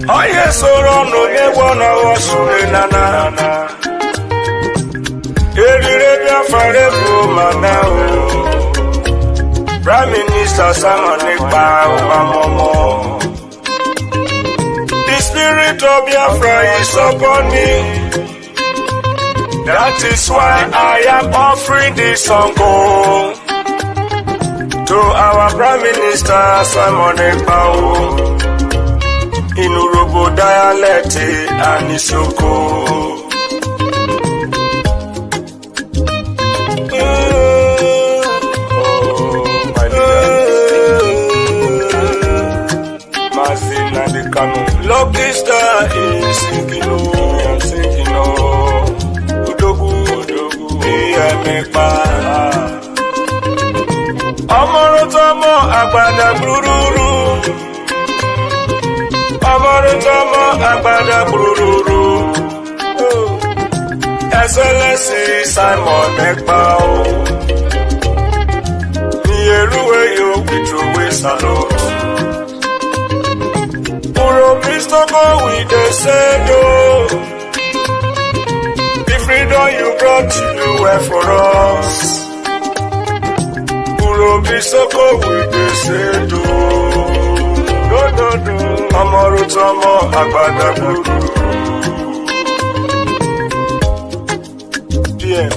Oh yes, so no one was nana. Prime Minister Simon Ekpa. The spirit of Biafra is upon me. That is why I am offering this song to our Prime Minister Simon Ekpa. In Urobo dialect and Isoko. Lucky star is sinking, I'm sinking, Udogu, Ekpa. Amorotomo, Agbada Brururu. Amorotomo, Agbada Brururu. Excellency Simon Ekpa. Nieruwe yo, Pitrowe Salot. Go with the Sedo. The freedom you brought to do well for us. Urobisoko with the Sedo. No. Amorutamo Agbada Guru. Dear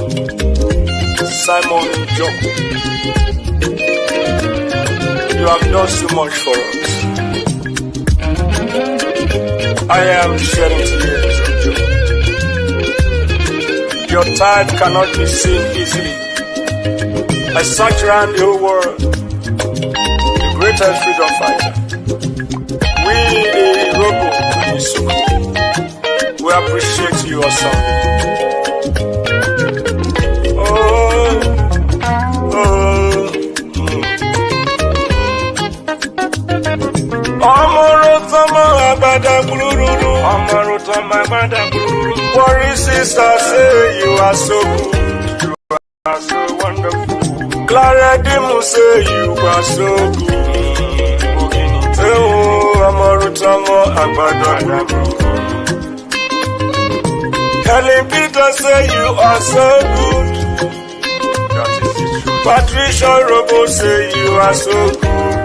Simon Njoku, you have done so much for us. I am shedding tears of joy. Your tithe cannot be seen easily. I search around the whole world, the greatest freedom fighter. We, the Robo and Isuku, we appreciate you also. Worry sister, say you are so good, you are so wonderful. Clara Dimu say you are so good. Oh, Amorutamo Agbada. Helen Peter say you are so good. Patricia Robo say you are so good.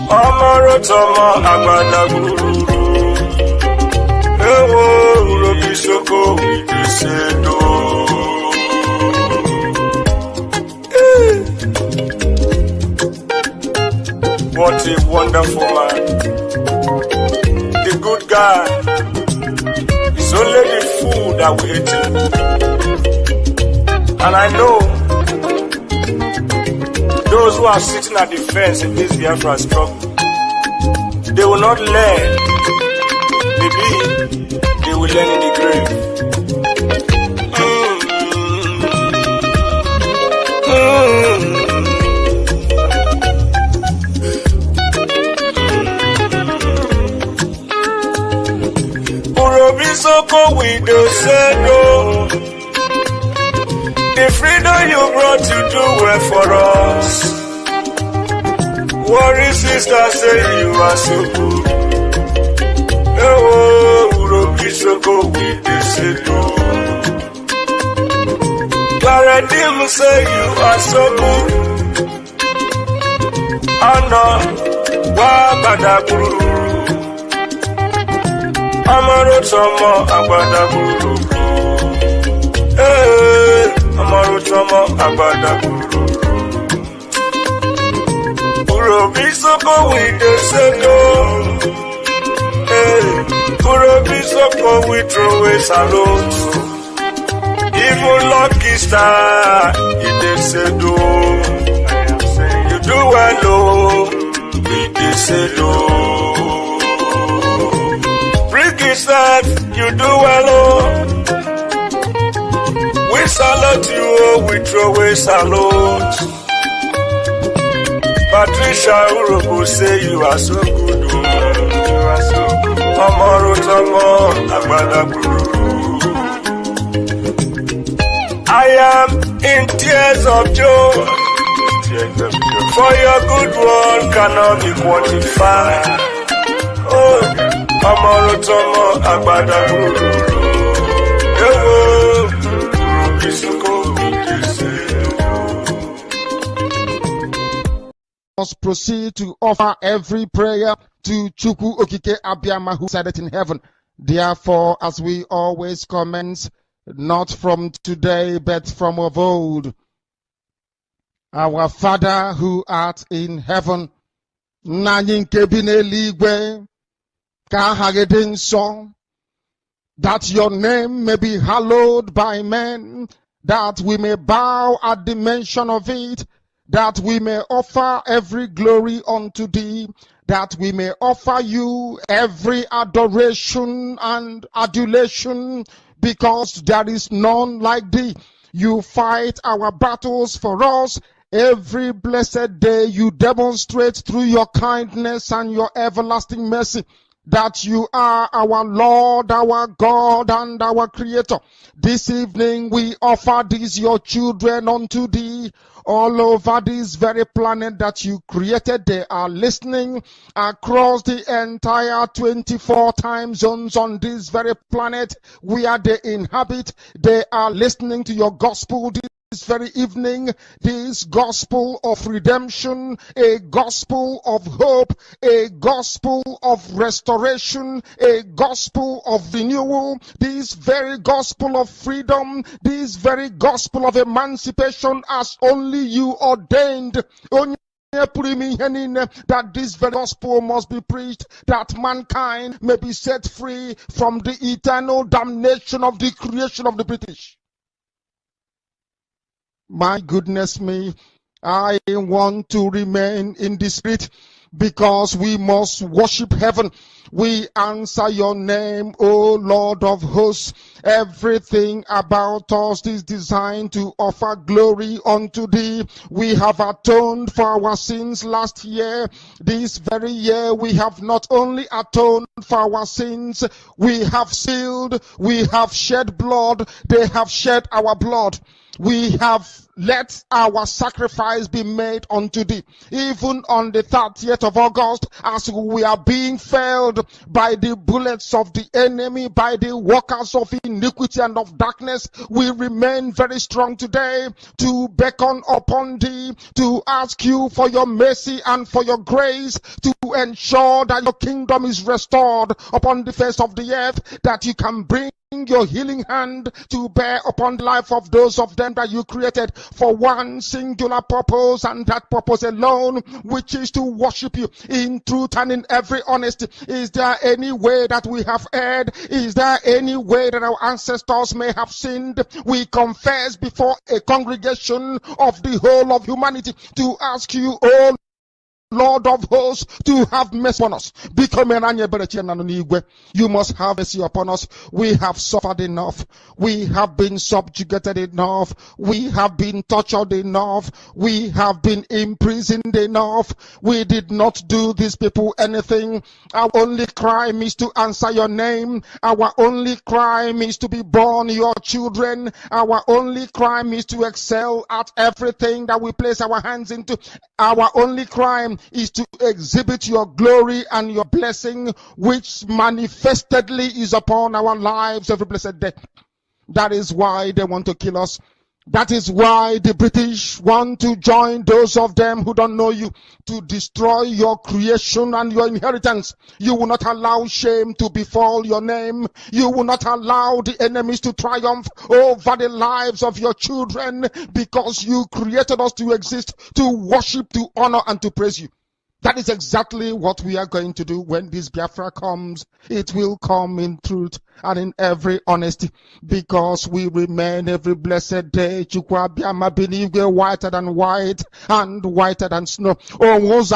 Amorutamo Agbada. Urobisoko with the Sedo. What a wonderful man. The good guy. It's only the fool that we hate him. And I know those who are sitting at the fence in this Biafra struggle, they will not learn. Maybe they will learn in the grave. Urobisoko with the Sedo. The freedom you brought to do well for us. Worry sister say you are so good. Urobisoko with the Sedo. Clara Dimu say you are so good. Anna Wabada Guru. Amarotomo Agbada Guru. Amarotomo Agbada Guru. Urobisoko with the Sedo. Urobisoko with throw salute. Even lucky star, it is Sedo. You do well, it is Sedo. Brgie said, you do well, we salute you, we throw away salute. Patricia Urobo say you are so good, you are so good. Amorotomo Agbada Guru. I am in tears of joy. For your good one cannot be quantified. Oh, Amoro Tomo Agbada Guru. Must proceed to offer every prayer to Chukwu Okike Abiyama who said it in heaven. Therefore, as we always commence, not from today, but from of old, our Father who art in heaven, that your name may be hallowed by men, that we may bow at the mention of it, that we may offer every glory unto thee, that we may offer you every adoration and adulation, because there is none like thee. You fight our battles for us. Every blessed day you demonstrate through your kindness and your everlasting mercy that you are our Lord, our God, and our Creator. This evening we offer these your children unto thee. All over this very planet that you created, they are listening across the entire 24 time zones on this very planet where they inhabit. They are listening to your gospel this very evening, this gospel of redemption, a gospel of hope, a gospel of restoration, a gospel of renewal, this very gospel of freedom, this very gospel of emancipation as only you ordained. That this very gospel must be preached, that mankind may be set free from the eternal damnation of the creation of the British. My goodness me, I want to remain in the spirit because we must worship heaven. We answer your name, O Lord of hosts. Everything about us is designed to offer glory unto thee. We have atoned for our sins last year. This very year we have not only atoned for our sins, we have sealed, we have shed blood, they have shed our blood. We have let our sacrifice be made unto thee. Even on the 30th of August, as we are being felled by the bullets of the enemy, by the workers of iniquity and of darkness, we remain very strong today to beckon upon thee, to ask you for your mercy and for your grace, to ensure that your kingdom is restored upon the face of the earth, that you can bring your healing hand to bear upon the life of those of them that you created for one singular purpose, and that purpose alone, which is to worship you in truth and in every honesty. Is there any way that we have erred? Is there any way that our ancestors may have sinned? We confess before a congregation of the whole of humanity to ask you, oh Lord of hosts, to have mercy upon us. You must have mercy upon us. We have suffered enough. We have been subjugated enough. We have been tortured enough. We have been imprisoned enough. We did not do these people anything. Our only crime is to answer your name. Our only crime is to be born your children. Our only crime is to excel at everything that we place our hands into. Our only crime is to exhibit your glory and your blessing, which manifestedly is upon our lives every blessed day. That is why they want to kill us. That is why the British want to join those of them who don't know you to destroy your creation and your inheritance. You will not allow shame to befall your name. You will not allow the enemies to triumph over the lives of your children, because you created us to exist, to worship, to honor, and to praise you. That is exactly what we are going to do when this Biafra comes. It will come in truth and in every honesty, because we remain every blessed day whiter than white and whiter than snow. Is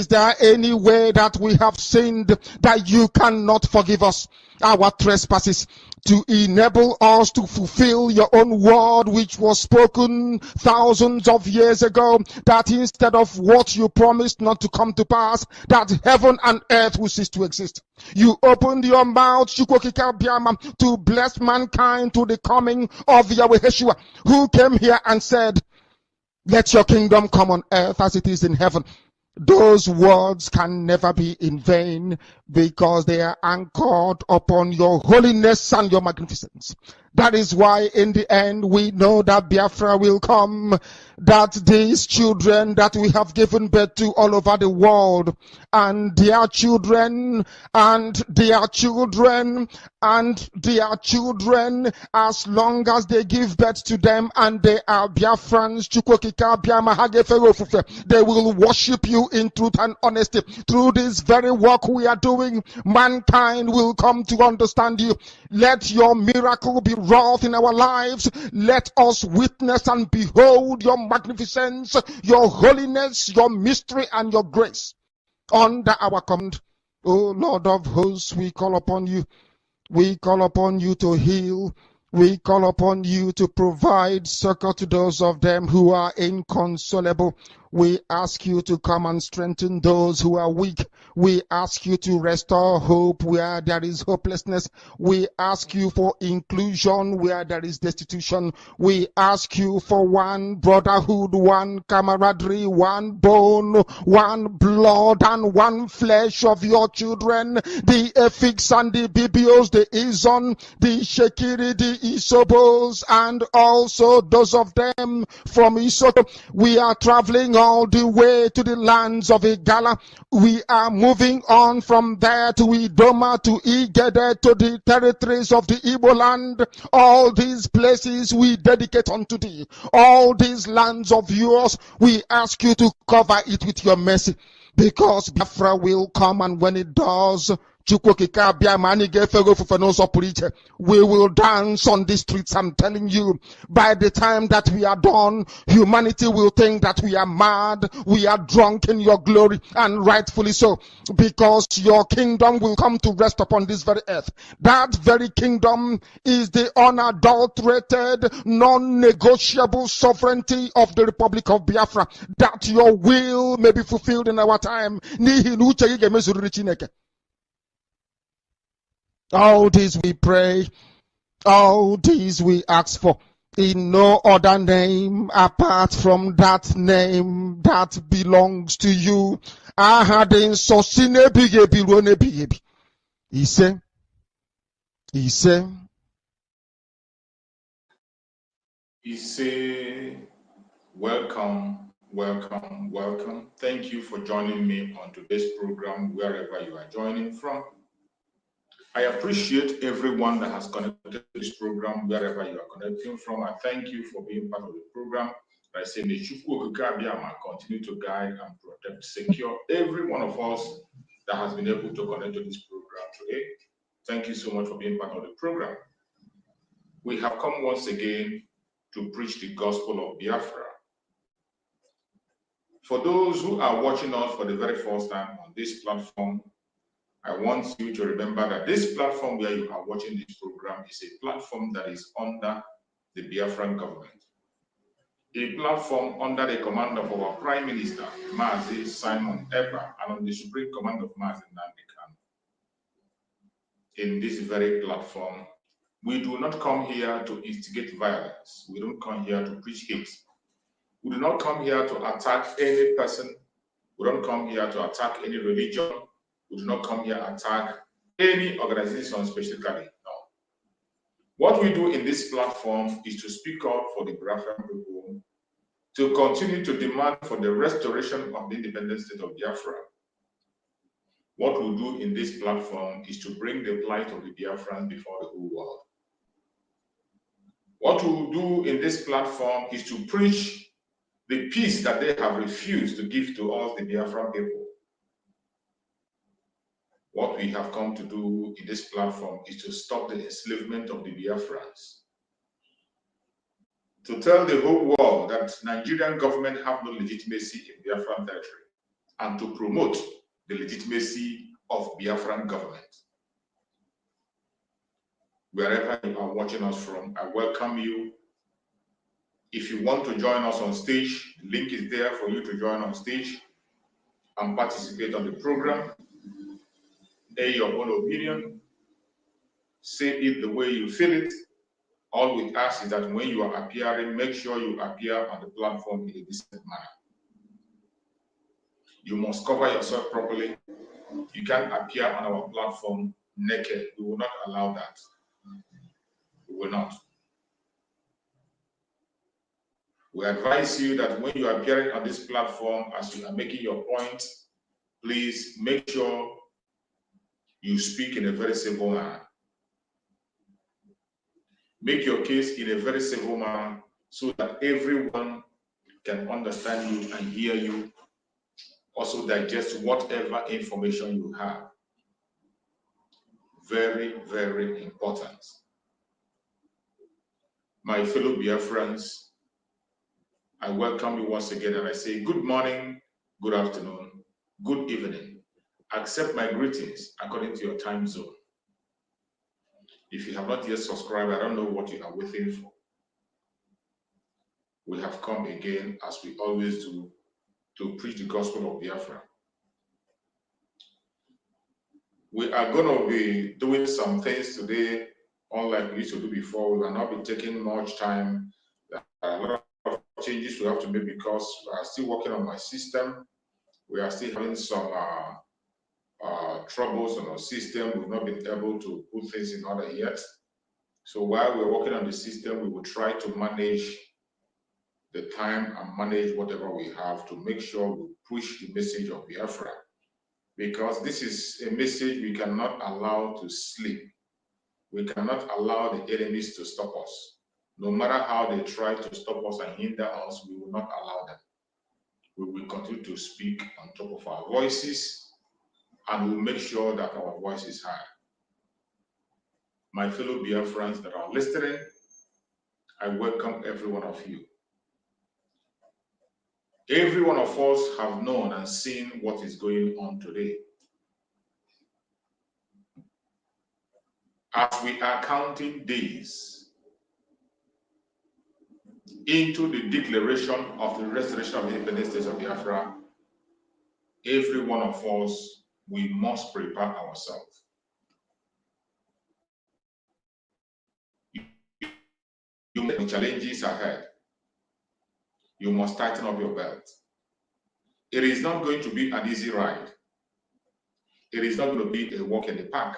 there any way that we have sinned that you cannot forgive us our trespasses, to enable us to fulfill your own word, which was spoken thousands of years ago, that instead of what you promised not to come to pass, that heaven and earth will cease to exist? You opened your mouth to bless mankind to the coming of Yahweh Yeshua, who came here and said, Let your kingdom come on earth as it is in heaven. Those words can never be in vain because they are anchored upon your holiness and your magnificence. That is why in the end we know that Biafra will come, that these children that we have given birth to all over the world, and their children, and their children, and their children, as long as they give birth to them and they are Biafrans, they will worship you in truth and honesty. Through this very work we are doing, mankind will come to understand you. Let your miracle be wrought in our lives. Let us witness and behold your magnificence, your holiness, your mystery, and your grace. Under our command, O Lord of hosts, we call upon you. We call upon you to heal. We call upon you to provide succor to those of them who are inconsolable. We ask you to come and strengthen those who are weak. We ask you to restore hope where there is hopelessness. We ask you for inclusion where there is destitution. We ask you for one brotherhood, one camaraderie, one bone, one blood, and one flesh of your children. The Efiks and the Bibios, the Izon, the Shekiri, the Isobos, and also those of them from Isoto. We are traveling all the way to the lands of Igala. We are moving on from there to Idoma, to Igede, to the territories of the Igbo land. All these places we dedicate unto thee. All these lands of yours, we ask you to cover it with your mercy, because Biafra will come, and when it does, we will dance on the streets. I'm telling you, by the time that we are done, humanity will think that we are mad, we are drunk in your glory, and rightfully so, because your kingdom will come to rest upon this very earth. That very kingdom is the unadulterated, non-negotiable sovereignty of the Republic of Biafra, that your will may be fulfilled in our time. All this we pray, all these we ask for, in no other name apart from that name that belongs to you. He say, welcome, welcome, welcome. Thank you for joining me on today's program, wherever you are joining from. I appreciate everyone that has connected to this program, wherever you are connecting from. I thank you for being part of the program. I say, may Njoku continue to guide and protect, secure every one of us that has been able to connect to this program today. Thank you so much for being part of the program. We have come once again to preach the gospel of Biafra. For those who are watching us for the very first time on this platform, I want you to remember that this platform where you are watching this program is a platform that is under the Biafran government. A platform under the command of our Prime Minister, Mazi Simon Ekpa, and on the supreme command of Mazi Nnamdi Kanu. In this very platform, we do not come here to instigate violence. We don't come here to preach hate. We do not come here to attack any person. We don't come here to attack any religion. We do not come here to attack any organization specifically. No. What we do in this platform is to speak out for the Biafran people, to continue to demand for the restoration of the independent state of Biafra. What we do in this platform is to bring the plight of the Biafrans before the whole world. What we will do in this platform is to preach the peace that they have refused to give to us, the Biafran people. What we have come to do in this platform is to stop the enslavement of the Biafrans. To tell the whole world that Nigerian government have no legitimacy in Biafran territory, and to promote the legitimacy of Biafran government. Wherever you are watching us from, I welcome you. If you want to join us on stage, the link is there for you to join on stage and participate on the program. Air your own opinion, say it the way you feel it, All we ask is that when you are appearing, make sure you appear on the platform in a decent manner. You must cover yourself properly. You can't appear on our platform naked. We will not allow that. We will not. We advise you that when you are appearing on this platform, as you are making your point, please make sure you speak in a very civil manner. Make your case in a very civil manner so that everyone can understand you and hear you, also digest whatever information you have. Very, very important. My fellow Biafrans, I welcome you once again and I say good morning, good afternoon, good evening. Accept my greetings according to your time zone. If you have not yet subscribed, I don't know what you are waiting for. We have come again, as we always do, to preach the gospel of Biafra. We are going to be doing some things today, unlike we used to do before. We will not be taking much time. There are a lot of changes we have to make because we are still working on my system. We are still having some troubles on our system. We've not been able to put things in order yet. So while we're working on the system, we will try to manage the time and manage whatever we have to make sure we push the message of Biafra. Because this is a message we cannot allow to sleep. We cannot allow the enemies to stop us. No matter how they try to stop us and hinder us, we will not allow them. We will continue to speak on top of our voices, and we'll make sure that our voice is heard. My fellow Biafrans that are listening, I welcome every one of you. Every one of us have known and seen what is going on today. As we are counting days into the declaration of the restoration of the independent states of Biafra, every one of us, we must prepare ourselves. You make the challenges ahead. You must tighten up your belt. It is not going to be an easy ride. It is not going to be a walk in the park.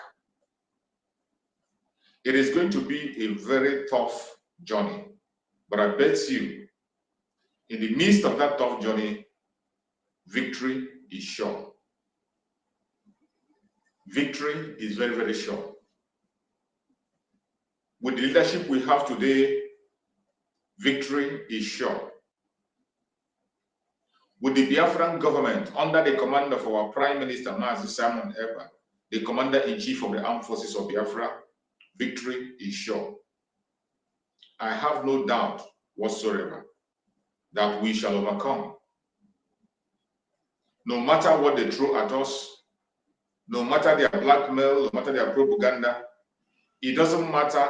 It is going to be a very tough journey. But I bet you, in the midst of that tough journey, victory is sure. Victory is very, very sure. With the leadership we have today, victory is sure. With the Biafran government under the command of our Prime Minister, Ekpa, the Commander-in-Chief of the Armed Forces of Biafra, victory is sure. I have no doubt whatsoever that we shall overcome. No matter what they throw at us, no matter their blackmail, no matter their propaganda, it doesn't matter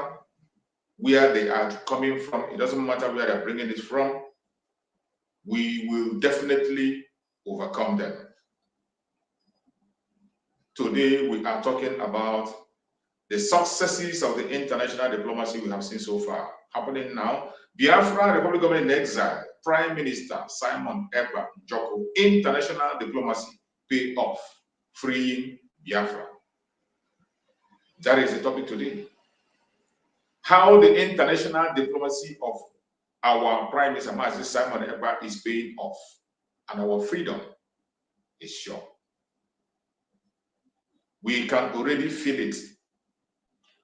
where they are coming from, it doesn't matter where they're bringing it from, we will definitely overcome them. Today, we are talking about the successes of the international diplomacy we have seen so far. Happening now, Biafra Republic Government in Exile, Prime Minister Simon Ekpa Njoku, international diplomacy, Payoff, freeing Biafra. That is the topic today. How the international diplomacy of our Prime Minister Simon Ekpa is paying off, and our freedom is sure. We can already feel it.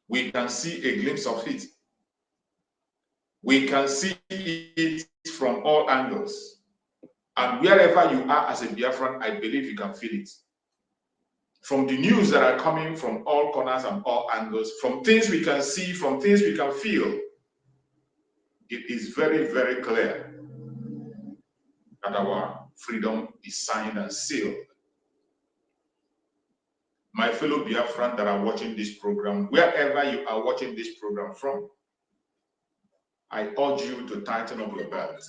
We can see a glimpse of it. We can see it from all angles. And wherever you are as a Biafran, I believe you can feel it. From the news that are coming from all corners and all angles, from things we can see, from things we can feel, it is very, very clear that our freedom is signed and sealed. My fellow Biafran that are watching this program, wherever you are watching this program from, I urge you to tighten up your belt.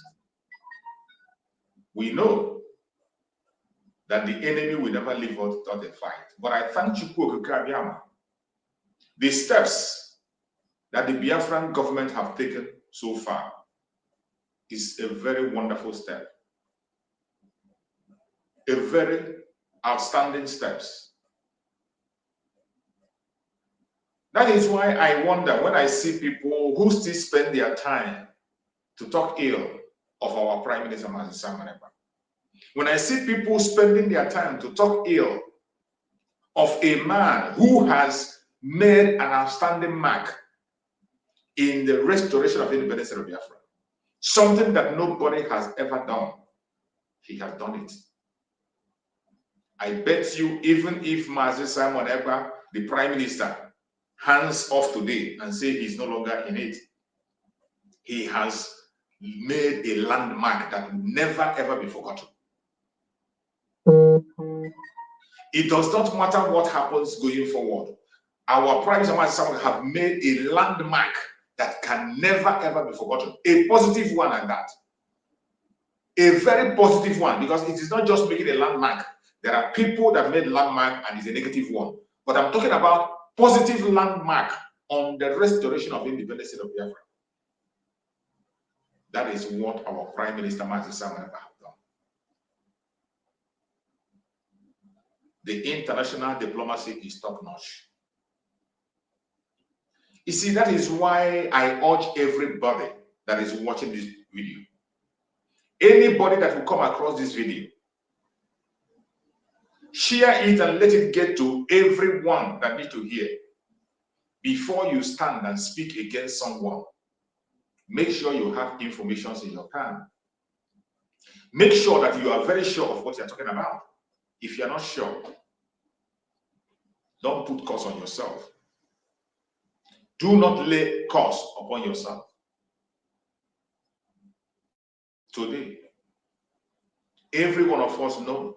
We know that the enemy will never leave us without a fight. But I thank you, the steps that the Biafran government have taken so far is a very wonderful step. A very outstanding steps. That is why I wonder when I see people who still spend their time to talk ill of our Prime Minister, Ekpa. When I see people spending their time to talk ill of a man who has made an outstanding mark in the restoration of independence of Biafra, something that nobody has ever done, he has done it. I bet you, even if Mazi Simon Ekpa, the Prime Minister, hands off today and say he's no longer in it, he has made a landmark that will never ever be forgotten. It does not matter what happens going forward. Our Prime Minister have made a landmark that can never ever be forgotten. A positive one at that. A very positive one, because it is not just making a landmark. There are people that made landmark and it's a negative one. But I'm talking about positive landmark on the restoration of independence of Biafra. That is what our Prime Minister Mazi Simon Ekpa have done. The international diplomacy is top-notch. You see, that is why I urge everybody that is watching this video, anybody that will come across this video, share it and let it get to everyone that needs to hear. Before you stand and speak against someone, make sure you have information in your hand. Make sure that you are very sure of what you're talking about. If you're not sure, don't put curse on yourself. Do not lay curse upon yourself. Today, every one of us know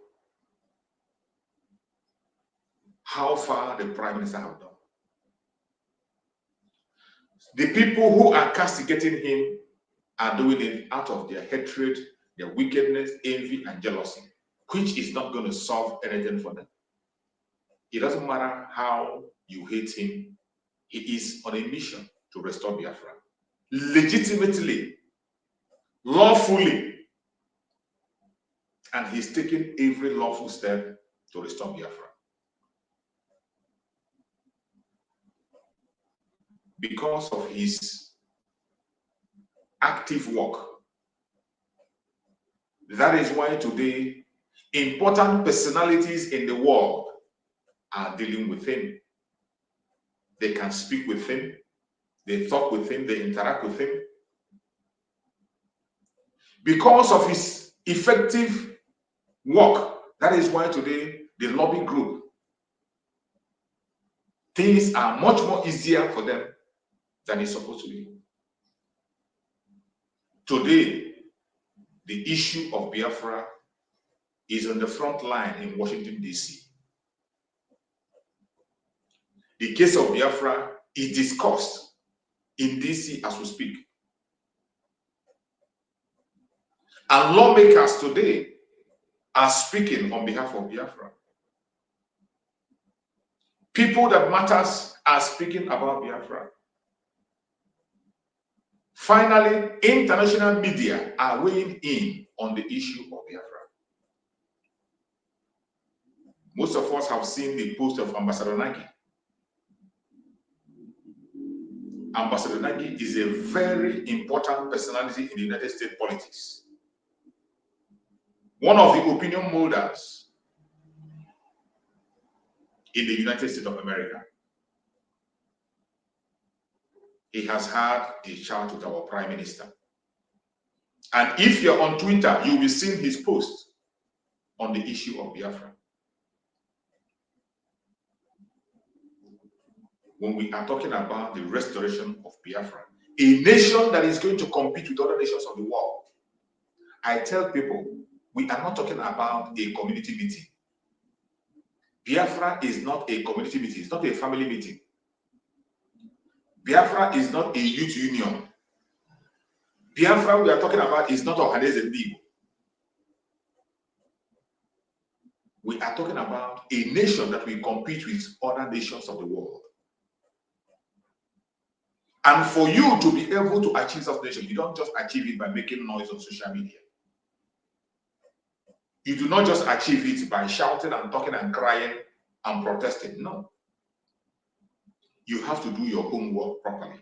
how far the Prime Minister have done. The people who are castigating him are doing it out of their hatred, their wickedness, envy, and jealousy, which is not going to solve anything for them. It doesn't matter how you hate him. He is on a mission to restore Biafra. Legitimately, lawfully. And he's taking every lawful step to restore Biafra. Because of his active work. That is why today, important personalities in the world are dealing with him. They can speak with him. They talk with him. They interact with him. Because of his effective work, that is why today, the lobby group, things are much more easier for them than it's supposed to be. Today, the issue of Biafra is on the front line in Washington, D.C. The case of Biafra is discussed in D.C. as we speak. And lawmakers today are speaking on behalf of Biafra. People that matters are speaking about Biafra. Finally, international media are weighing in on the issue of Biafra. Most of us have seen the post of Ambassador Nagy. Ambassador Nagy is a very important personality in the United States politics. One of the opinion molders in the United States of America. He has had a chat with our Prime Minister. And if you're on Twitter, you'll be seeing his post on the issue of Biafra. When we are talking about the restoration of Biafra, a nation that is going to compete with other nations of the world, I tell people, we are not talking about a community meeting. Biafra is not a community meeting. It's not a family meeting. Biafra is not a youth union. Biafra we are talking about is not Ohanese and Igbo. We are talking about a nation that will compete with other nations of the world. And for you to be able to achieve such nation, you don't just achieve it by making noise on social media. You do not just achieve it by shouting and talking and crying and protesting. No. You have to do your homework properly.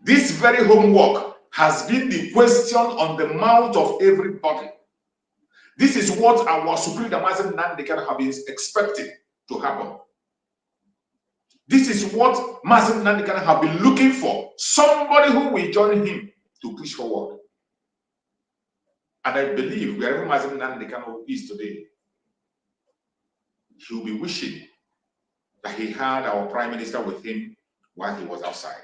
This very homework has been the question on the mouth of everybody. This is what our Supreme Damazin Nandekano have been expecting to happen. This is what Mazin Nandekano have been looking for. Somebody who will join him to push forward. And I believe wherever Mazin Nandekano is today, he will be wishing that he had our Prime Minister with him while he was outside.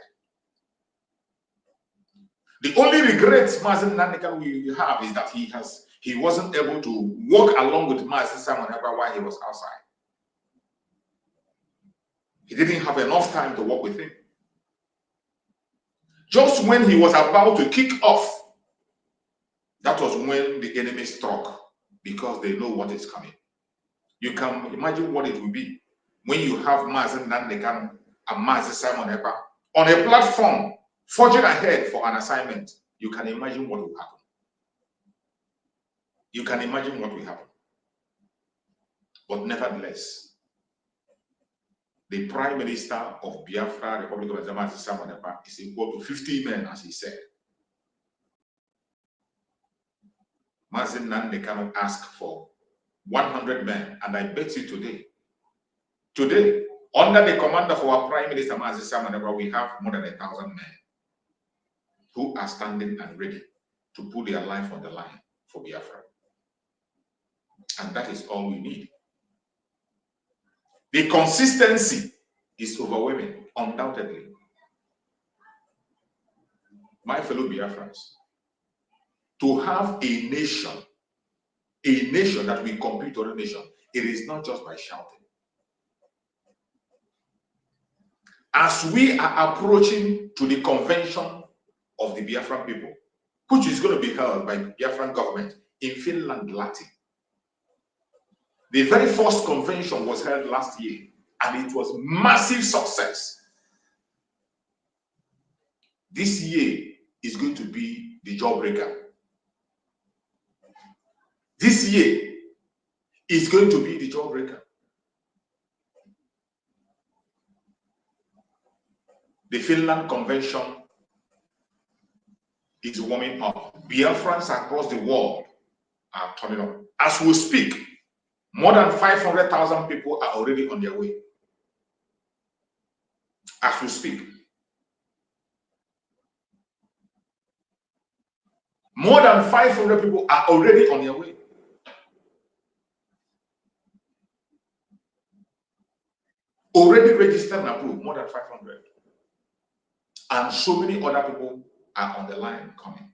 The only regret Mazin Nandekano will have is that he wasn't able to walk along with Mazin Simon Ekpa while he was outside. He didn't have enough time to walk with him. Just when he was about to kick off, that was when the enemy struck, because they know what is coming. You can imagine what it will be when you have Mazin Nandekano and Mazin Simon Ekpa on a platform forging ahead for an assignment. You can imagine what will happen. You can imagine what will happen. But nevertheless, the Prime Minister of Biafra, Republic of Nigeria, Simon Ekpa, is equal to 50 men, as he said. Mazin Nandekano asked for 100 men, and I bet you today, under the command of our Prime Minister, Mazin Simon Ekpa, we have more than 1,000 men who are standing and ready to put their life on the line for Biafra. And that is all we need. The consistency is overwhelming, undoubtedly. My fellow Biafrans, to have a nation that will compete with other nation, it is not just by shouting. As we are approaching to the convention of the Biafran people, which is going to be held by the Biafran government in Finland, Latin. The very first convention was held last year, and it was massive success. This year is going to be the jawbreaker. This year is going to be the jawbreaker. The Finland convention is warming up. Biafrans across the world are turning up. As we speak, more than 500,000 people are already on their way. As we speak. More than 500 people are already on their way. Already registered and approved, more than 500. And so many other people are on the line coming.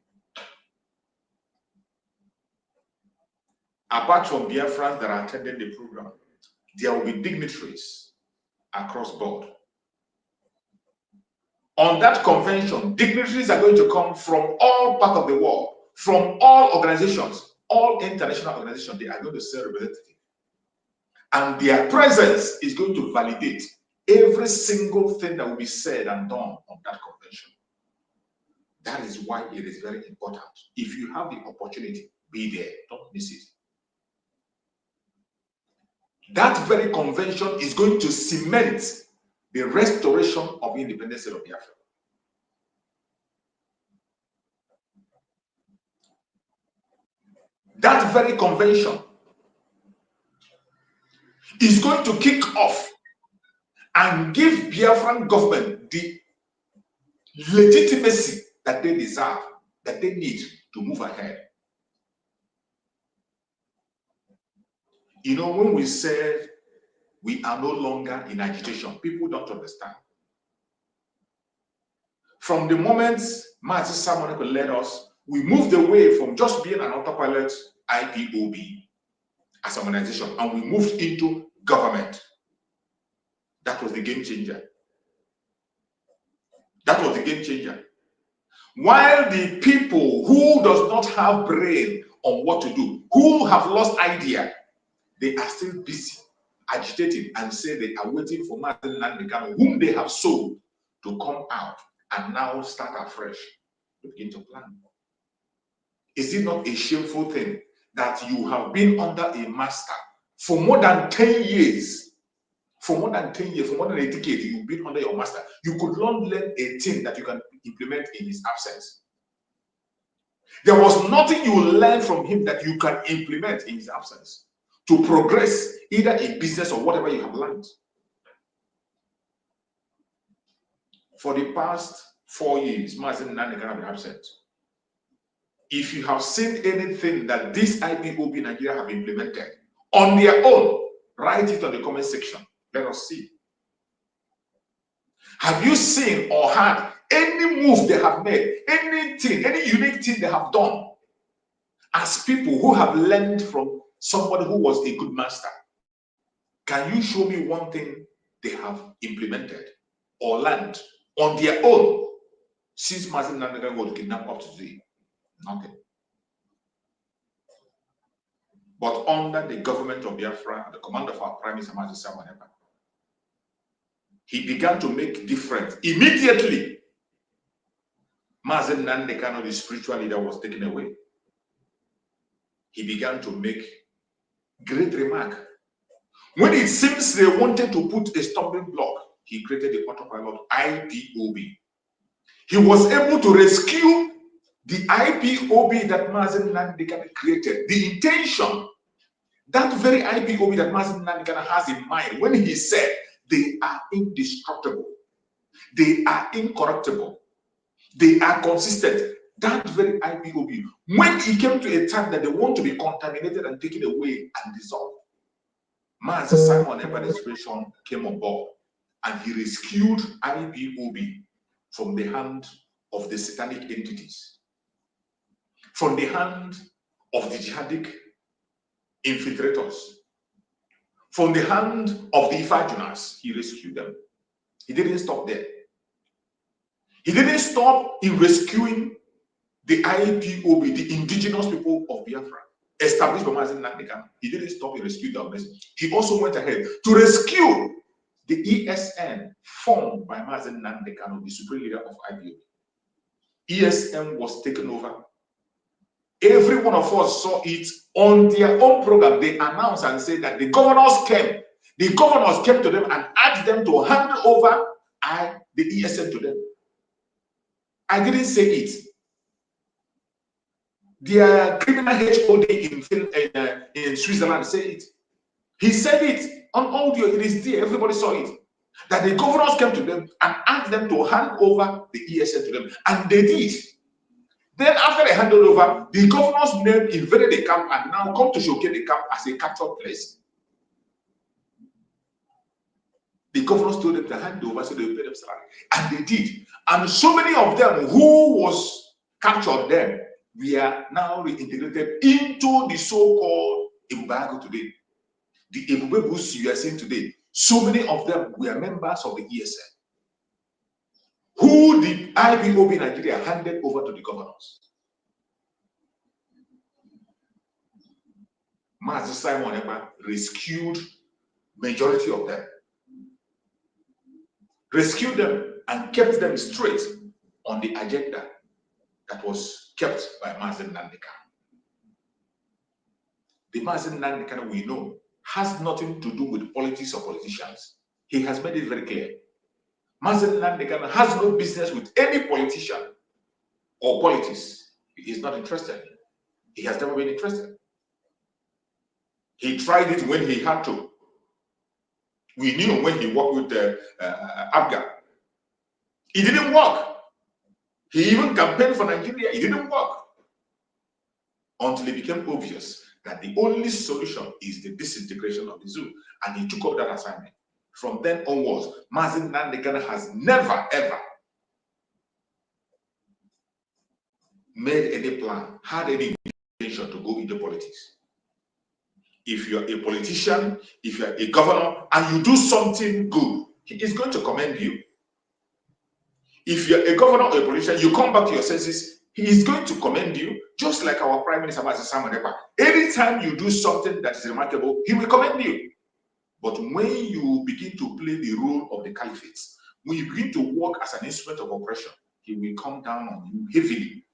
Apart from Biafrans that are attending the program, there will be dignitaries across board. On that convention, dignitaries are going to come from all parts of the world, from all organizations, all international organizations. They are going to send representatives. And their presence is going to validate every single thing that will be said and done on that convention. That is why it is very important. If you have the opportunity, be there. Don't miss it. That very convention is going to cement the restoration of independence of Biafra. That very convention is going to kick off and give Biafran government the legitimacy that they deserve, that they need to move ahead. You know, when we said we are no longer in agitation, people don't understand. From the moment Mazi Samoneko led us, we moved away from just being an autopilot IPOB as an organization, and we moved into government. That was the game changer. That was the game changer. While the people who does not have brain on what to do, who have lost idea, they are still busy agitating and say they are waiting for Martin Nandekano, whom they have sold, to come out and now start afresh to begin to plan. Is it not a shameful thing that you have been under a master for more than 10 years? For more than 10 years, for more than a decade, you've been under your master. You could not learn a thing that you can implement in his absence. There was nothing you learned from him that you can implement in his absence to progress either in business or whatever you have learned. For the past 4 years, Mazen Nandekano have been absent. If you have seen anything that this IPOB Nigeria have implemented on their own, write it on the comment section. Let us see. Have you seen or heard any move they have made, anything, any unique thing they have done as people who have learned from somebody who was a good master? Can you show me one thing they have implemented or learned on their own since Mazen Nandekano was kidnapped up to today? Nothing. But under the government of Biafra, the command of our Prime Minister, Mazi Simon Ekpa, he began to make difference. Immediately, Mazen Nandekano, the spiritual leader, was taken away. He began to make great remark. When it seems they wanted to put a stumbling block, he created the autopilot IPOB. He was able to rescue the IPOB that Mazen Nandekano created. The intention, that very IPOB that Mazen Nandekano has in mind when he said they are indestructible, they are incorruptible, they are consistent. That very IPOB, when it came to a time that they want to be contaminated and taken away and dissolved, Mazi Simon Ekpa's inspiration came on board and he rescued IPOB from the hand of the satanic entities, from the hand of the jihadic infiltrators, from the hand of the Ifajunas. He rescued them. He didn't stop there. He didn't stop in rescuing the IPOB, the indigenous people of Biafra, established by Mazen Nandekano. He didn't stop in rescuing the organization. He also went ahead to rescue the ESN formed by Mazen Nandekano, the supreme leader of IPOB. ESN was taken over. Every one of us saw it on their own program. They announced and said that the governors came. The governors came to them and asked them to hand over the ESN to them. I didn't say it. Their criminal HOD in Switzerland said it. He said it on audio. It is there. Everybody saw it. That the governors came to them and asked them to hand over the ESN to them. And they did. Then after they handed over, the governors name invaded the camp and now come to showcase the camp as a captured place. The governors told them to hand over so they would pay them salary. And they did. And so many of them who was captured then, we are now reintegrated into the so-called Ebubago today. The Ebubebus you are seeing today, so many of them were members of the ESN, who the IPOB Nigeria handed over to the governors. Mazi Simon Ekpa rescued majority of them, rescued them and kept them straight on the agenda that was kept by Mazen Nandekano. The Mazen Nandekano we know has nothing to do with politics or politicians. He has made it very clear. Mazen Nandekano has no business with any politician or politics. He is not interested. He has never been interested. He tried it when he had to. We knew when he worked with Abga. It didn't work. He even campaigned for Nigeria. It didn't work. Until it became obvious that the only solution is the disintegration of the zoo. And he took up that assignment. From then onwards, Mazen Nandekano has never, ever made any plan, had any intention to go into politics. If you're a politician, if you're a governor, and you do something good, he is going to commend you. If you're a governor or a politician, you come back to your senses, he is going to commend you, just like our Prime Minister, Mazi Simon Ekpa. Anytime you do something that is remarkable, he will commend you. But when you begin to play the role of the caliphate, when you begin to work as an instrument of oppression, he will come down on you heavily.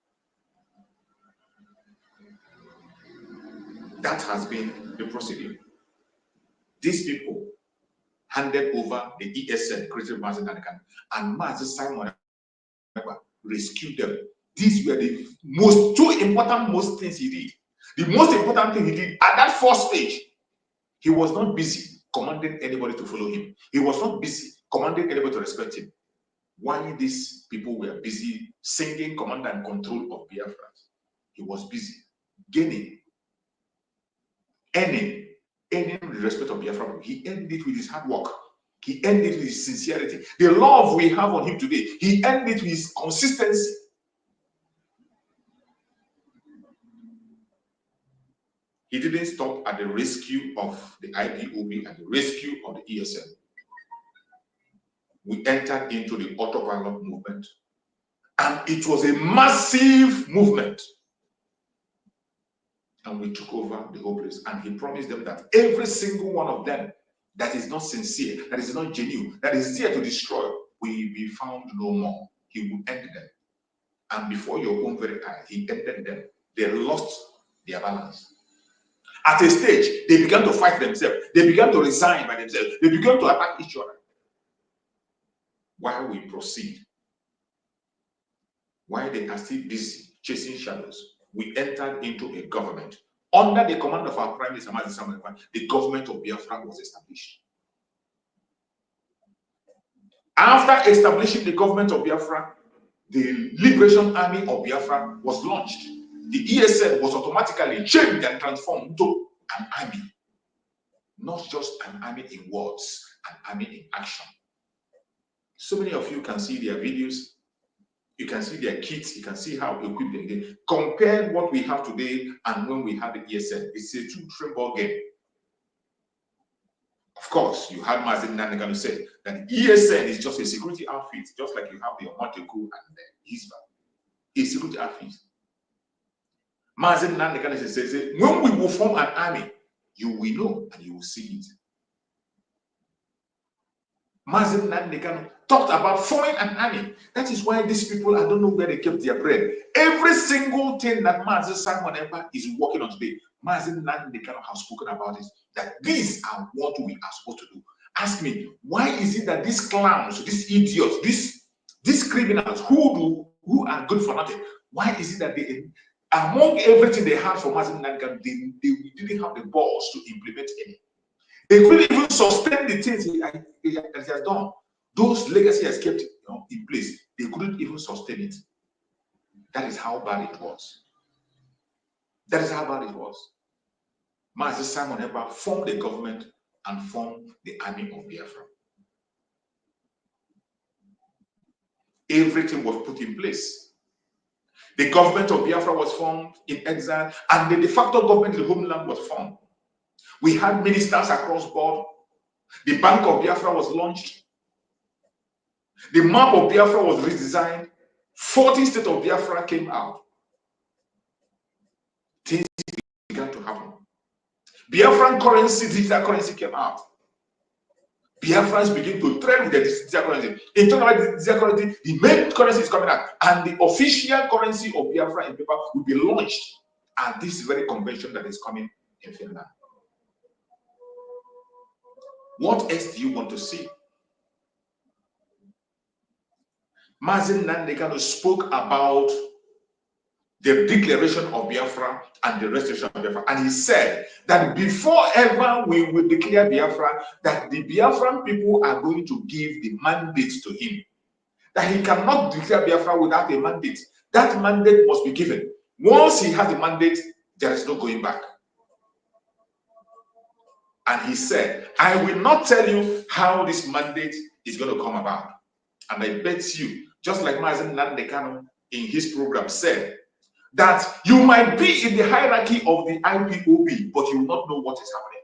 That has been the procedure. These people handed over the ESN, created Mazi Nanikan, and Mazi Simon rescued them. These were the two important things he did. The most important thing he did at that first stage, he was not busy commanding anybody to follow him. He was not busy commanding anybody to respect him. While these people were busy singing command and control of Biafrans, he was busy earning the respect of Biafra. He earned it with his hard work. He earned it with his sincerity. The love we have on him today, he earned it with his consistency. He didn't stop at the rescue of the IPOB and the rescue of the ESN. We entered into the autopilot movement, and it was a massive movement. And we took over the whole place, and he promised them that every single one of them that is not sincere, that is not genuine, that is there to destroy, will be found no more. He will end them. And before your own very eye, he ended them. They lost their balance. At a stage, they began to fight themselves. They began to resign by themselves. They began to attack each other. While we proceed, while they are still busy chasing shadows, we entered into a government. Under the command of our Prime Minister, the government of Biafra was established. After establishing the government of Biafra, the Liberation Army of Biafra was launched. The ESN was automatically changed and transformed into an army. Not just an army in words, an army in action. So many of you can see their videos, you can see their kits, you can see how equipped they are. Compare what we have today and when we had the ESN. It's a two-train ball game. Of course, you had Mazi Nanikan say that ESN is just a security outfit, just like you have the Njoku and the Hisba. A security outfit. Mazi Nanikan says, when we will form an army, you will know and you will see it. Mazi Nanikan talked about forming an army. That is why these people, I don't know where they kept their bread. Every single thing that Mazi Simon Ekpa is working on today, Mazi Nanikan has spoken about it, that these are what we are supposed to do. Ask me, why is it that these clowns, these idiots, these criminals who are good for nothing, why is it that they, among everything they had for Mazi Nanikan, they didn't have the balls to implement any? They couldn't even sustain the things he has done. Those legacy has kept in place. They couldn't even sustain it. That is how bad it was. That is how bad it was. Mazi Simon Ekpa formed the government and formed the army of Biafra. Everything was put in place. The government of Biafra was formed in exile, and the de facto government in the homeland was formed. We had ministers across board. The Bank of Biafra was launched. The map of Biafra was redesigned. 40 states of Biafra came out. Things began to happen. Biafran currency, digital currency came out. Biafrans begin to trade with the digital currency. In terms of digital currency, the main currency is coming out, and the official currency of Biafra in paper will be launched at this very convention that is coming in Finland. What else do you want to see? Mazi Nanikan spoke about the declaration of Biafra and the restoration of Biafra, and he said that before ever we will declare Biafra, that the Biafran people are going to give the mandate to him. That he cannot declare Biafra without a mandate. That mandate must be given. Once he has the mandate, there is no going back. And he said, I will not tell you how this mandate is going to come about. And I bet you, just like Mazi Nanikan in his program said, that you might be in the hierarchy of the IPOB, but you will not know what is happening.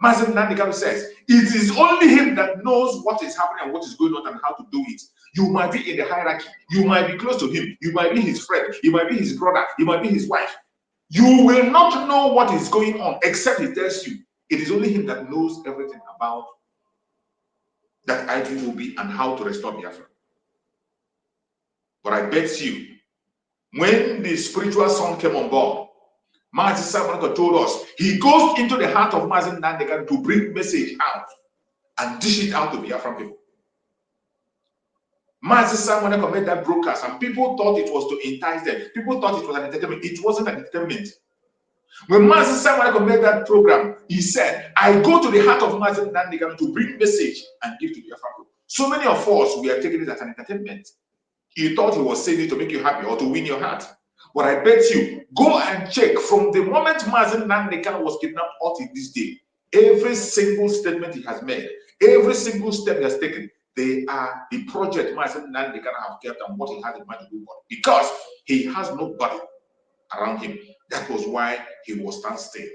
Mazi Nanikan says, it is only him that knows what is happening and what is going on and how to do it. You might be in the hierarchy. You might be close to him. You might be his friend. You might be his brother. You might be his wife. You will not know what is going on except he tells you. It is only him that knows everything about that IPOB and how to restore Biafra. But I bet you, when the spiritual son came on board, Mazi Samanaka told us he goes into the heart of Mazi Nandekan to bring message out and dish it out to Biafran people. Mazi Samanaka made that broadcast, and people thought it was to entice them. People thought it was an entertainment. It wasn't an entertainment. When Mazi Samanaka made that program, he said, I go to the heart of Mazi Nandekan to bring message and give to Biafran people. So many of us, we are taking it as an entertainment. You thought he was saying it to make you happy or to win your heart. But I bet you, go and check from the moment Mazi Nandekan was kidnapped until this day, every single statement he has made, every single step he has taken, they are the project Mazi Nandekan have kept and what he has in mind to do, because he has nobody around him. That was why he was standstill.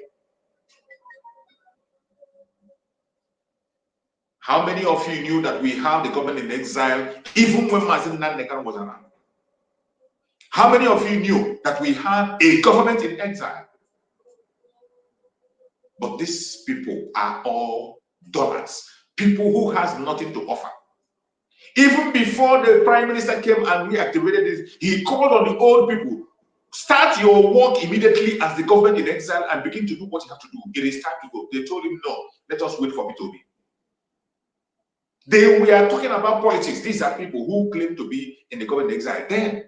How many of you knew that we have the government in exile even when Mazi Nandekan was around? How many of you knew that we had a government in exile? But these people are all dollars, people who has nothing to offer. Even before the prime minister came and reactivated this, he called on the old people, start your work immediately as the government in exile and begin to do what you have to do. It is time to go. They told him, no, let us wait for B2B. We are talking about politics. These are people who claim to be in the government in exile. Then,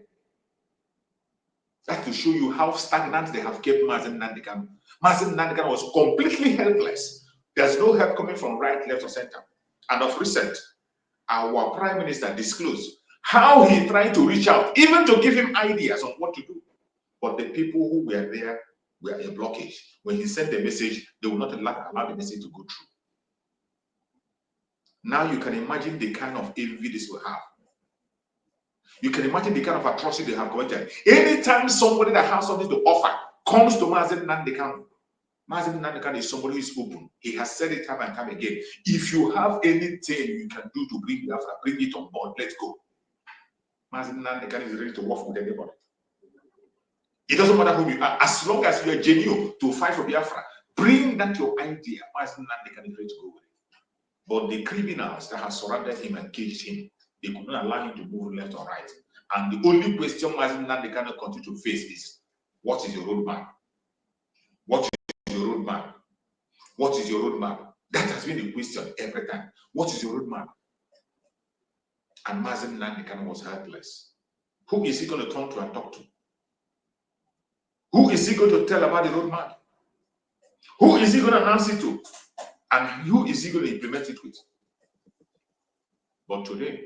that's to show you how stagnant they have kept Mazi Nandekan. Mazi Nandekan was completely helpless. There's no help coming from right, left, or center. And of recent, our prime minister disclosed how he tried to reach out, even to give him ideas on what to do. But the people who were there were a blockage. When he sent the message, they would not allow the message to go through. Now you can imagine the kind of envy this will have. You can imagine the kind of atrocity they have committed. Anytime somebody that has something to offer comes to Mazi Nandekan, Mazi Nandekan is somebody who is open. He has said it time and time again. If you have anything you can do to bring Biafra, bring it on board. Let's go. Mazi Nandekan is ready to work with anybody. It doesn't matter who you are. As long as you are genuine to fight for Biafra, bring that your idea. Mazi Nandekan is ready to go with it. But the criminals that have surrounded him and caged him, they could not allow him to move left or right. And the only question Mazi Nandekan continue to face is, what is your roadmap? What is your roadmap? What is your roadmap? That has been the question every time. What is your roadmap? And Mazi Nandekan was helpless. Who is he going to turn to and talk to? Who is he going to tell about the roadmap? Who is he going to announce it to? And who is he going to implement it with? But today,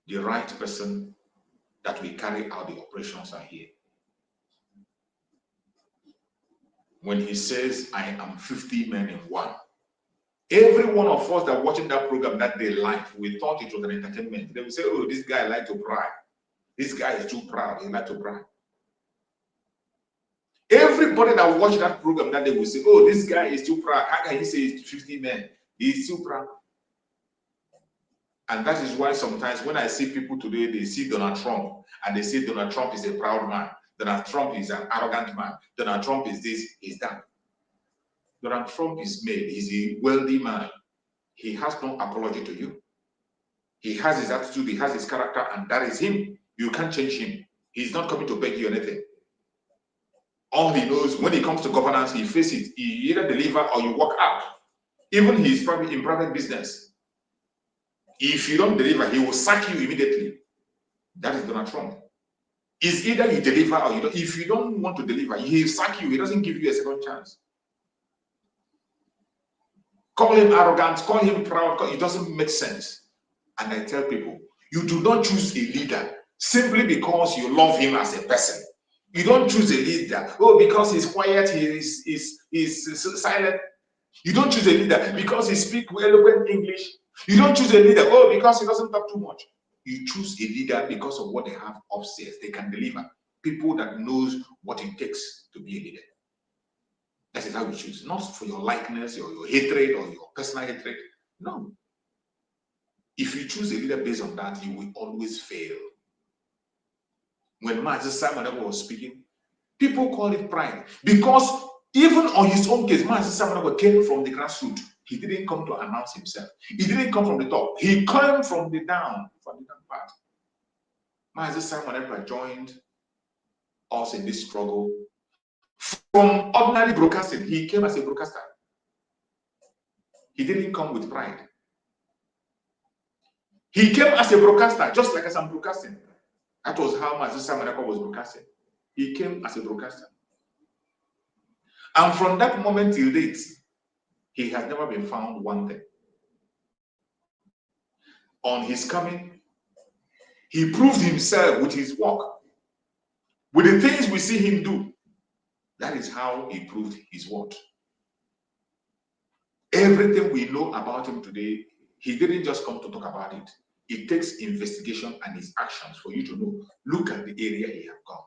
the right person that will carry out the operations are here. When he says, I am 50 men in one, every one of us that watching that program that day live, we thought it was an entertainment. They will say, oh, this guy like to brag. This guy is too proud. He like to brag. Everybody that watched that program that day will say, oh, this guy is too proud. How can he say it's 50 men? He's too proud. And that is why sometimes when I see people today, they see Donald Trump and they say Donald Trump is a proud man. Donald Trump is an arrogant man. Donald Trump is this, is that. Donald Trump is made. He's a wealthy man. He has no apology to you. He has his attitude, he has his character, and that is him. You can't change him. He's not coming to beg you anything. All he knows, when it comes to governance, he faces it. You either deliver or you walk out. Even he's probably in private business. If you don't deliver, he will sack you immediately. That is Donald Trump. It's either you deliver or you don't. If you don't want to deliver, he'll sack you. He doesn't give you a second chance. Call him arrogant, call him proud. It doesn't make sense. And I tell people, you do not choose a leader simply because you love him as a person. You don't choose a leader, oh, because he's quiet, he's silent. You don't choose a leader because he speaks eloquent English. You don't choose a leader, oh, because he doesn't talk too much. You choose a leader because of what they have upstairs. They can deliver. People that knows what it takes to be a leader. That is how you choose. Not for your likeness or your hatred or your personal hatred. No. If you choose a leader based on that, you will always fail. When Mazi Simon was speaking, People call it pride because even on his own case, Mazi Samuel came from the grassroots. He didn't come to announce himself. He didn't come from the top. He came from the down part. Mazi Samuel joined us in this struggle. From ordinary broadcasting, he came as a broadcaster. He didn't come with pride. He came as a broadcaster, just like as I'm broadcasting. That was how Mazi Samuel was broadcasting. He came as a broadcaster. And from that moment till date, he has never been found wanted. On his coming, he proved himself with his work. With the things we see him do, that is how he proved his worth. Everything we know about him today, he didn't just come to talk about it. It takes investigation and his actions for you to know. Look at the area he has gone.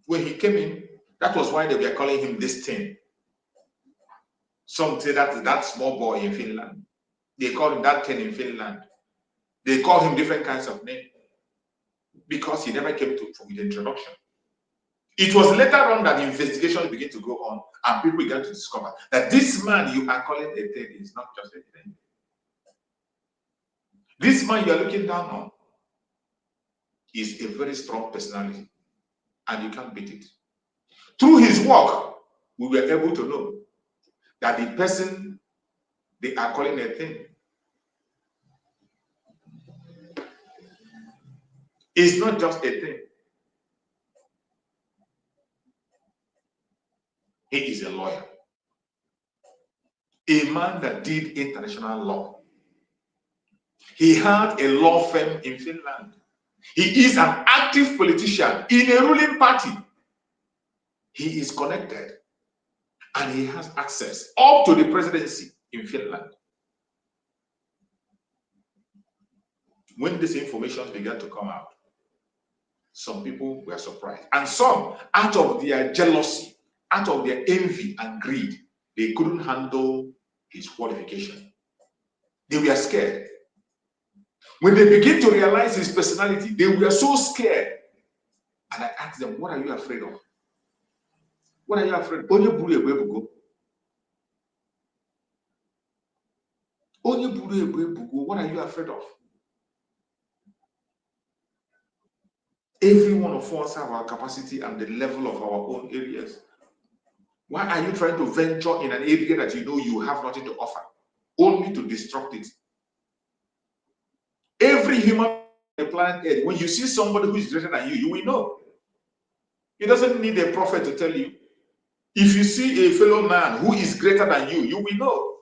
When he came in, that was why they were calling him this thing. Some say that small boy in Finland. They call him that thing in Finland. They call him different kinds of names because he never came to with introduction. It was later on that the investigations began to go on and people began to discover that this man you are calling a thing is not just a thing. This man you are looking down on is a very strong personality and you can't beat it. Through his work, we were able to know that the person they are calling a thing is not just a thing. He is a lawyer. A man that did international law. He had a law firm in Finland. He is an active politician in a ruling party. He is connected and he has access up to the presidency in Finland. When this information began to come out, some people were surprised. And some, out of their jealousy, out of their envy and greed, they couldn't handle his qualification. They were scared. When they begin to realize his personality, they were so scared. And I asked them, what are you afraid of? What are you afraid of? Only Buru Ebugo. Only Buru Ebugo. What are you afraid of? Every one of us have our capacity and the level of our own areas. Why are you trying to venture in an area that you know you have nothing to offer, only to destruct it? Every human on the planet Earth, when you see somebody who is greater than you, you will know. It doesn't need a prophet to tell you. If you see a fellow man who is greater than you, you will know.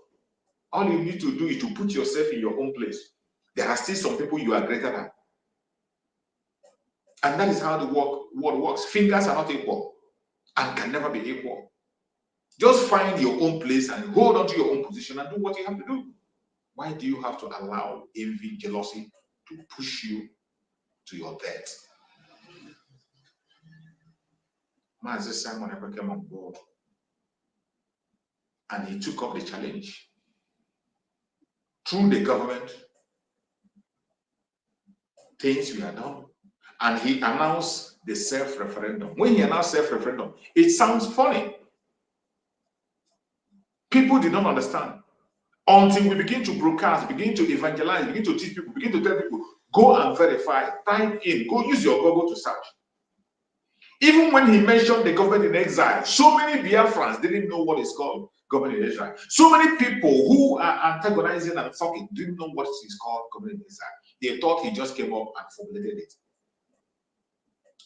All you need to do is to put yourself in your own place. There are still some people you are greater than. And that is how the world works. Fingers are not equal and can never be equal. Just find your own place and hold on to your own position and do what you have to do. Why do you have to allow envy, jealousy to push you to your death? Mazi Simon Ekpa came on board and he took up the challenge. Through the government, things were done. And he announced the self-referendum. When he announced self-referendum, it sounds funny. People did not understand. Until we begin to broadcast, begin to evangelize, begin to teach people, begin to tell people, go and verify, type in, go use your Google to search. Even when he mentioned the government in exile, so many Biafrans didn't know what is called government in exile. So many people who are antagonizing and talking didn't know what is called government in exile. They thought he just came up and formulated it.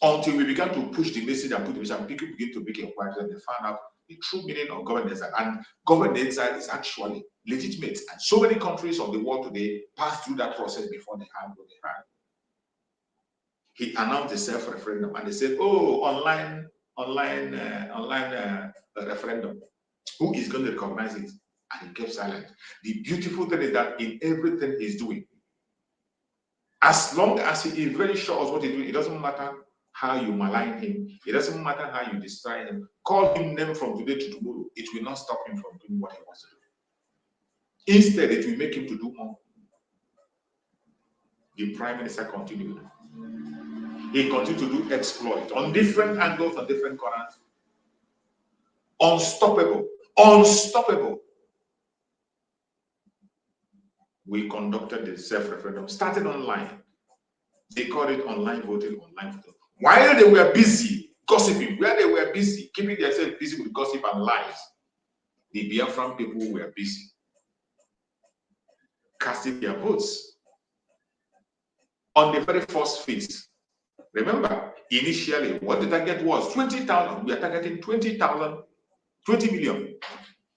Until we began to push the message and put the message, and people begin to make inquiries and they found out the true meaning of government exile. And government exile is actually legitimate. And so many countries of the world today pass through that process before they have what they have. He announced the self-referendum and they said, oh, online referendum. Who is going to recognize it? And he kept silent. The beautiful thing is that in everything he's doing, as long as he is very sure of what he's doing, it doesn't matter how you malign him. It doesn't matter how you destroy him. Call him name from today to tomorrow. It will not stop him from doing what he wants to do. Instead, it will make him to do more. The Prime Minister continued. He continued to do exploits on different angles, on different corners. Unstoppable. Unstoppable. We conducted the self-referendum, started online. They called it online voting, online voting. While they were busy gossiping, where they were busy keeping themselves busy with gossip and lies, the Biafran people were busy casting their votes. On the very first phase, remember, initially, what the target was 20,000. We are targeting 20,000, 20 million.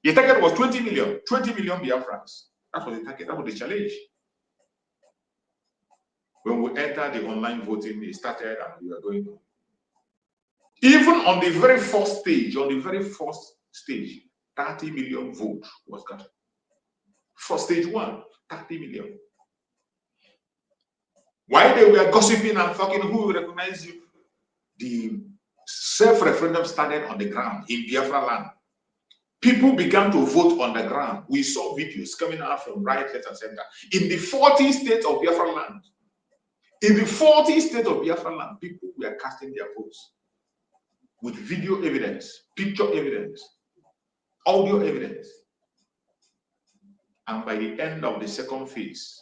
The target was 20 million Biafrans. That was the target, that was the challenge. When we entered the online voting, it started and we were going on. Even on the very first stage, 30 million votes was gotten. For stage 1, 30 million. While they were gossiping and talking, who will recognize you? The self-referendum started on the ground in Biafra land. People began to vote on the ground. We saw videos coming out from right, left, and center. In the 40 states of Biafra land, people were casting their votes with video evidence, picture evidence, audio evidence. And by the end of the second phase,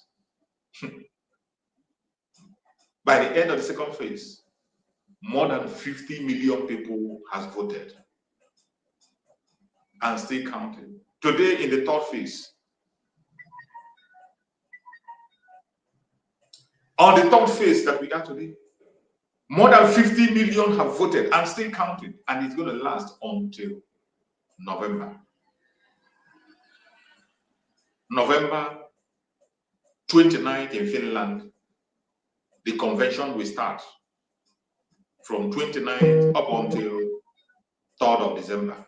more than 50 million people has voted and still counting. Today, in the third phase, on the third phase that we are today, more than 50 million have voted and still counting, and it's going to last until November. November 29th in Finland, the convention will start from 29th up until 3rd of December.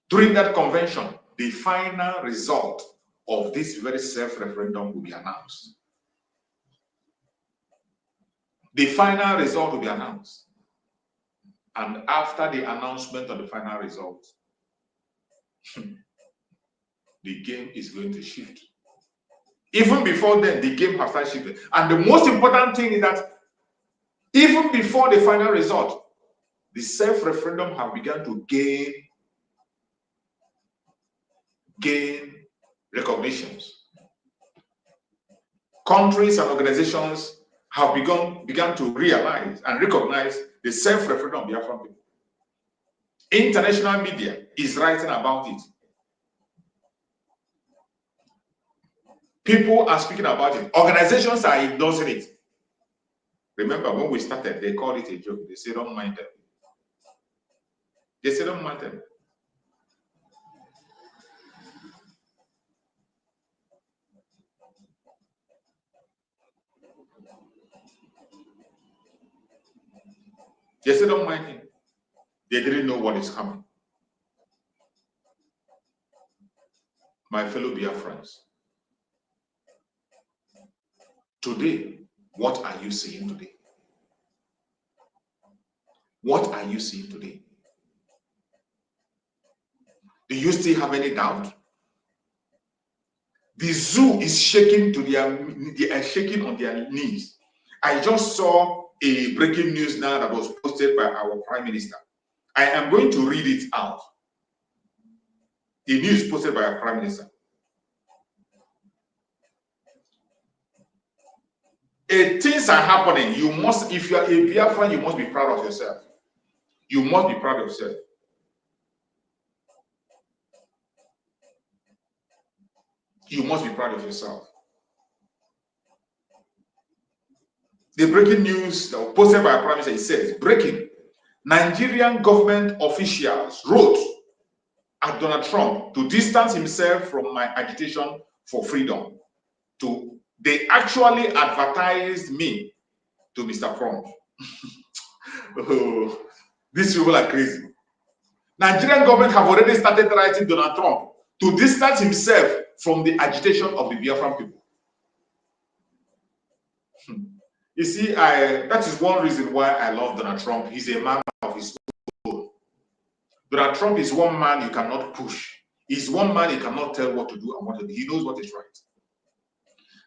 During that convention, the final result of this very self-referendum will be announced. The final result will be announced. And after the announcement of the final result, the game is going to shift. Even before then, the game has started shifting. And the most important thing is that even before the final result, the self-referendum have begun to gain recognitions. Countries and organizations have begun to realize and recognize the self-referendum of Biafran people. International media is writing about it. People are speaking about it. Organizations are endorsing it. Remember, when we started, they called it a joke. They said, don't mind them. They said, don't mind them. They said, don't mind him. They didn't know what is coming. My fellow Biafrans, today, what are you seeing today? What are you seeing today? Do you still have any doubt? The zoo is shaking they are shaking on their knees. I just saw a breaking news now that was posted by our Prime Minister. I am going to read it out. The news posted by our Prime Minister. Things are happening. You must, if you are a Biafran, you must be proud of yourself. You must be proud of yourself. You must be proud of yourself. The breaking news that was posted by a Prime Minister, it says, breaking, Nigerian government officials wrote at Donald Trump to distance himself from my agitation for freedom. They actually advertised me to Mr. Trump. Oh, these people are crazy. Nigerian government have already started writing Donald Trump to distance himself from the agitation of the Biafran people. You see, that is one reason why I love Donald Trump. He's a man of his own. Donald Trump is one man you cannot push. He's one man you cannot tell what to do and what to do. He knows what is right.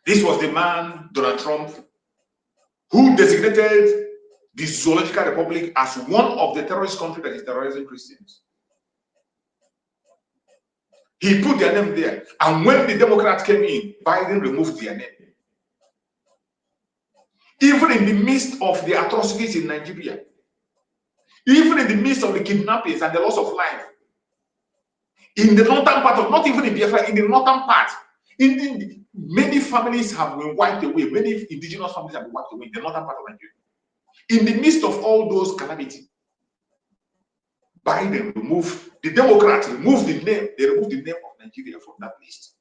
This was the man, Donald Trump, who designated the Zoological Republic as one of the terrorist countries that is terrorizing Christians. He put their name there. And when the Democrats came in, Biden removed their name. Even in the midst of the atrocities in Nigeria, even in the midst of the kidnappings and the loss of life, in the northern part of, not even in Biafra, in the northern part, many families have been wiped away. Many indigenous families have been wiped away in the northern part of Nigeria. In the midst of all those calamities, Biden removed, the Democrats removed the name, they removed the name of Nigeria from that list.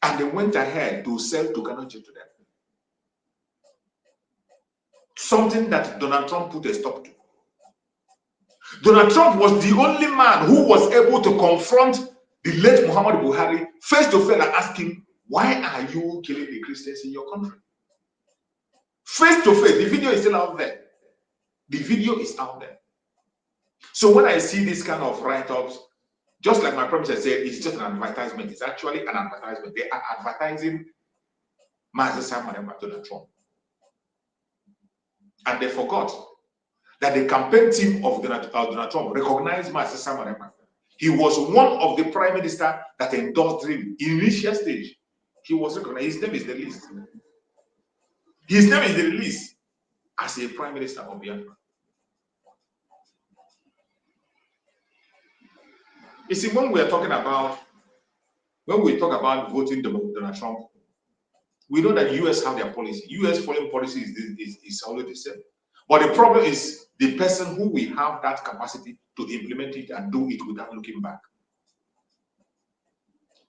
And they went ahead to sell technology to them. Something that Donald Trump put a stop to. Donald Trump was the only man who was able to confront the late Muhammad Buhari face to face and ask him, why are you killing the Christians in your country? Face to face. The video is still out there. The video is out there. So when I see this kind of write-ups, just like my professor said, it's just an advertisement. It's actually an advertisement. They are advertising Donald Trump. And they forgot that the campaign team of Donald Trump recognized Master Marema. He was one of the prime minister that endorsed him in initial stage. He was recognized. His name is the list. His name is the release as a prime minister of Biafra. You see, when we talk about voting Donald Trump, we know that US have their policy. US foreign policy is always the same. But the problem is the person who will have that capacity to implement it and do it without looking back.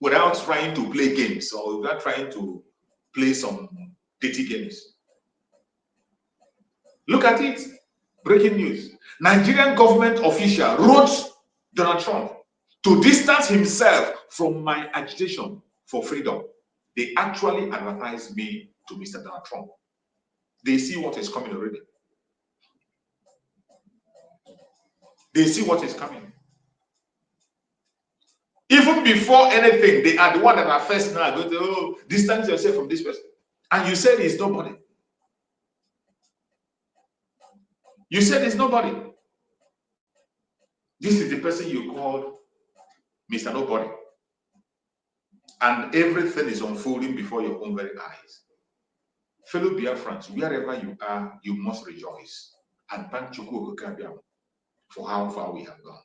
Without trying to play games or without trying to play some dirty games. Look at it. Breaking news. Nigerian government official wrote Donald Trump to distance himself from my agitation for freedom. They actually advertised me to Mr. Donald Trump. They see what is coming already. They see what is coming. Even before anything, they are the one that are first now going to distance yourself from this person. And you said he's nobody. You said it's nobody. This is the person you called Mr. Nobody. And everything is unfolding before your own very eyes. Fellow Biafrans, wherever you are, you must rejoice and thank Njoku for how far we have gone.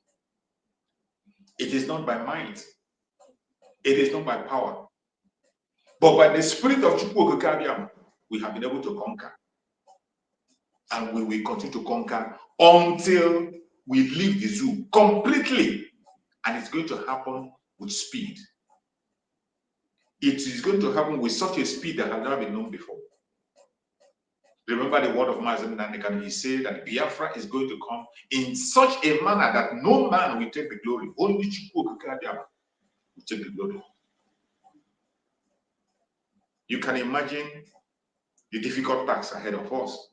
It is not by might, it is not by power, but by the spirit of Njoku we have been able to conquer. And we will continue to conquer until we leave the zoo completely. And it's going to happen with speed. It is going to happen with such a speed that has never been known before. Remember the word of Mazen Nandekan, he said that Biafra is going to come in such a manner that no man will take the glory. Only Njoku will take the glory. You can imagine the difficult task ahead of us.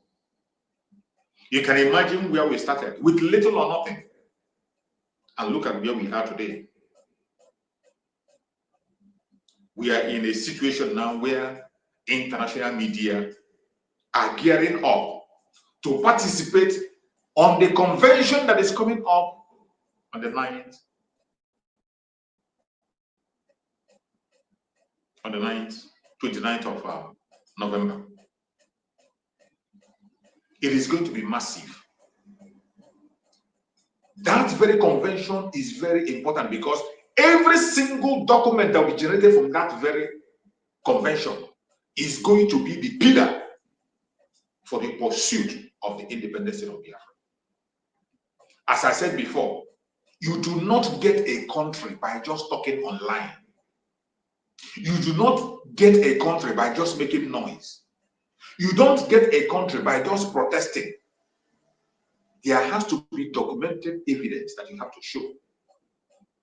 You can imagine where we started with little or nothing. And look at where we are today. We are in a situation now where international media are gearing up to participate on the convention that is coming up on the 9th. On the 29th of November. It is going to be massive. That very convention is very important because every single document that we generated from that very convention is going to be the pillar for the pursuit of the independence of Biafra. As I said before, you do not get a country by just talking online. You do not get a country by just making noise. You don't get a country by just protesting. There has to be documented evidence that you have to show.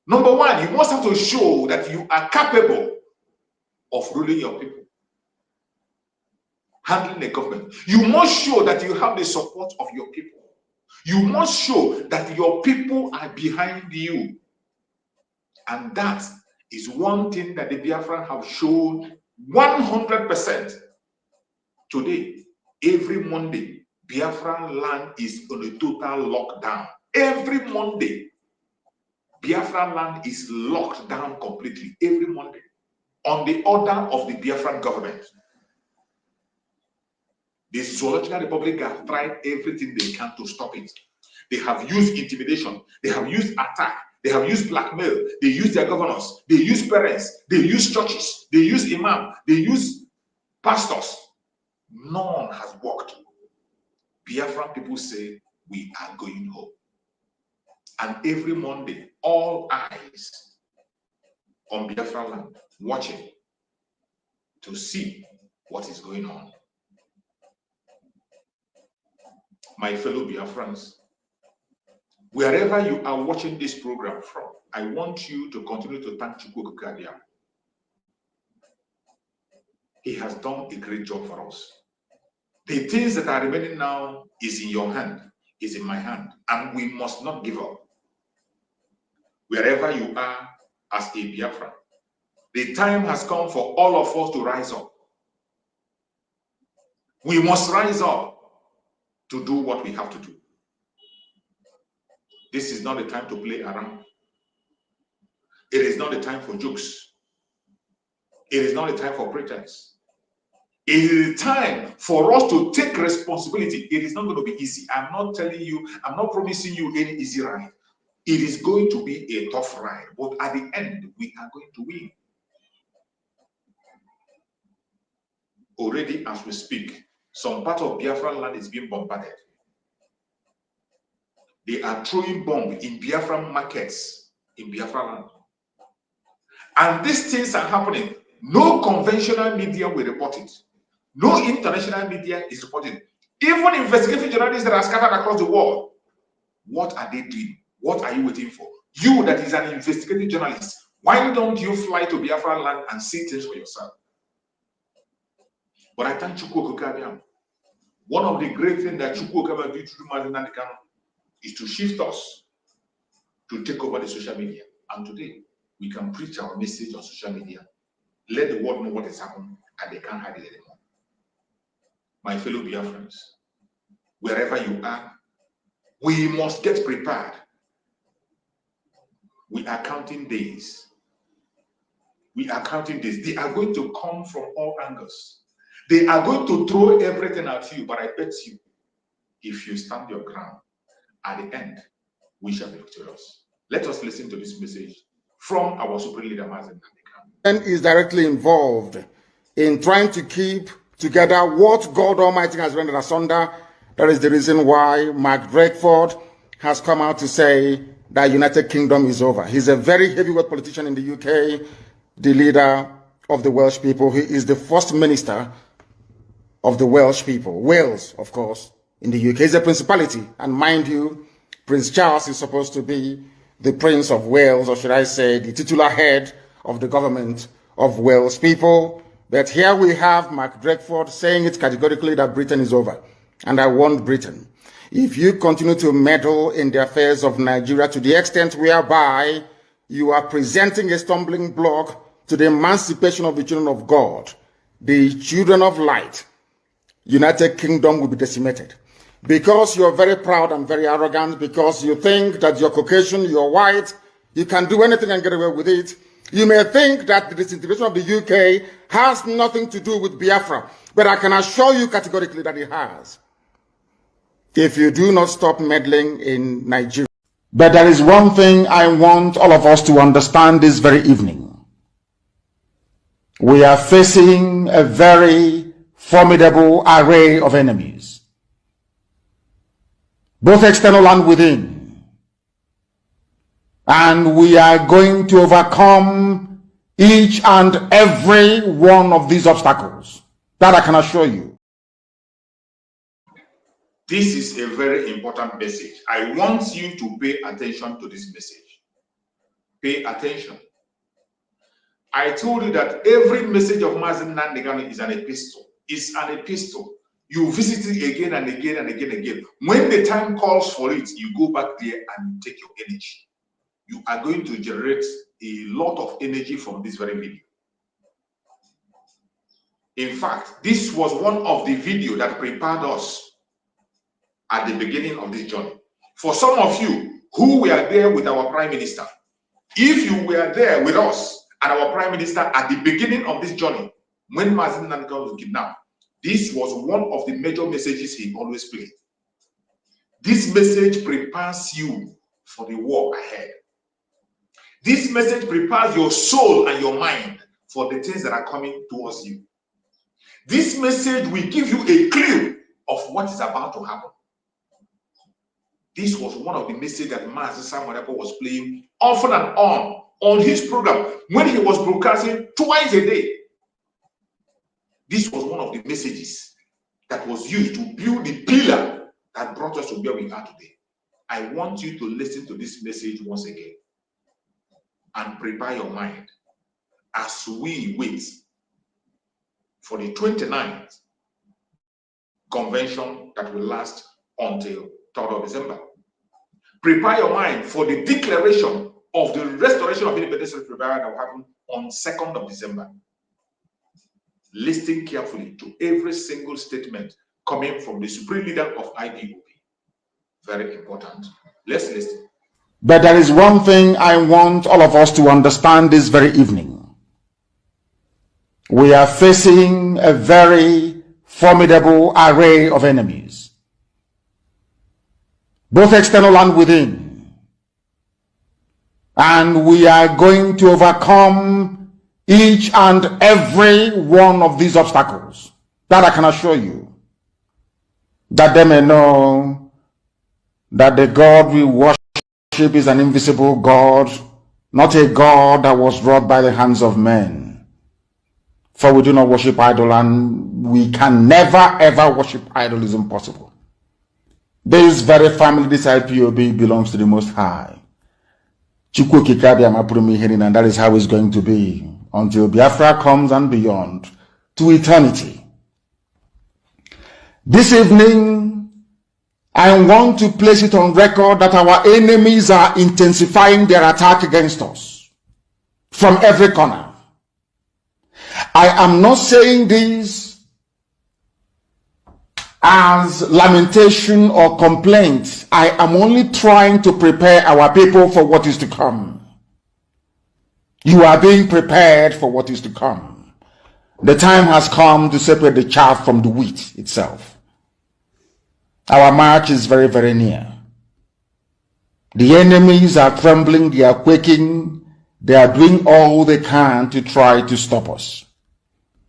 Number one, you must have to show that you are capable of ruling your people, handling the government. You must show that you have the support of your people. You must show that your people are behind you. And that is one thing that the Biafran have shown 100% today. Every Monday, Biafran land is on a total lockdown. Every Monday, Biafran land is locked down completely. Every Monday, on the order of the Biafran government. The Zoological Republic have tried everything they can to stop it. They have used intimidation. They have used attack. They have used blackmail. They use their governors. They use parents. They use churches. They use imam. They use pastors. None has worked. Biafran people say, we are going home. And every Monday, all eyes on Biafran land, watching to see what is going on. My fellow Biafrans, wherever you are watching this program from, I want you to continue to thank Njoku. He has done a great job for us. The things that are remaining now is in your hand, is in my hand, and we must not give up. Wherever you are as a Biafran, the time has come for all of us to rise up. We must rise up to do what we have to do. This is not the time to play around. It is not the time for jokes. It is not the time for pretense. It is the time for us to take responsibility. It is not going to be easy. I'm not telling you, I'm not promising you any easy ride. It is going to be a tough ride, but at the end, we are going to win. Already, as we speak, some part of Biafran land is being bombarded. They are throwing bombs in Biafran markets in Biafran land. And these things are happening. No conventional media will report it. No international media is reporting. Even investigative journalists that are scattered across the world, what are they doing? What are you waiting for? You that is an investigative journalist, why don't you fly to Biafra land and see things for yourself? But I thank Njoku. One of the great things that Njoku did through Mazinandekano is to shift us to take over the social media. And today, we can preach our message on social media. Let the world know what is happening, and they can't hide it anymore. My fellow Biafrans, wherever you are, we must get prepared. We are counting days. We are counting days. They are going to come from all angles. They are going to throw everything at you, but I bet you, if you stand your ground, at the end, we shall be victorious. Let us listen to this message from our Supreme Leader, Mazen. And is directly involved in trying to keep together what God Almighty has rendered asunder. That is the reason why Mark Drakeford has come out to say that United Kingdom is over. He's a very heavyweight politician in the UK, the leader of the Welsh people. He is the first minister of the Welsh people. Wales, of course, in the UK is a principality. And mind you, Prince Charles is supposed to be the Prince of Wales, or should I say, the titular head of the government of Wales people. But here we have Mark Drakeford saying it categorically that Britain is over. And I warn Britain, if you continue to meddle in the affairs of Nigeria to the extent whereby you are presenting a stumbling block to the emancipation of the children of God, the children of light, United Kingdom will be decimated. Because you're very proud and very arrogant, because you think that you're Caucasian, you're white, you can do anything and get away with it. You may think that the disintegration of the UK has nothing to do with Biafra, but I can assure you categorically that it has. If you do not stop meddling in Nigeria. But there is one thing I want all of us to understand this very evening. We are facing a very formidable array of enemies, both external and within. And we are going to overcome each and every one of these obstacles. That I can assure you. This is a very important message. I want you to pay attention to this message. Pay attention. I told you that every message of Mazen Nandegano is an epistle. It's an epistle. You visit it again and again and again and again. When the time calls for it, you go back there and take your energy. You are going to generate a lot of energy from this very video. In fact, this was one of the videos that prepared us at the beginning of this journey. For some of you who were there with our Prime Minister, if you were there with us and our Prime Minister at the beginning of this journey, when Mazin Nanka was kidnapped, this was one of the major messages he always played. This message prepares you for the war ahead. This message prepares your soul and your mind for the things that are coming towards you. This message will give you a clue of what is about to happen. This was one of the messages that Mazi Samuel was playing often and on his program when he was broadcasting twice a day. This was one of the messages that was used to build the pillar that brought us to where we are today. I want you to listen to this message once again and prepare your mind as we wait for the 29th convention that will last until 3rd of December. Prepare your mind for the declaration of the restoration of independence that will happen on 2nd of December. Listen carefully to every single statement coming from the supreme leader of IPOB. Very important. Let's listen. But there is one thing I want all of us to understand this very evening. We are facing a very formidable array of enemies, both external and within. And we are going to overcome each and every one of these obstacles. That I can assure you. That they may know that the God we worship is an invisible God, not a God that was wrought by the hands of men. For we do not worship idol, and we can never ever worship idol. Is impossible. This very family, this IPOB, belongs to the Most High. And that is how it's going to be until Biafra comes and beyond to eternity. This evening, I want to place it on record that our enemies are intensifying their attack against us from every corner. I am not saying this as lamentation or complaint. I am only trying to prepare our people for what is to come. You are being prepared for what is to come. The time has come to separate the chaff from the wheat itself. Our march is very, very near. The enemies are trembling, they are quaking, they are doing all they can to try to stop us.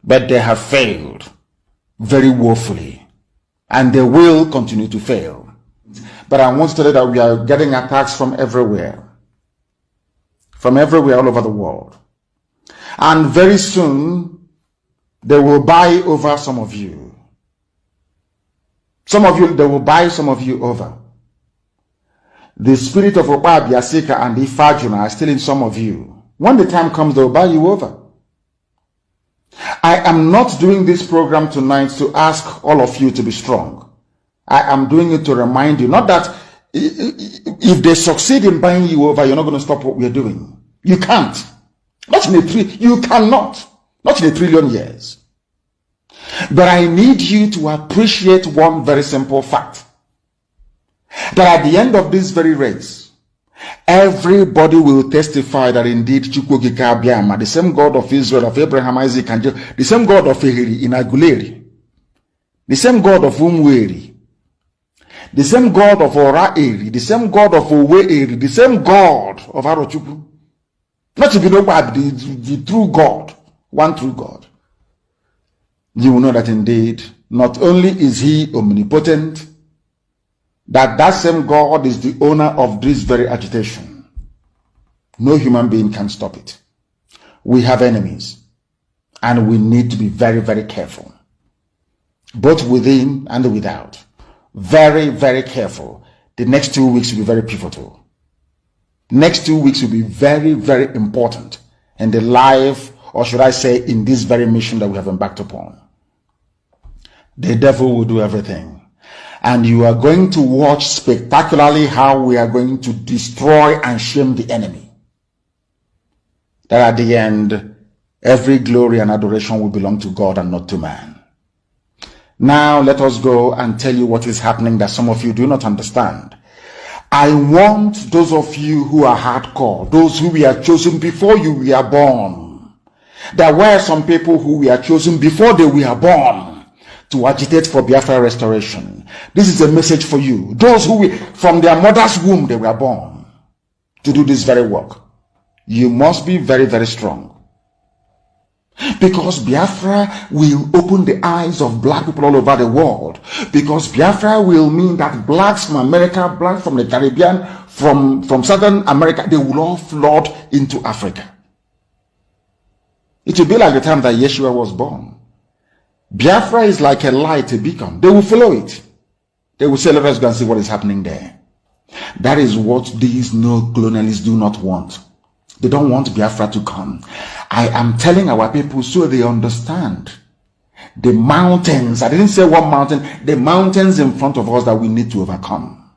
But they have failed very woefully, and they will continue to fail. But I want to tell you that we are getting attacks from everywhere all over the world. And very soon, they will buy over some of you. They will buy some of you over. The spirit of Ekpa, Biasika, and Ifajuna are still in some of you. When the time comes, they will buy you over. I am not doing this program tonight to ask all of you to be strong. I am doing it to remind you, not that if they succeed in buying you over, you're not going to stop what we are doing. You can't. You cannot. Not in a trillion years. But I need you to appreciate one very simple fact. That at the end of this very race, everybody will testify that indeed Chukwukika Biama, the same God of Israel, of Abraham, Isaac, and Jacob, the same God of Ehiri in Aguleri, the same God of Umweri, the same God of Ora-Eri, the same God of Owe-Eri, the same God of Arochukwu. Not to be known by the true God, one true God. You will know that indeed, not only is he omnipotent, that same God is the owner of this very agitation. No human being can stop it. We have enemies, and we need to be very, very careful, both within and without. Very, very careful. The next 2 weeks will be very pivotal. Next 2 weeks will be very, very important in the life, or should I say, in this very mission that we have embarked upon. The devil will do everything. And you are going to watch spectacularly how we are going to destroy and shame the enemy. That at the end, Every glory and adoration will belong to God and not to man. Now let us go and tell you what is happening that some of you do not understand. I want those of you who are hardcore, those who were chosen before you were born. There were some people who were chosen before they were born to agitate for Biafra restoration. This is a message for you. Those who from their mother's womb they were born to do this very work. You must be very, very strong. Because Biafra will open the eyes of black people all over the world. Because Biafra will mean that blacks from America, blacks from the Caribbean, from Southern America, they will all flood into Africa. It will be like the time that Yeshua was born. Biafra is like a light, a beacon. They will follow it. They will say, let us go and see what is happening there. That is what these no-colonialists do not want. They don't want Biafra to come. I am telling our people so they understand. The mountains, I didn't say one mountain, the mountains in front of us that we need to overcome.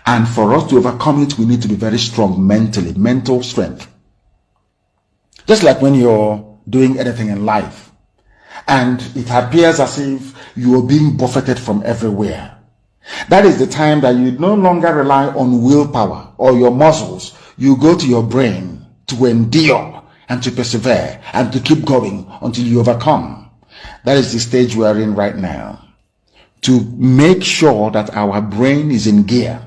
And for us to overcome it, we need to be very strong mentally, mental strength. Just like when you're doing anything in life, and it appears as if you are being buffeted from everywhere. That is the time that you no longer rely on willpower or your muscles. You go to your brain to endure and to persevere and to keep going until you overcome. That is the stage we are in right now. To make sure that our brain is in gear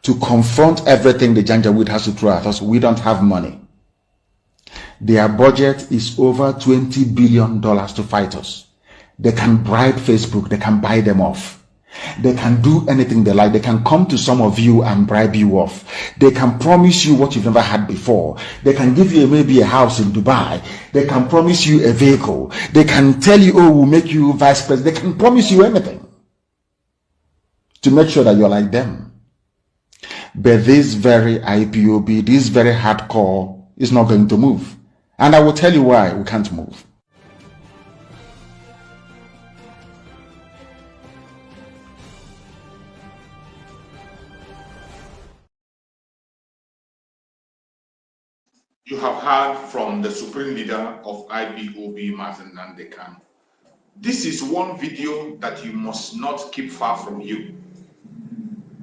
to confront everything the Janjaweed has to throw at us. We don't have money. Their budget is over $20 billion to fight us. They can bribe Facebook. They can buy them off. They can do anything they like. They can come to some of you and bribe you off. They can promise you what you've never had before. They can give you maybe a house in Dubai. They can promise you a vehicle. They can tell you, oh, we'll make you vice president. They can promise you anything to make sure that you're like them. But this very IPOB, this very hardcore is not going to move. And I will tell you why we can't move. You have heard from the supreme leader of IPOB, Martin Nandekan. This is one video that you must not keep far from you.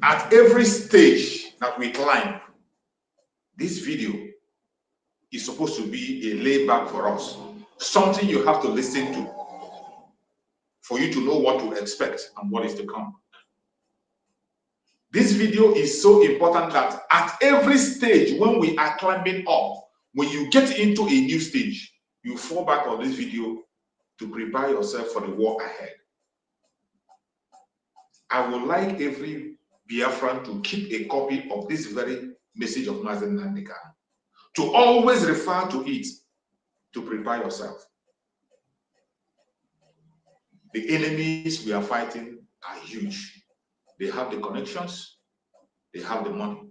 At every stage that we climb, this video is supposed to be a layback for us, something you have to listen to for you to know what to expect and what is to come. This video is so important that at every stage when we are climbing up, when you get into a new stage, you fall back on this video to prepare yourself for the war ahead. I would like every Biafran to keep a copy of this very message of Mazen Nandekan, to always refer to it to prepare yourself. The enemies we are fighting are huge. They have the connections, they have the money.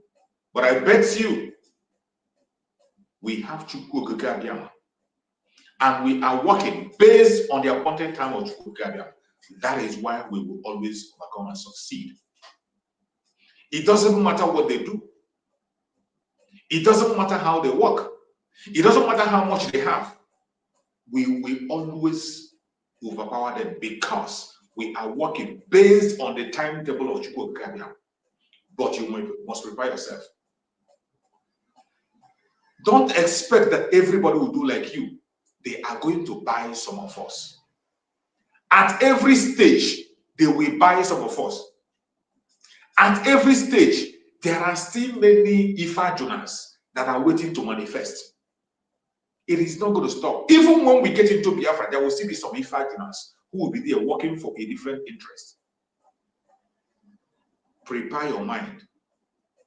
But I bet you, we have Chukwu Okike Abiyama, and we are working based on the appointed time of Chukwu Okike Abiyama. That is why we will always overcome and succeed. It doesn't matter what they do. It doesn't matter how they work. It doesn't matter how much they have. We will always overpower them because we are working based on the timetable of Chukwu Okike Abiyama. But you must prepare yourself. Don't expect that everybody will do like you. They are going to buy some of us. At every stage, they will buy some of us. At every stage, there are still many Ifa Jonas that are waiting to manifest. It is not going to stop. Even when we get into Biafra, there will still be some Ifa Jonas who will be there working for a different interest. Prepare your mind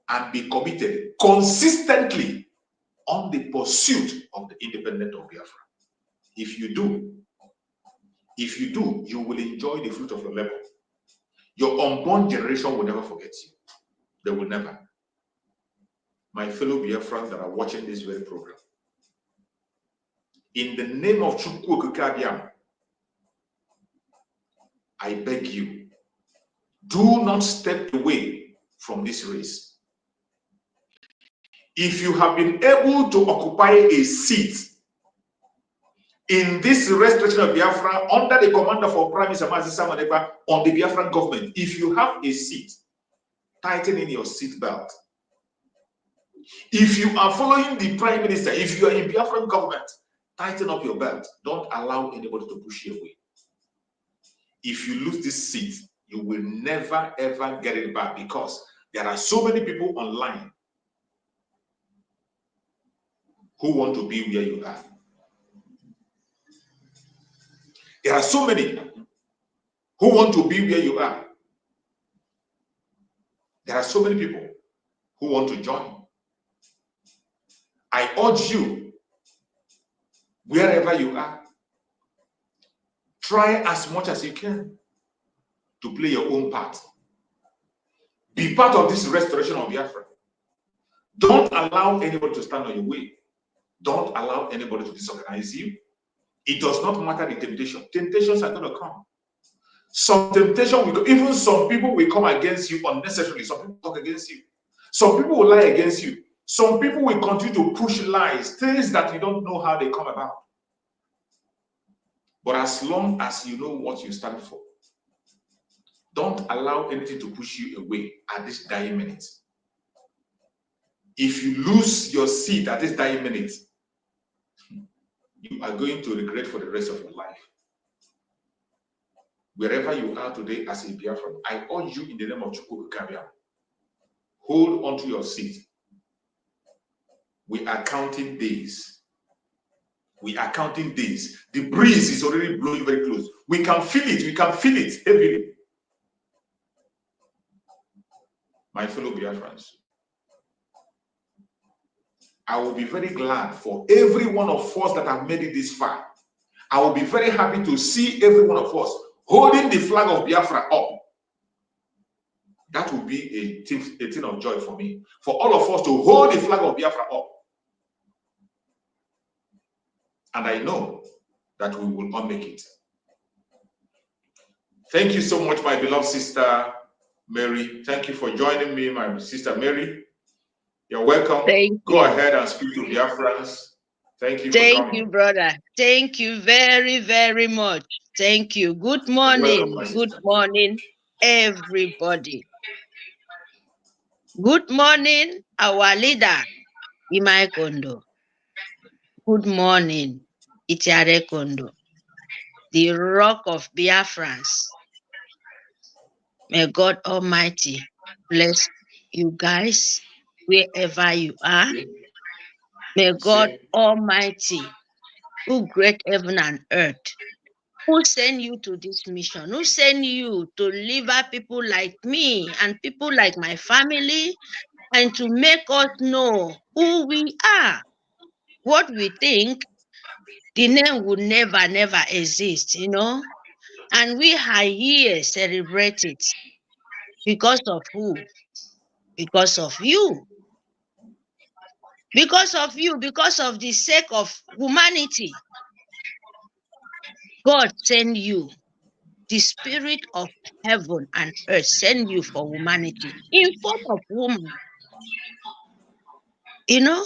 and be committed consistently on the pursuit of the independence of Biafra. If you do, you will enjoy the fruit of your labor. Your unborn generation will never forget you. They will never. My fellow Biafrans that are watching this very program, in the name of Chukwu Okike Abiyama, I beg you, do not step away from this race. If you have been able to occupy a seat in this restoration of Biafra under the command of our Prime Minister Mazi on the Biafran government. If you have a seat, tighten in your seat belt. If you are following the Prime Minister, if you are in Biafran government, tighten up your belt. Don't allow anybody to push you away. If you lose this seat, you will never ever get it back, because there are so many people online who want to be where you are. There are so many who want to be where you are. There are so many people who want to join. I urge you, wherever you are, try as much as you can to play your own part. Be part of this restoration of Biafra. Don't allow anybody to stand on your way. Don't allow anybody to disorganize you. It does not matter the temptation. Temptations are going to come. Some temptation will go, even some people will come against you unnecessarily. Some people talk against you. Some people will lie against you. Some people will continue to push lies, things that you don't know how they come about. But as long as you know what you stand for, don't allow anything to push you away at this dying minute. If you lose your seat at this dying minute, you are going to regret for the rest of your life. Wherever you are today as a Biafran, I urge you in the name of Njoku, hold on to your seat. We are counting days. We are counting days. The breeze is already blowing very close. We can feel it. We can feel it heavily. My fellow Biafrans, I will be very glad for every one of us that have made it this far. I will be very happy to see every one of us holding the flag of Biafra up. That will be a thing of joy for me. For all of us to hold the flag of Biafra up. And I know that we will all make it. Thank you so much, my beloved sister Mary. Thank you for joining me, my sister Mary. You're welcome. Go ahead and speak to Biafrans. Thank you for coming. Thank you, brother. Thank you very, very much. Thank you. Good morning. Welcome, good morning, everybody. Good morning, our leader, Imai Kondo. Good morning, Itiare Kondo, the rock of Biafrans. May God Almighty bless you guys wherever you are. May God Almighty, who created heaven and earth, who sent you to this mission, who sent you to deliver people like me and people like my family, and to make us know who we are. What we think, the name would never, never exist, you know. And we are here celebrate it. Because of who? Because of you. Because of you, because of the sake of humanity. God send you. The spirit of heaven and earth send you for humanity in form of woman. You know,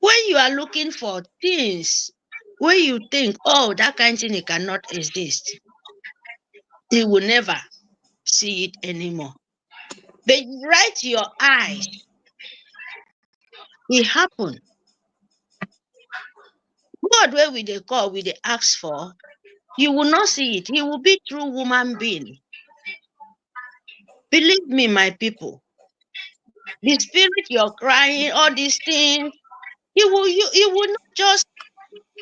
when you are looking for things, when you think, oh, that kind of thing it cannot exist, you will never see it anymore. But right your eyes, it happened. God, where we they call, we they ask for, you will not see it. He will be true human being. Believe me, my people. The spirit you're crying, all these things, he will not just,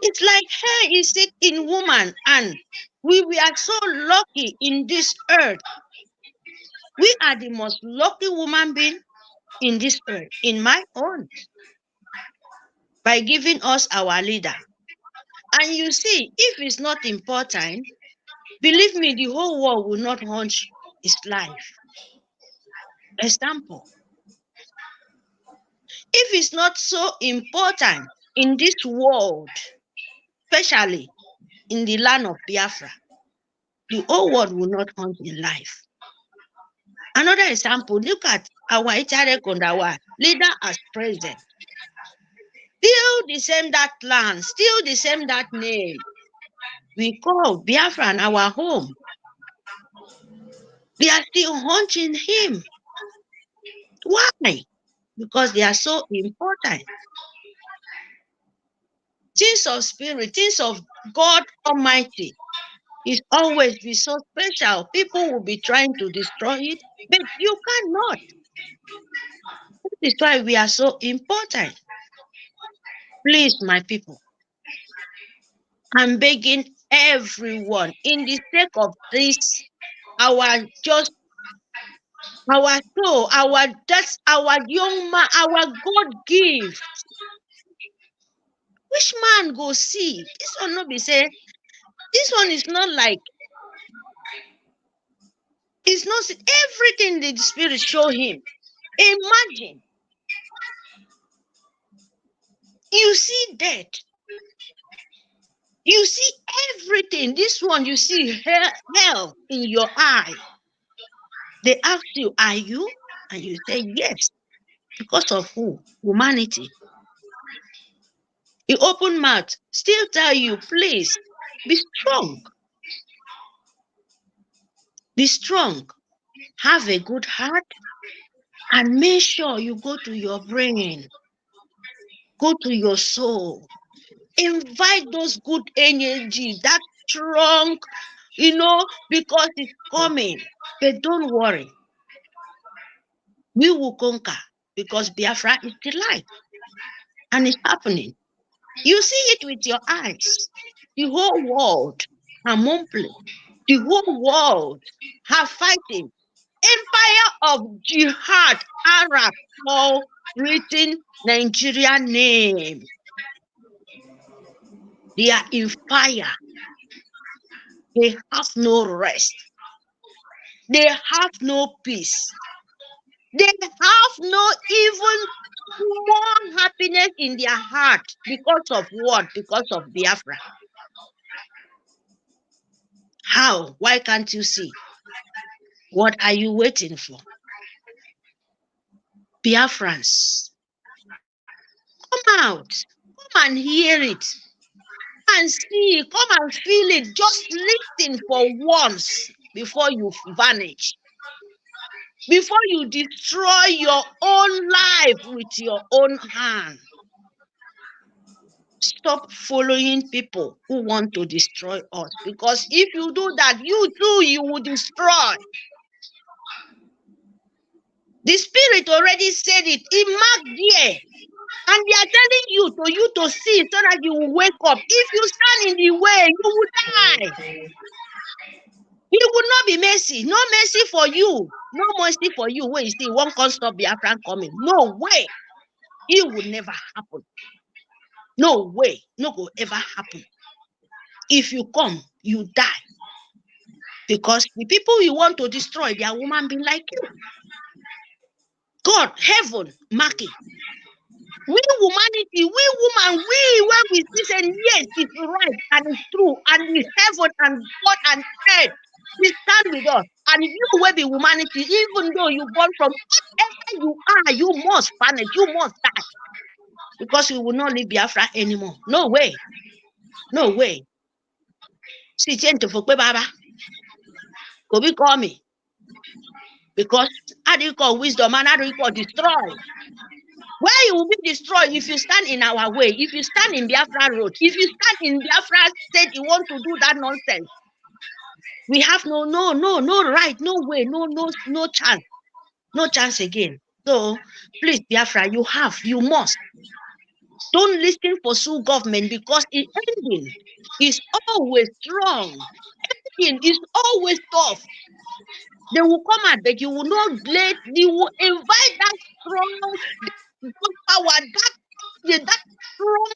it's like hair is it in woman, and we are so lucky in this earth. We are the most lucky woman being in this earth, in my own, by giving us our leader. And you see, if it's not important, believe me, the whole world will not hunch his life. Example. If it's not so important in this world, especially in the land of Biafra, the whole world will not hunt in life. Another example, look at our Icharek and our leader as president. Still the same that land, still the same that name. We call Biafran our home. They are still hunting him. Why? Because they are so important. Things of spirit, things of God Almighty is always be so special. People will be trying to destroy it, but you cannot. That is why we are so important. Please, my people, I'm begging everyone in the sake of this, our soul, that's our young man, our God gift. Which man go see? This one not be say, this one is not like, it's not everything the spirit show him. Imagine. You see that. You see everything. This one, you see hell in your eye. They ask you, are you? And you say, yes. Because of who? Humanity. You open mouth, still tell you, please, be strong. Be strong. Have a good heart. And make sure you go to your brain. Go to your soul. Invite those good energy, that strong, because it's coming. But don't worry. We will conquer because Biafra is the light. And it's happening. You see it with your eyes. The whole world are mumbling. The whole world are fighting. Empire of Jihad, Arab, all written Nigerian name. They are in fire. They have no rest. They have no peace. They have no even more happiness in their heart. Because of what? Because of Biafra. How? Why can't you see? What are you waiting for? Biafrans, come out. Come and hear it. And see. Come and feel it. Just listen for once before you vanish. Before you destroy your own life with your own hand. Stop following people who want to destroy us. Because if you do that, you too, you will destroy. The spirit already said it. It marked there. And they are telling you to see so that you will wake up. If you stand in the way, you will die. You will not be mercy. No mercy for you. No mercy for you. Wait, see, one can't stop Biafran coming. No way. It will never happen. No way. No go ever happen. If you come, you die. Because the people you want to destroy, they are woman being like you. God, heaven, mark it. We humanity, we woman, when we see saying yes, it's right and it's true and it's heaven and God and earth, we stand with us. And you will be humanity, even though you born from whatever you are, you must panic, you must die. Because you will not leave Biafra anymore. No way. No way. See, Baba. Kobi call me. Because how do you call wisdom and how do you call destroy? Where you will be destroyed if you stand in our way, if you stand in Biafra road, if you stand in Biafra state, you want to do that nonsense. We have no right, no way, no chance, no chance again. So please, Biafra, you must. Don't listen for Sioux government because the ending is always strong. Ending is always tough. They will come out, but you will not let, you will invite that strong power, that strong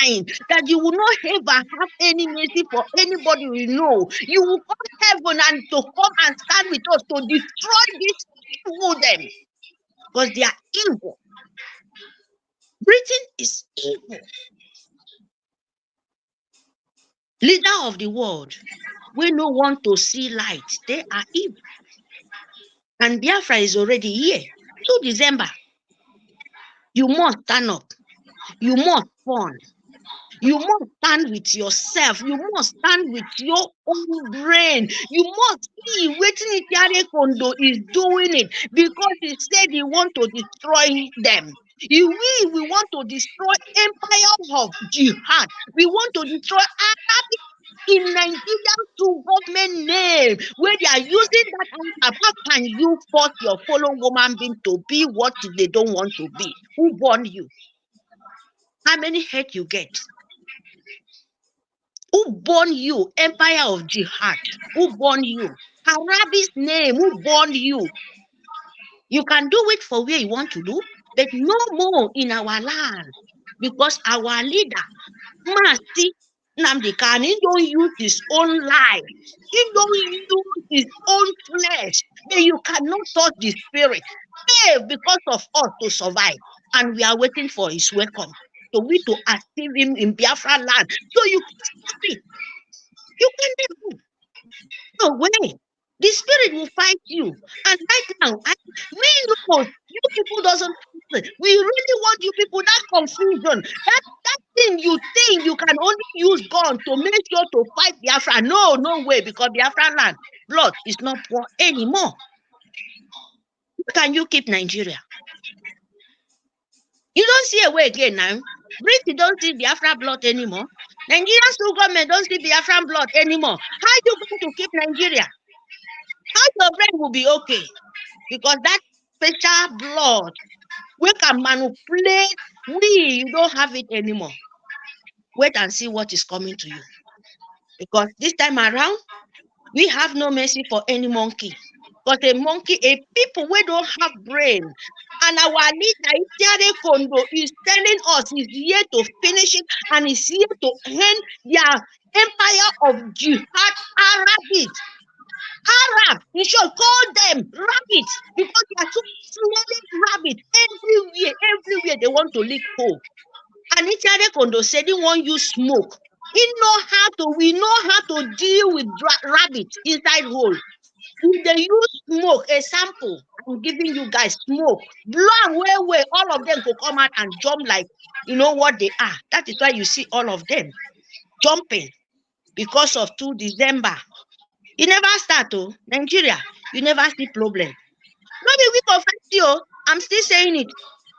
mind that you will not ever have any mercy for anybody you know. You will come heaven and to come and stand with us to destroy this evil them. Because they are evil. Britain is evil. Leader of the world, we don't want to see light. They are evil. And Biafra is already here. 2 December. You must stand up. You must fund. You must stand with yourself. You must stand with your own brain. You must see what Nitiare Kondo is doing it because he said he want to destroy them. We want to destroy empire of jihad. We want to destroy Arabic in Nigeria to government name where they are using that answer. How can you force your fellow woman being to be what they don't want to be? Who born you? How many hate you get? Who born you? Empire of jihad. Who born you? Arabi's name. Who born you? You can do it for where you want to do, but no more in our land because our leader, Masti Nnamdi Kanu, he don't use his own life. He don't use his own flesh. But you cannot touch the spirit. Because of us to survive, and we are waiting for his welcome. So we to active him in Biafra land. So you can stop it. You can never. No way. The spirit will fight you. And right now, we know you people doesn't. We really want you people that confusion. That thing you think you can only use gun to make sure to fight Biafra. No way, because Biafra land blood is not poor anymore. Can you keep Nigeria? You don't see a way again now. Brgie don't see Biafra blood anymore. Nigerian state government don't see Biafran blood anymore. How are you going to keep Nigeria? How your brain will be okay? Because that special blood, we can manipulate. You don't have it anymore. Wait and see what is coming to you. Because this time around, we have no mercy for any monkey. But a monkey, a people we don't have brain. And our leader, Nitiare Kondo, is telling us he's here to finish it and he's here to end their empire of jihad Arabic. Arab, you should call them rabbits because they are too smelling rabbits everywhere they want to lick hole. And Nitiare Kondo said he won't use smoke. We know how to deal with rabbits inside hole. If they use smoke, a sample, I'm giving you guys smoke, blow away, all of them could come out and jump like, you know what they are. That is why you see all of them jumping because of 2 December. You never start, Nigeria, you never see problem. Maybe we can fight you, I'm still saying it.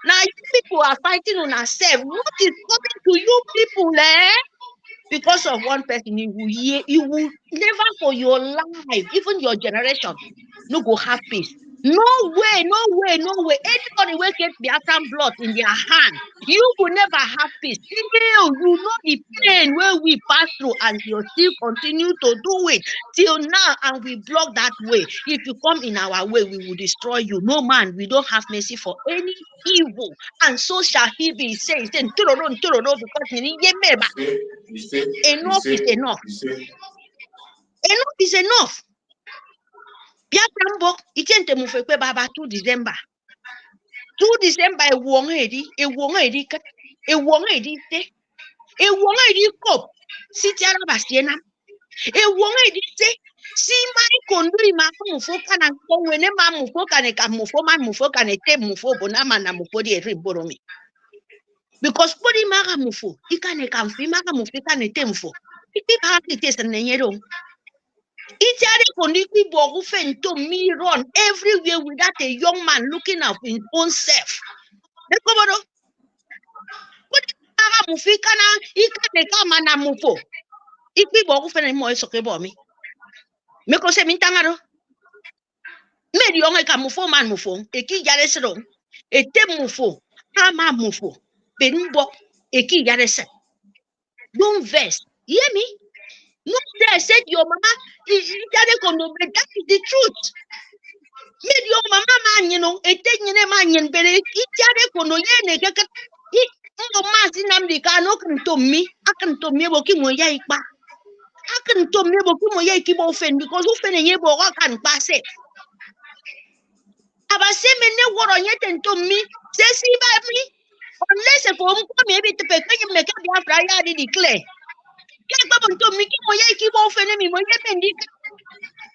Now, you people are fighting on ourselves. What is coming to you people, Because of one person, you will never for your life, even your generation, no go have peace. No way. Anybody will get Biafran blood in their hand. You will never have peace. Still, you know the pain where we pass through and you still continue to do it till now, and we block that way. If you come in our way, we will destroy you. No man, we don't have mercy for any evil. And so shall he be saying, because enough is enough. Enough is enough. Biafran itente mufekwe baba 2 December. 2 December e wonga edi kop siti araba siena. E wonga edi se si mai konduri ma mufo kana konwene ma mufo kane ka mufo kane te mufo bonama na mufo di eriboromi. Because body maga mufo ikane kamfi maga mufo kane te mufo. Ipi party test nenyero. Nitiare Kondo me run everywhere without a young man looking at his own self. Don't vex. Hear me? No, they said your mama but that is the truth. Made your mama man, you know, a taking a man, but Nnamdi Kanu to me, I can to me about Ekpa. I can to me about Ekpa offend because offend a neighbor can pass it. Aba say me ne woro yet to me, say see by me. Unless a form maybe to pay you make a Biafra declare. To me, keep off enemy.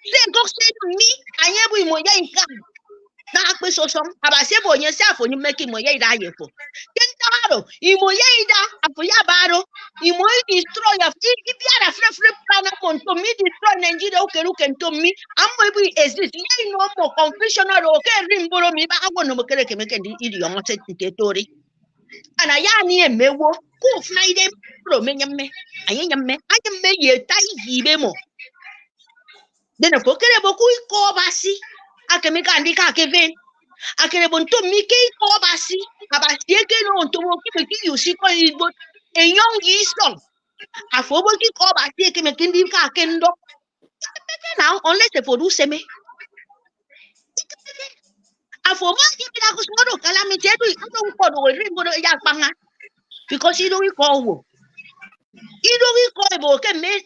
Say, go say to me, I am with my now, so some about yourself when you make him my for. baro, imo yaida, apoya baro, imo destroy of if you are a free plan to me destroy Nigeria, okay, look and to me, I'm maybe exist. You know more confusion or okay, rimboro me, but I want to make an idiotic story. And I am me wo, who fly them from me. I am me ye tai bemo. Then a poker boku ko basi. I can make andika Kevin. I can want to make ko basi. About taking on to work you see but a young song. I forgot to call back taking a kindy car kendo. Now, unless they produce me. I forgot if I was not calamity. I don't follow a ring with a yakbanga because you don't recall. You don't recall about a man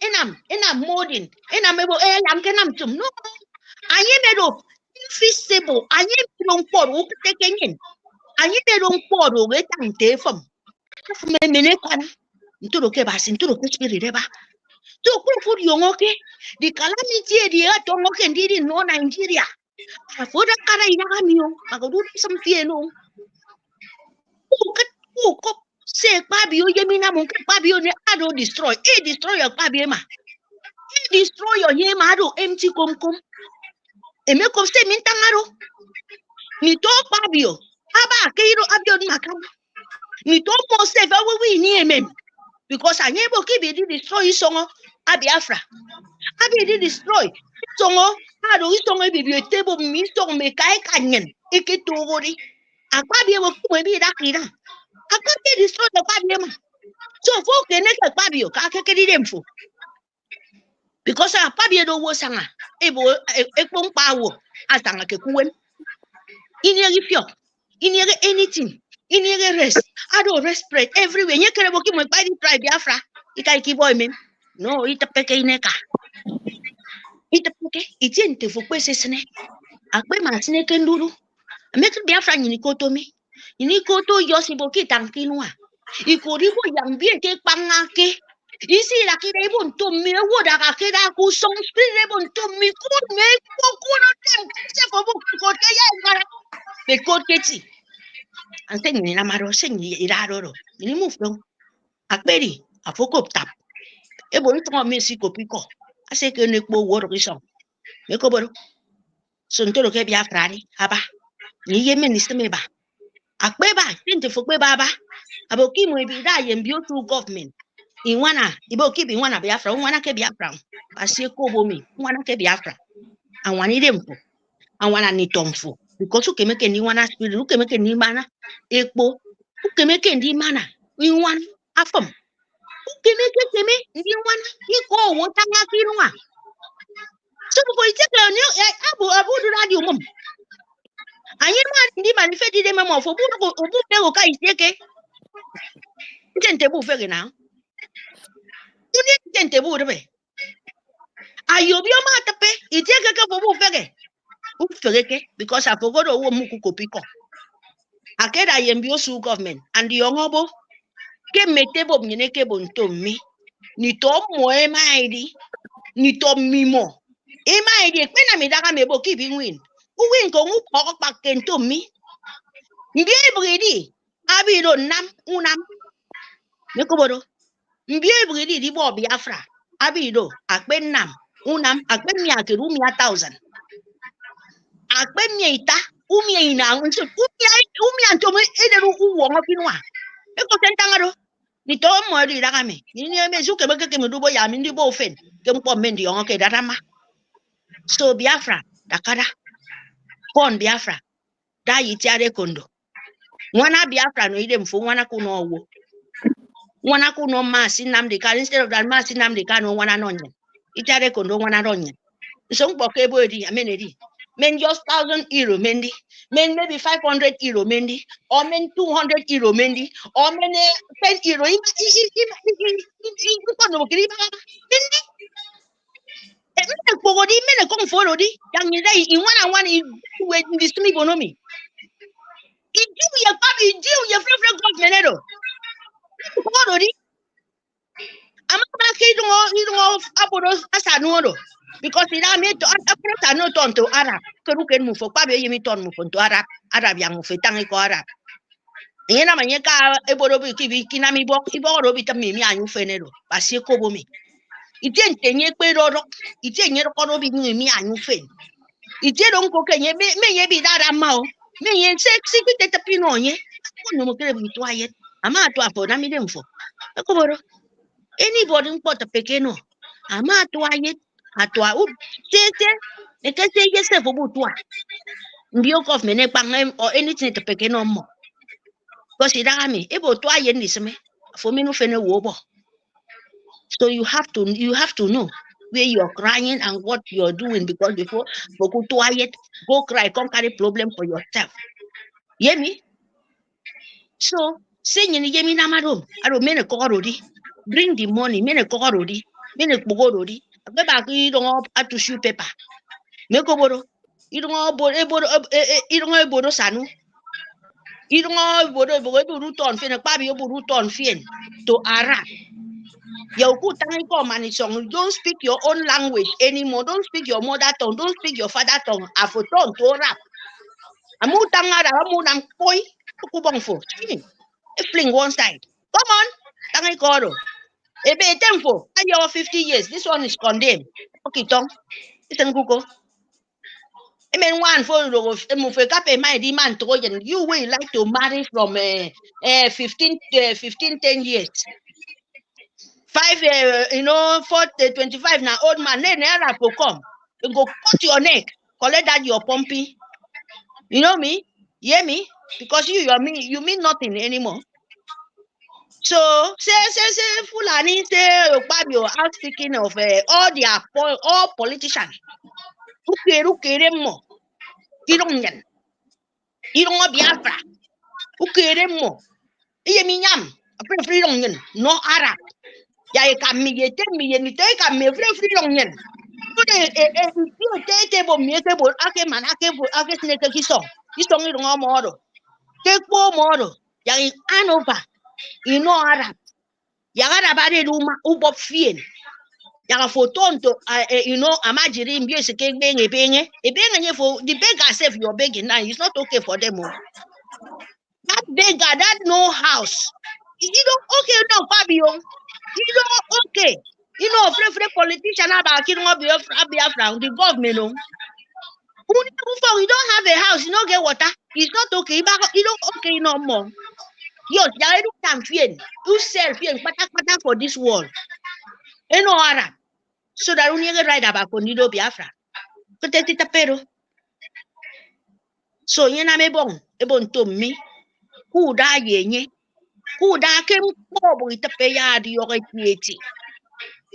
in a molding, and I'm able to no. I am a feasible. I am long for who taking in. I am a long for wait and take from me. Into the cabas into the spirit. So put you okay? The calamity the Tomoke and didn't know Nigeria. I put a carayamio, I go do some piano. Who say Pabio Yemina Pabio Ado destroy, destroy your Pabiema. Destroy your Yemado empty cum. A milk of say Mintangaro. Nito Pabio. Aba Cairo Abion Macam. Nito more safe we near men. Because I never keep it destroy song Biafra. Abi did destroy. Songo, how do we song a table me song me kai canyon? Eke to worry. A Pabia will maybe that. I can't destroy the Pabia. So folk can make a Pabio, Kakakadimfo. Because our Pabia do was sanga, able a pong power as a Kekuan. In your fjord, in your anything, in your rest. I don't respect everywhere. You can walk in my body, try Biafra. It I keep boy, no, it a pekineka. It's into for questions. I pay my snake and doodle. I make Biafra in Nikoto me. In Nikoto, Yosiboki Tankinwa. You could even young beer take Pangake. You see, like it able to me, what I could have some spirit able to me, could make them for book they could get it. And then in Amaro sing it. You move them. A berry, a folk up tap. Able to Mexico Pico. I say, can you go water with some? Make over. So until okay, Biafra, Abba. Ye minister me ba. Akbeba, into for Baba. About Kim will be die and beautiful government. In one, about keeping one of Biafra, one can Biafra. I say, Kobo me, one can Biafra. And one need them for. And one I need Tom for. Because who can make any one spirit, who can make any manner, Ekpo, who can make any manner, in one affirm. Who can make it in one, he call what I'm not in one. So for it, Abu Radio. I am not manifested them for book is take. Table very now. You need table away. Are you be a matter pay? It take a couple of fege. Because I forgot a woman who could pick up. I get I am Biosu government and the young obo came me table minekable to me. Ni top more MID, ni top me more. MID, when I made a mebo keeping win. Who win go walk back into me? Mbiebridi, Abido nam unam. Nekobodo. Mbiebridi di bo Biafra. Abido, Akben nam, unam, Akben Yaki, Rumia 1,000. Akben Yata, Umia now, and so Umia to me, Edu won't up in one. Eko Tentangaro. Ni to mo di dagame. Ni me zuke make ke mudubo ya mi ndibo ofen. Ke mpo mendi on ke dadama. So Biafra, dakara. Pon Biafra. Da yitiare kondo. Wana Biafra no ide mfo wana kuno owo. Wana kuno masi namde ka instead of that masi namde ka no wana nonye. Itiare kondo wana nonye. So mpo ke bo di amenedi. Men just €1,000 mendi. Men maybe €500 mendi. Or men €200 mendi. Or men €10. Men come forward. Young in one in this economy. It give me a copy, deal your favorite government. I'm not about as I know. Because it are made to I not turn to Arab. So you can move for Pabi, you turn move to Arab, young Fetangico Arab. Yena manyeka eborobi kibiki na mibo iborobi tamimi anyu fenero basi kobomi. Ite ntenye kperoro ite nyero korobi mi anyu fen. Ite don ko kenye me ye bi dara mao. Me ye se kite tapino nye. Kono mo kere bi toyet. Ama to afo na mi demfo. Ekoboro. Anybody mpota pekeno. Ama toyet atwa u tete ekese yese fobu twa. Mbio kof mene pang or anything to pekeno mo. Because idagami ebo toyet niseme. For me no fene wobo. So you have to know where you're crying and what you're doing, because before go cry, come carry problem for yourself. Hear me? So saying yemi namadom, I don't mean a korodi. Bring the money, mean a korodi, mean a bogorodi. Go back, you don't have to shoot paper. Make oboro. You don't have bodo sanu. You don't have bodo root on fin, a baby root on fin to Arab. Don't speak your own language anymore. Don't speak your mother tongue. Don't speak your father tongue. Afoton to rap. Amutangara amunam poi ukubongfo. Fling one side. Come on. Tangai koro. Ebe tempo. Ayo 50 years. This one is condemned. Okay, Tom. Listen, Google. I mean, one for the my demand to you will like to marry from 15 10 years. 5 25 now old man then Arab will come. You go cut your neck, collect that your pumpy. You know me? Hear me? Because you mean nothing anymore. So say Fulani say Babio out speaking of all politicians. Ukere you don't Biafra. Ukere mo. Iye minyam. A free no Arab. Ya kami yete mi yeni te kami free long yen. You table me table ake man ake snake kiso. Kiso ngi ngo moro. Take po moro. Ya in Anova. You know Arab. Ya Arab ade luma ubop fien. Ya photon to amajiri mbio se ke benge benge. E benge nye for the beggar self you're begging now. It's not okay for them. That beggar that no house. You don't okay no Fabio. You know, okay. You know, free politician about Biafra, the government. You don't have a house, you don't get water. It's not okay. You don't okay no more. Yes, you don't fear. You sell fear for this world. You know, Arab. So that you get right about Nido Biafra. So you know me bon to me. Who die ye? Who die came with the pay the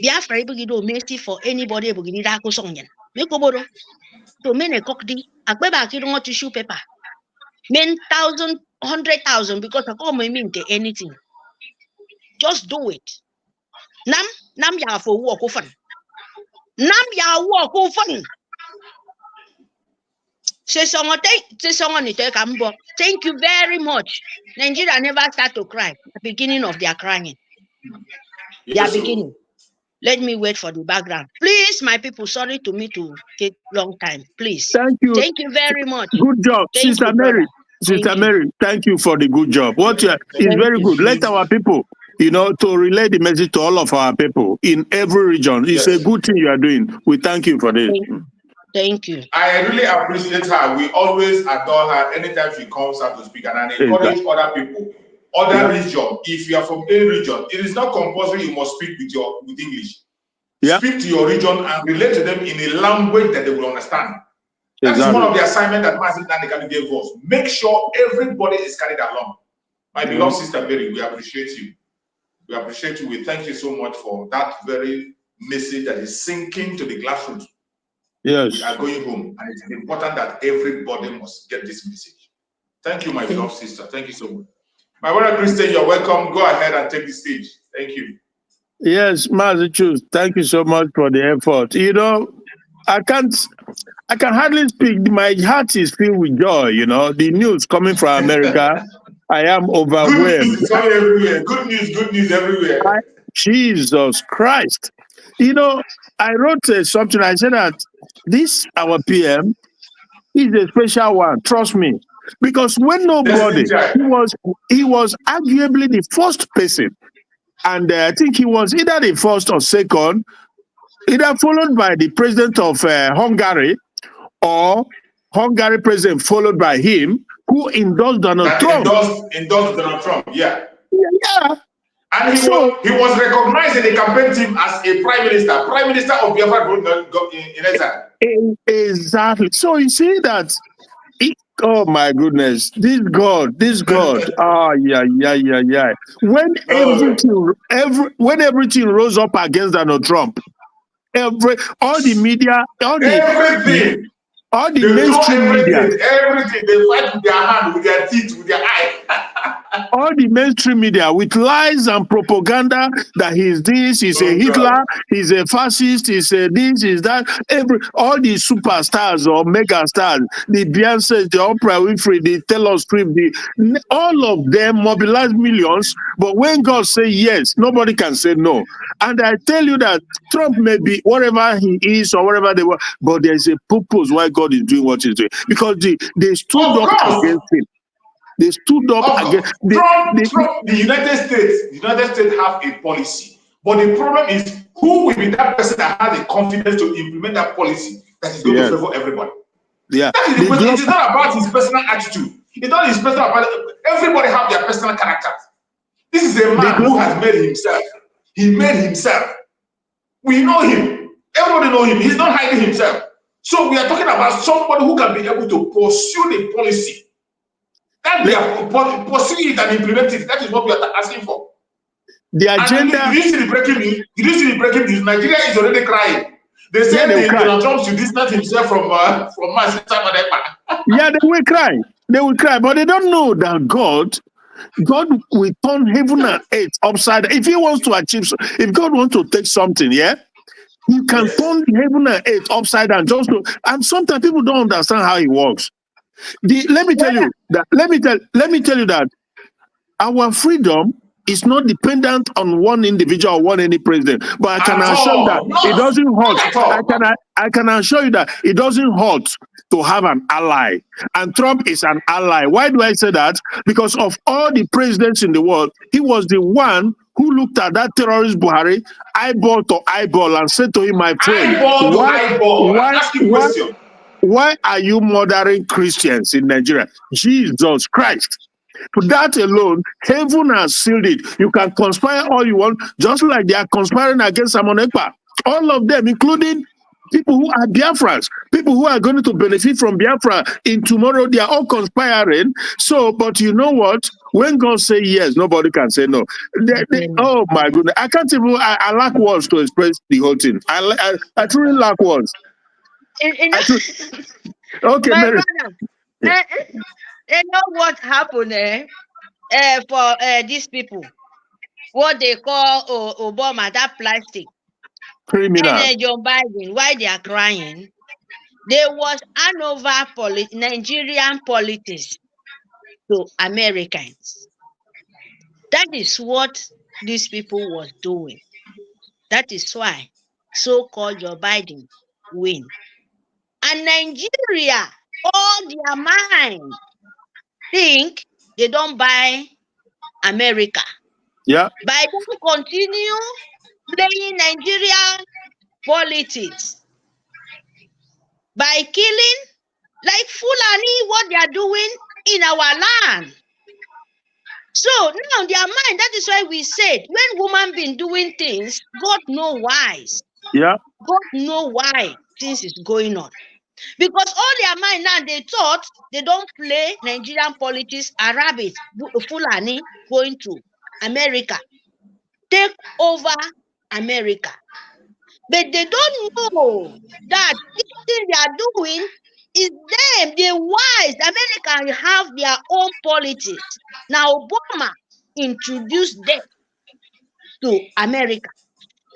Biafra do mercy for anybody who need a sonyan. Make over to men a cockney, a quebec you don't want to shoot paper. Men 1,000, 100,000 because I call my mean anything. Just do it. Nam ya for walk often. Nam ya walk often. Say someone take thank you very much. Nigeria never start to cry at the beginning of their crying. They are beginning. Let me wait for the background. Please, my people, sorry to me to take long time. Please. Thank you. Thank you very much. Good job. Sister Mary. Sister Mary, thank you for the good job. What is very good. Let our people, to relay the message to all of our people in every region. It's a good thing you are doing. We thank you for this. Thank you. I really appreciate her. We always adore her anytime she comes out to speak, and I encourage other people. Other region, if you are from a region, it is not compulsory you must speak with English. Speak to your region and relate to them in a language that they will understand. That is one of the assignments that Master Nandekali gave us. Make sure everybody is carried along. My beloved sister Mary, we appreciate you. We appreciate you. We thank you so much for that very message that is sinking to the grassroots. Yes. We are going home, and it's important that everybody must get this message. Thank you, my beloved sister. Thank you so much. My brother Christian, you're welcome. Go ahead and take the stage. Thank you. Yes, Master Chus, thank you so much for the effort. I can hardly speak. My heart is filled with joy. The news coming from America, I am overwhelmed. Good news coming everywhere. Good news everywhere. Jesus Christ. I wrote something. I said that this, our PM, is a special one. Trust me. Because when nobody, he was arguably the first person, and I think he was either the first or second, either followed by the president of Hungary, or Hungary president followed by him, who endorsed Donald Trump. Endorsed Donald Trump, yeah. Yeah. And he was recognized in the campaign team as a prime minister of Biafra in exile. Exactly. So you see that. Oh my goodness, this God. Yeah. When everything rose up against Donald Trump, all the media, all the mainstream media, everything, they fight with their hand, with their teeth, with their eye. All the mainstream media with lies and propaganda that he's this, he's a Hitler, he's a fascist, he's a this, he's that. All the superstars or mega stars, the Beyonce, the Oprah Winfrey, the Taylor Swift, all of them mobilize millions. But when God says yes, nobody can say no. And I tell you that Trump may be whatever he is or whatever they were, but there's a purpose why God is doing what he's doing. Because they stood up against him. They stood up against Trump. The United States have a policy, but the problem is who will be that person that has the confidence to implement that policy that is going to favor everybody. Yeah, that is the question. It's not about his personal attitude. It's not his personal. Everybody have their personal character. This is a man who has made himself. He made himself. We know him. Everybody know him. He's not hiding himself. So we are talking about somebody who can be able to pursue the policy. That we are pursue it and implement it. That is what we are asking for. The agenda. Did you see the breaking news? Nigeria is already crying. They said Donald Trump should distance himself from Mars. Yeah, they will cry. They will cry, but they don't know that God will turn heaven and earth upside down. If he wants to achieve, if God wants to take something, he can turn heaven and earth upside down. And sometimes people don't understand how it works. Let me tell you that our freedom is not dependent on one individual or any president. But I can assure you that it doesn't hurt. I can assure you that it doesn't hurt to have an ally. And Trump is an ally. Why do I say that? Because of all the presidents in the world, he was the one who looked at that terrorist Buhari eyeball to eyeball and said to him, my friend, why are you murdering Christians in Nigeria? Jesus Christ. For that alone, heaven has sealed it. You can conspire all you want, just like they are conspiring against Ekpa. All of them, including people who are Biafrans, people who are going to benefit from Biafra in tomorrow, they are all conspiring. So, but you know what? When God says yes, nobody can say no. Oh my goodness. I can't even, I lack words to express the whole thing. I truly lack words. Okay, Mary. You know what happened for these people? What they call Obama, that plastic. Criminal. And Joe Biden, why they are crying? There was Hanover Nigerian politics to Americans. That is what these people was doing. That is why so-called Joe Biden win. And Nigeria, all their mind, think they don't buy America. Yeah. By them continue playing Nigerian politics by killing like Fulani what they are doing in our land. So now their mind, that is why we said when woman been doing things, God know why. Yeah. God know why things is going on. Because all their mind now, they thought they don't play Nigerian politics, Arabic, Fulani going to America, take over America. But they don't know that this thing they are doing is them, they're wise. America have their own politics. Now Obama introduced them to America.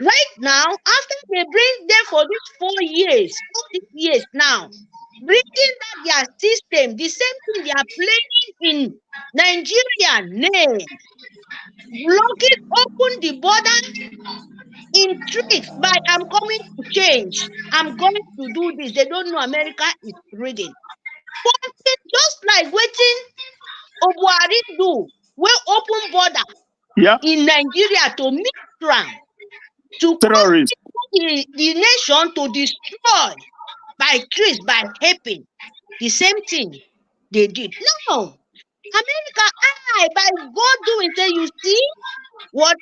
Right now, after they bring them for these 4 years, all these years now, bringing that their system, the same thing they are playing in Nigerian name, blocking, open the border in tricks by I'm coming to change, I'm going to do this. They don't know America is reading. But just like waiting Obuari do, we open border in Nigeria to meet Trump, to cause the nation to destroy by trees, by helping. The same thing they did. No, America, by God doing, say, you see what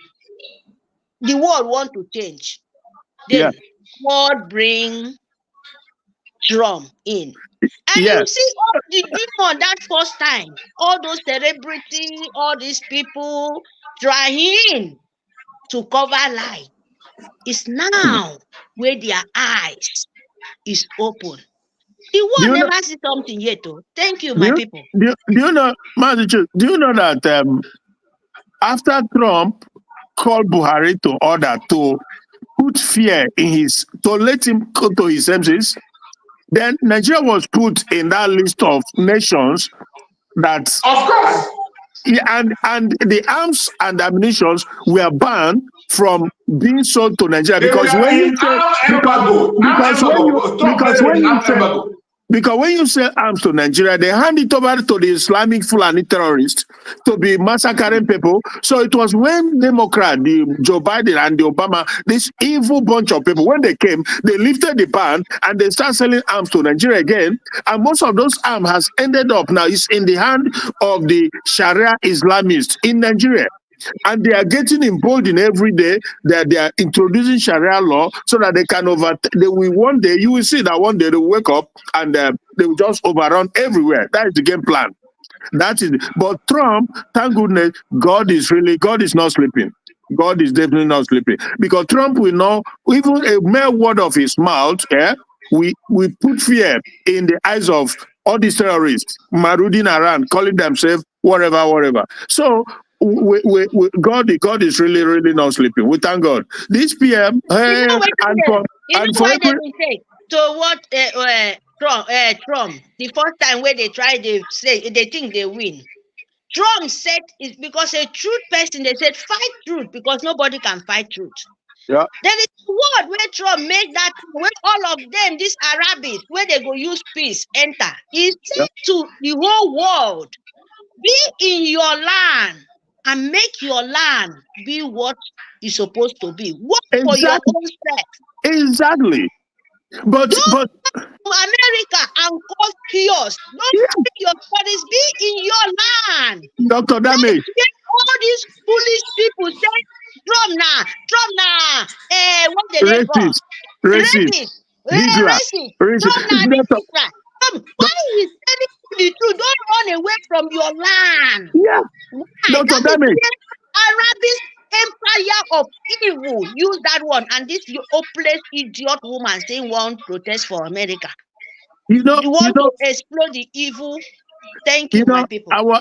the world want to change. Then God bring Trump in. And you see all the demon that first time, all those celebrity, all these people trying to cover lie. It's now where their eyes is open. The world never see something yet, though. Thank you, my people. Do you know, do you know that after Trump called Buhari to order to put fear in his, to let him go to his senses, then Nigeria was put in that list of nations that, of course, and the arms and ammunition were banned from being sold to Nigeria because when you say, because when you sell arms to Nigeria, they hand it over to the Islamic Fulani terrorists to be massacring people. So it was when Democrat, the Joe Biden and the Obama, this evil bunch of people, when they came, they lifted the ban and they start selling arms to Nigeria again. And most of those arms has ended up now, it's in the hand of the Sharia Islamists in Nigeria. And they are getting emboldened every day that they are introducing Sharia law so that they can they will one day, you will see that one day they will wake up and they will just overrun everywhere. That is the game plan. That is, but Trump, thank goodness, God is not sleeping. God is definitely not sleeping. Because Trump will know, even a mere word of his mouth, we put fear in the eyes of all these terrorists, marauding around, calling themselves whatever. So, God is really not sleeping. We thank God. This PM, why they say to what Trump the first time when they try, they think they win. Trump said it's because a truth person, they said fight truth because nobody can fight truth. Yeah. There is a word where Trump made that when all of them, these Arabics, where they go use peace, enter. He said to the whole world, be in your land and make your land be what it's supposed to be. Work for your own self. Exactly. But America and cause chaos. Don't make your studies, be in your land. Dr. Damage. All these foolish people say Trump now, what did they call? Racist. Why is telling you the truth? Don't run away from your land. Yeah. Why? Dr. Damage. Arabic empire of evil. Use that one. And this hopeless idiot woman saying one protest for America. You want to explode the evil. Thank you, my people. I was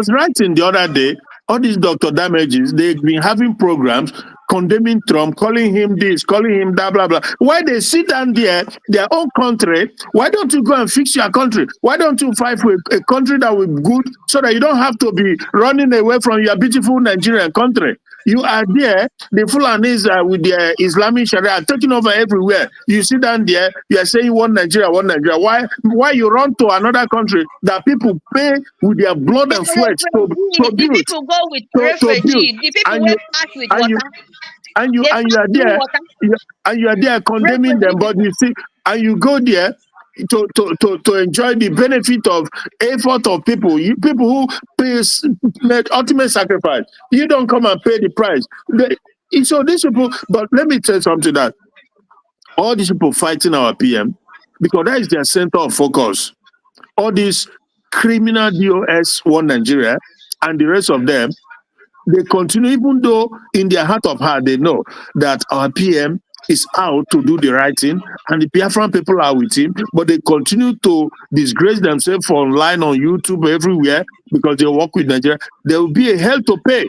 writing the other day, all these Dr. Damages, they've been having programs condemning Trump, calling him this, calling him that, blah, blah. Why they sit down there, their own country, why don't you go and fix your country? Why don't you fight for a country that will be good so that you don't have to be running away from your beautiful Nigerian country? You are there, the Fulanis with their Islamic Sharia taking over everywhere. You sit down there, you are saying one Nigeria. Why you run to another country that people pay with their blood and sweat to build? The people go with refugee. The people will pass with water. And you are there condemning them, but you see, and you go there to enjoy the benefit of effort of people. People who made ultimate sacrifice. You don't come and pay the price. So these people, but let me tell you something, that all these people fighting our PM, because that is their center of focus. All these criminal DOS, one Nigeria, and the rest of them, they continue, even though in their heart of heart, they know that our PM is out to do the right thing, and the Biafran people are with him, but they continue to disgrace themselves online, on YouTube, everywhere, because they work with Nigeria. There will be a hell to pay.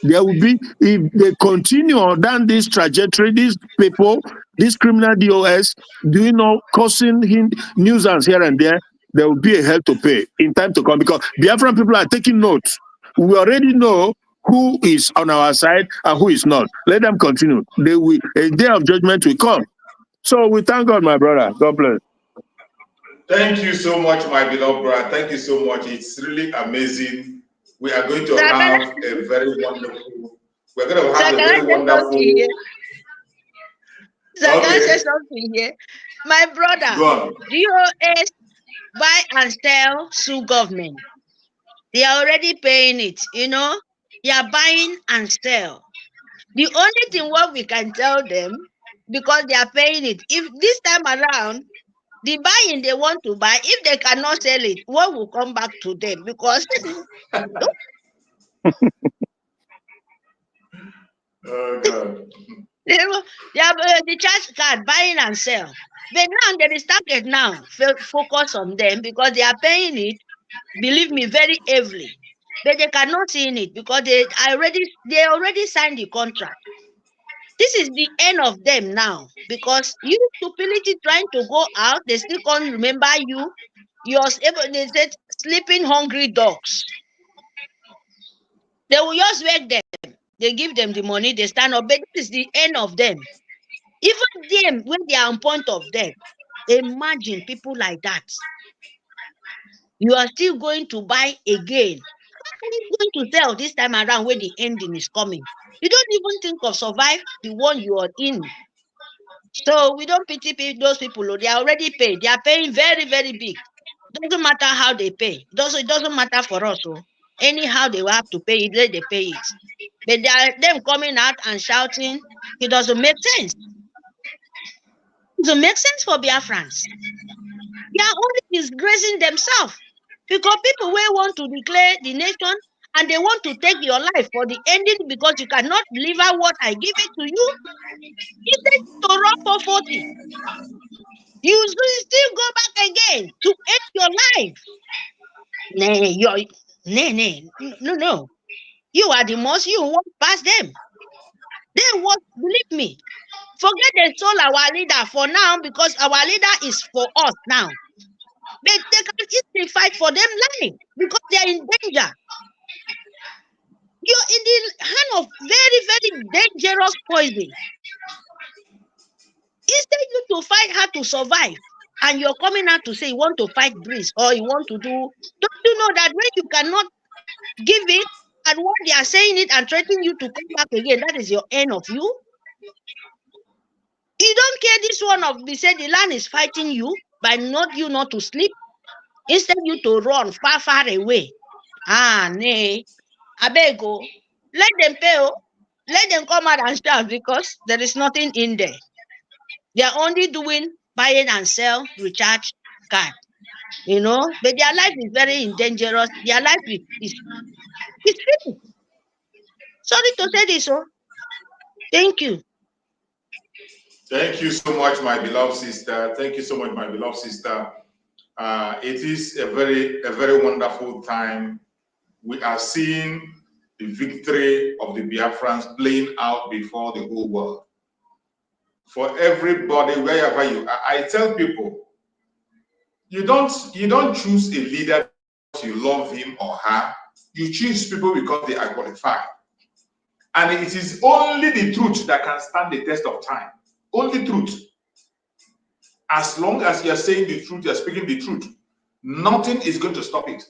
There will be, if they continue on down this trajectory, these people, these criminal DOS, causing him nuisance here and there will be a hell to pay in time to come, because Biafran people are taking notes. We already know who is on our side and who is not. Let them continue. A day of judgment will come. So we thank God, my brother. God bless. Thank you so much, my beloved brother. Thank you so much. It's really amazing. We are going to have a very wonderful. We're going to have a very wonderful. So I can say something here. My brother, DOS buy and sell sue government. They are already paying it, you know. They are buying and sell. The only thing what we can tell them, because they are paying it, if this time around, the buying they want to buy, if they cannot sell it, what will come back to them? Because oh God. they have the charge card, buying and sell. But now there is target now, focus on them because they are paying it, believe me, very heavily. But they cannot see it because they already signed the contract. This is the end of them now because you stupidity trying to go out, they still can't remember you. They said sleeping hungry dogs. They will just wake them. They give them the money, they stand up. But this is the end of them. Even them, when they are on point of death, imagine people like that. You are still going to buy again. How are you going to sell this time around when the ending is coming? You don't even think of survive the one you are in. So we don't pity those people. They are already paid. They are paying very, very big. It doesn't matter how they pay. It doesn't matter for us. So anyhow they will have to pay it, let they pay it. But they are them coming out and shouting, it doesn't make sense. It doesn't make sense for Biafrans. They are only disgracing themselves. Because people will want to declare the nation and they want to take your life for the ending because you cannot deliver what I give it to you. Instead to run for 40. You still go back again to end your life. No. You are the most, you walk past them. They walk, believe me. Forget they stole our leader for now because our leader is for us now. But they can easily fight for them life because they are in danger. You're in the hand of very, very dangerous poison. Instead you to fight how to survive, and you're coming out to say you want to fight Breeze or you want to do, don't you know that when you cannot give it and what they are saying it and threatening you to come back again, that is your end of you? You don't care this one of they say the land is fighting you by not to sleep. Instead you to run far, far away. Nay. Abego. Let them pay. Let them come out and shout because there is nothing in there. They are only doing buying and sell recharge card. You know, but their life is very dangerous. Their life is finished. Sorry to say this, oh. Thank you. Thank you so much, my beloved sister. Thank you so much, my beloved sister. It is a very wonderful time. We are seeing the victory of the Biafrans playing out before the whole world. For everybody, wherever you are, I tell people, you don't choose a leader because you love him or her. You choose people because they are qualified. And it is only the truth that can stand the test of time. Only truth. As long as you're saying the truth, you're speaking the truth, nothing is going to stop it.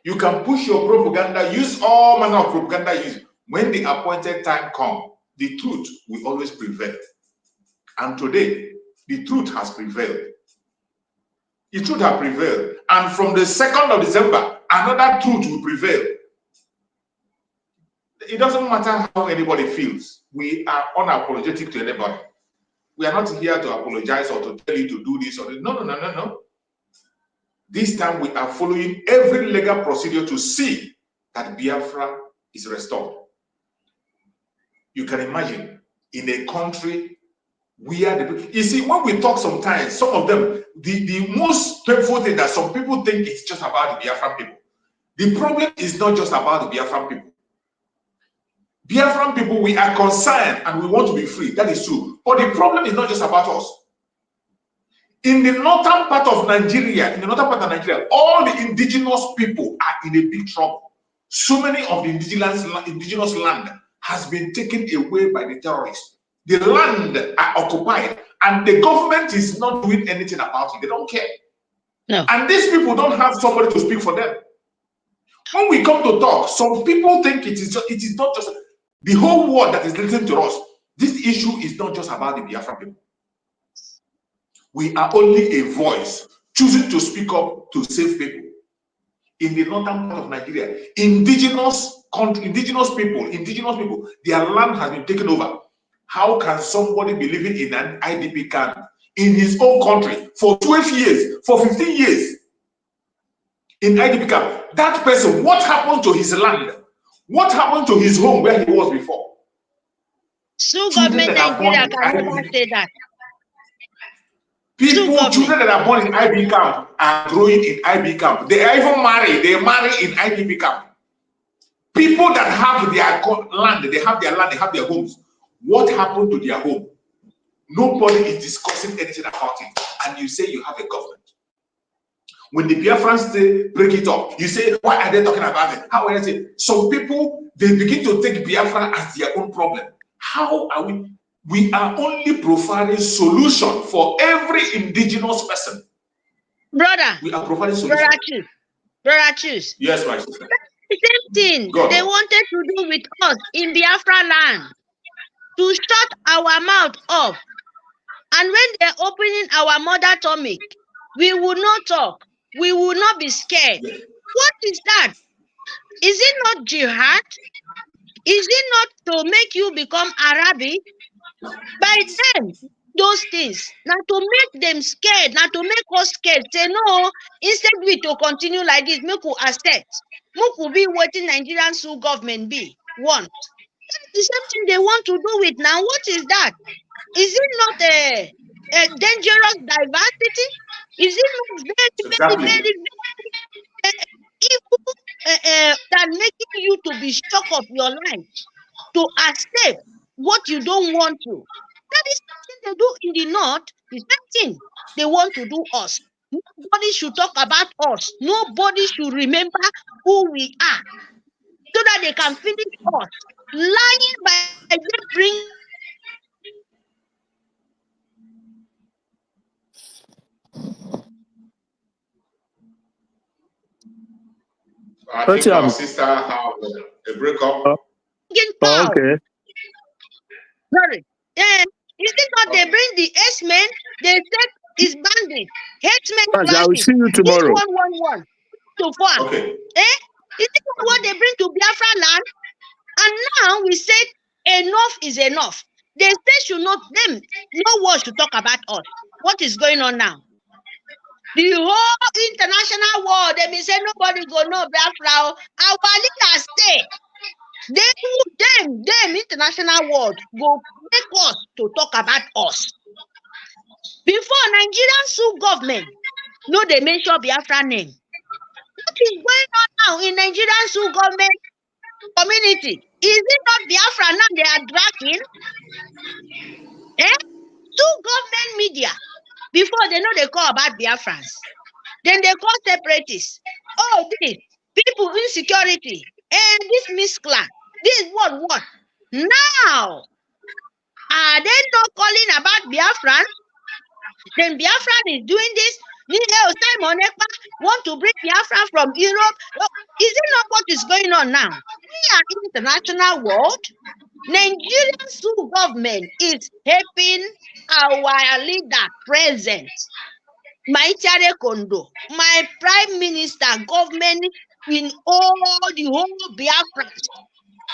You can push your propaganda, use all manner of propaganda use. When the appointed time comes, the truth will always prevail. And today, the truth has prevailed. The truth has prevailed. And from the 2nd of December, another truth will prevail. It doesn't matter how anybody feels. We are unapologetic to anybody. We are not here to apologize or to tell you to do this or this. No. This time we are following every legal procedure to see that Biafra is restored. You can imagine in a country where you see, when we talk sometimes, some of them, the most painful thing that some people think it's just about the Biafran people. The problem is not just about the Biafran people. Biafran people, we are concerned and we want to be free. That is true. But the problem is not just about us. In the northern part of Nigeria, all the indigenous people are in a big trouble. So many of the indigenous land has been taken away by the terrorists. The land are occupied and the government is not doing anything about it. They don't care. No. And these people don't have somebody to speak for them. When we come to talk, some people think it is not just the whole world that is listening to us. This issue is not just about the Biafra people. We are only a voice choosing to speak up to save people. In the northern part of Nigeria, indigenous people, their land has been taken over. How can somebody be living in an IDP camp in his own country for 12 years, for 15 years? In IDP camp, that person, what happened to his land? What happened to his home where he was before? So government Nigeria can never say that. Children that are born in IB camp are growing in IB camp. They are even married. They marry in IDP camp. People that have their land, they have their homes. What happened to their home? Nobody is discussing anything about it. And you say you have a government. When the Biafrans say break it up, you say, why are they talking about it? How are they saying? Some people, they begin to take Biafra as their own problem. How are we? We are only providing solution for every indigenous person. Brother, we are providing solution. Brother Choose. Yes, my sister. The same thing they wanted to do with us in Biafra land, to shut our mouth off. And when they're opening our mother tummy, we will not talk. We will not be scared. Yes. What is that? Is it not jihad? Is it not to make you become Arabic? By then, those things, now to make them scared, now to make us scared, say no, instead we to continue like this, make we accept. Make we be waiting Nigerian Sioux government be want. That's the same thing they want to do it now. What is that? Is it not a dangerous diversity? Is it not very evil than making you to be shocked of your life, to accept what you don't want to? That is something they do in the north. The same thing they want to do us. Nobody should talk about us. Nobody should remember who we are, so that they can finish us. Lying by them bring. I think our sister have a breakup. Okay. Sorry. Is it not they bring the S-men? They said it's bandit. Headsmen I will see you tomorrow. 111 to 4. Okay. Is it not what they bring to Biafra land? And now we said enough is enough. They say should not them. No one should talk about us. What is going on now? The whole international world, they may say nobody go know Biafra. Our leaders say them international world go make us to talk about us. Before Nigerian Sioux government, no, they mention Biafra name. What is going on now in Nigerian Sioux government community? Is it not Biafra now they are dragging? Sioux government media, before they know they call about Biafrans. Then they call separatists. Oh, this people insecurity. And this misclan. This what? Now, are they not calling about Biafran? Then Biafran is doing this. Simon Ekpa want to bring Biafran from Europe. Is it not what is going on now? We are in the international world. Nigerian Sioux government is helping our leader present. My Chare Kondo, my prime minister, government in all the whole Biafrans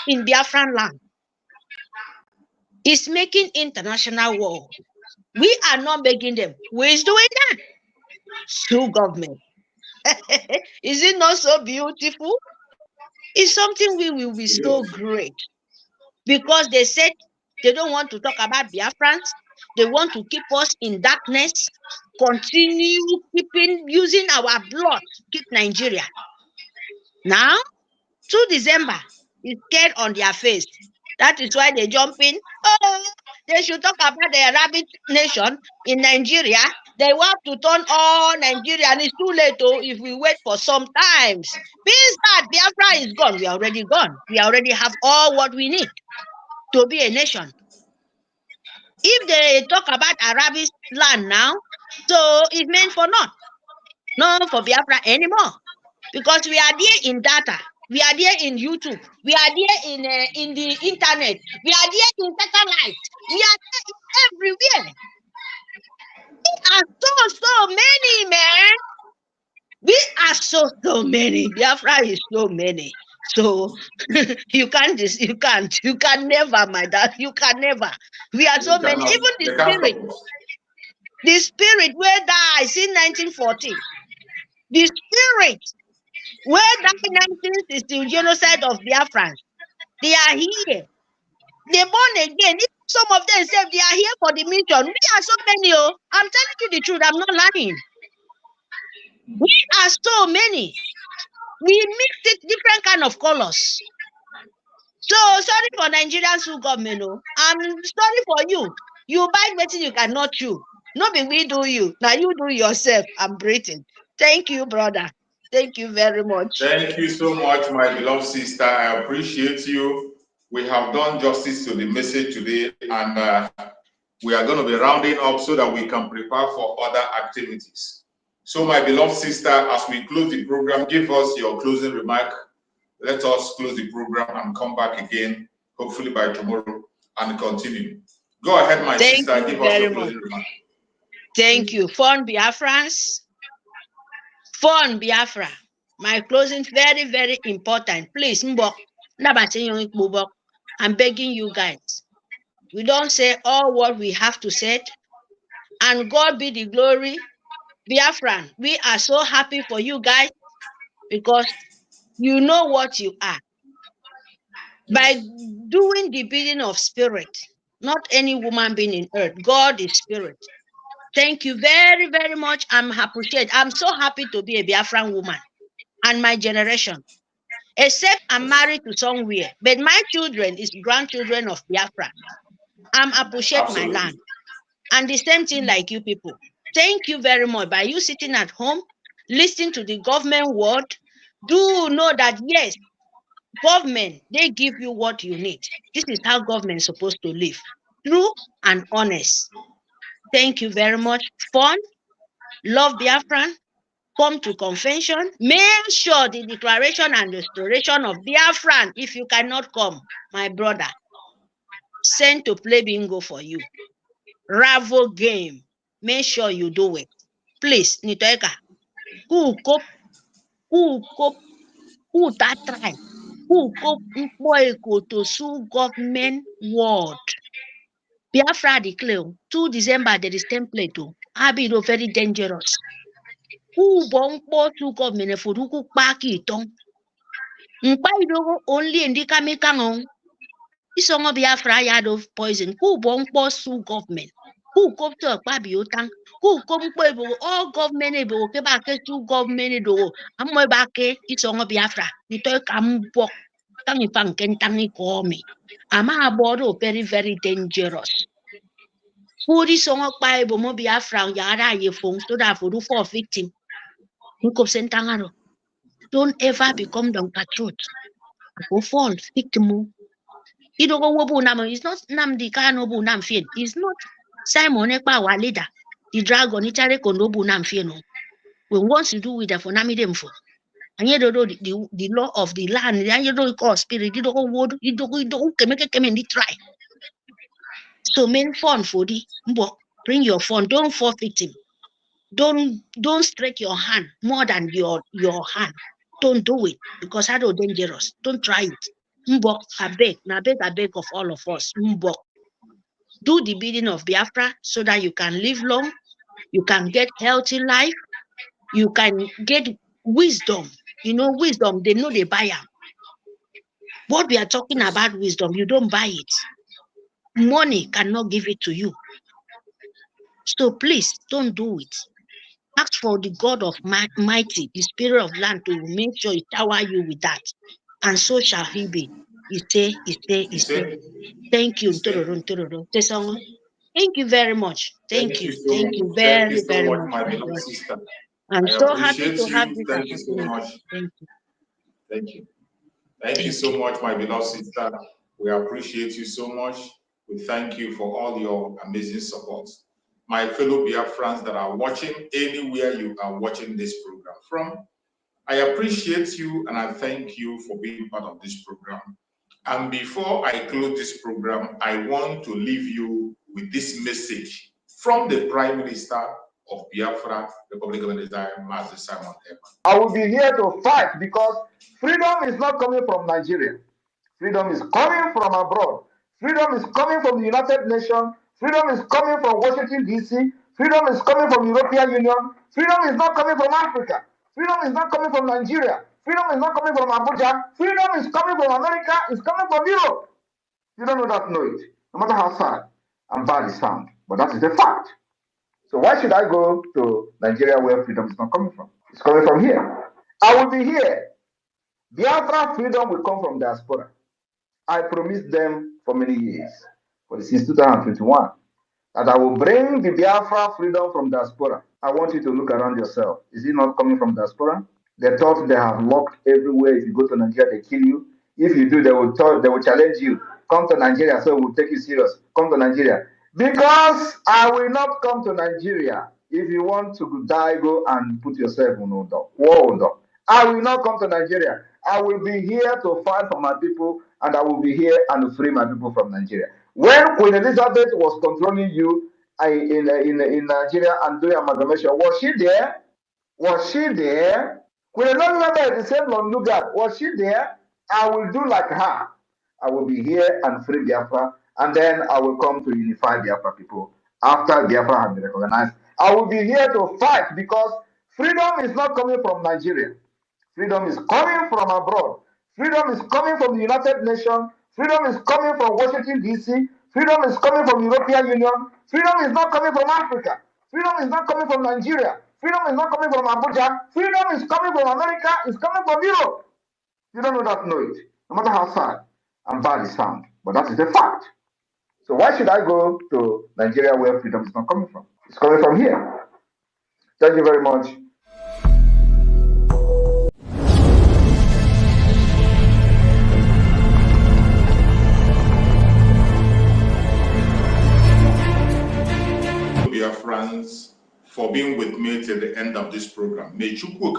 in Biafran land is making international war. We are not begging them. Who is doing that? Sioux government. Is it not so beautiful? It's something we will be so great. Because they said they don't want to talk about Biafrans. They want to keep us in darkness, continue using our blood to keep Nigeria. Now, 2 December is scared on their face. That is why they jump in. Oh, they should talk about the Arabic nation in Nigeria. They want to turn all Nigeria, and it's too late if we wait for some times. Means that Biafra is gone. We are already gone. We already have all what we need to be a nation. If they talk about Arabic land now, so it's meant for not for Biafra anymore. Because we are there in data. We are there in YouTube. We are there in the internet. We are there in satellite. We are there everywhere. We are so many, man. We are so many. Biafra is so many. So you can never, my dad. You can never. We are so many. Even the spirit where died since 1914. The spirit where died 1960 genocide of Biafrans. They are here. They born again. If some of them say they are here for the mission. We are so many. Oh, I'm telling you the truth. I'm not lying. We are so many. We mix it different kind of colors. So sorry for Nigerian school government. Oh. I'm sorry for you. You buy better you cannot chew. No be we do you. Now you do yourself. I'm breathing. Thank you, brother. Thank you very much. Thank you so much, my beloved sister. I appreciate you. We have done justice to the message today, and we are going to be rounding up so that we can prepare for other activities. So, my beloved sister, as we close the program, give us your closing remark. Let us close the program and come back again, hopefully by tomorrow, and continue. Go ahead, my sister. Give us your closing remark. Thank you. Fun Biafrans. Fun Biafra. My closing very, very important. Please, I'm begging you guys. We don't say all what we have to say. And God be the glory. Biafran, we are so happy for you guys because you know what you are. By doing the bidding of spirit, not any woman being in earth, God is spirit. Thank you very, very much. I'm so happy to be a Biafran woman and my generation. Except I'm married to somewhere, but my children is grandchildren of Biafra. I'm appreciate my land. And the same thing like you people. Thank you very much. By you sitting at home, listening to the government word, do know that yes, government, they give you what you need. This is how government is supposed to live. True and honest. Thank you very much. Fun. Love Biafran. Come to convention. Make sure the declaration and restoration of Biafran. If you cannot come, my brother, send to play bingo for you. Ravel game. Make sure you do it. Please, Nitoeka. Who that try? Who go to sue government word? Biafra declare 2 December there is template. Abi do very dangerous. Who bon to government for who paki tong? Mpa only indika mekang. Isongo Biafra yard of poison. Who bon sue government? Who come to a pabiotang? Who come all government able ke back to government do? I'm my back isongo Biafra. Nito come walk. Tangi panken tangi call me. Ama abodo very, very dangerous. Puri songo Bible mo Biafra yara ye phone so that for 4 victim. Don't ever become the truth. Go fall victim. It's not Namdi Kanobu Namfin. It's not Simon Ekpa our leader. The dragon itare konobu Namfino. When wants to do with the Fonami Demfo. And you don't know the law of the land, and you don't call spirit, you don't go word, you don't make a come and try. So main fun for the bring your phone, don't fall victim. Don't stretch your hand more than your hand. Don't do it because I know dangerous. Don't try it. I beg of all of us. Do the bidding of Biafra so that you can live long, you can get healthy life, you can get wisdom. You know, wisdom, they know they buy it. What we are talking about wisdom, you don't buy it. Money cannot give it to you. So please don't do it. Ask for the God of mighty, the spirit of land to make sure he shower you with that. And so shall he be. He say. Thank you. Thank you very much. Thank you very, very much, my beloved sister. I'm so happy to have this Thank you so much. Thank you so much, my beloved sister. We appreciate you so much. We thank you for all your amazing support. My fellow Biafrans that are watching anywhere you are watching this program from, I appreciate you and I thank you for being part of this program. And before I close this program, I want to leave you with this message from the Prime Minister of Biafra, Republic of Nigeria, Master Simon Ekpa. I will be here to fight because freedom is not coming from Nigeria. Freedom is coming from abroad. Freedom is coming from the United Nations. Freedom is coming from Washington, D.C. Freedom is coming from the European Union. Freedom is not coming from Africa. Freedom is not coming from Nigeria. Freedom is not coming from Abuja. Freedom is coming from America. It's coming from Europe. You don't know that, know it. No matter how sad and bad it sounds. But that is the fact. So why should I go to Nigeria where freedom is not coming from? It's coming from here. I will be here. Biafra freedom will come from diaspora. I promised them for many years, since 2021, that I will bring the Biafra freedom from diaspora. I want you to look around yourself. Is it not coming from diaspora? They thought they have locked everywhere. If you go to Nigeria, they kill you. If you do, they will challenge you. Come to Nigeria, so we'll take you serious. Come to Nigeria. Because I will not come to Nigeria. If you want to die, go and put yourself on war. I will not come to Nigeria. I will be here to fight for my people, and I will be here and free my people from Nigeria. When Queen Elizabeth was controlling you in Nigeria and doing amalgamation, was she there? Was she there? Queen Elizabeth, the same Londugard, was she there? I will do like her. I will be here and free Biafra, and then I will come to unify Biafra people after Biafra has been recognized. I will be here to fight because freedom is not coming from Nigeria. Freedom is coming from abroad. Freedom is coming from the United Nations. Freedom is coming from Washington, D.C. Freedom is coming from the European Union. Freedom is not coming from Africa. Freedom is not coming from Nigeria. Freedom is not coming from Abuja. Freedom is coming from America. It's coming from Europe. You don't know that, know it. No matter how sad and bad it sounds. But that is the fact. So why should I go to Nigeria where freedom is not coming from? It's coming from here. Thank you very much. Biafrans, for being with me till the end of this program. May Njoku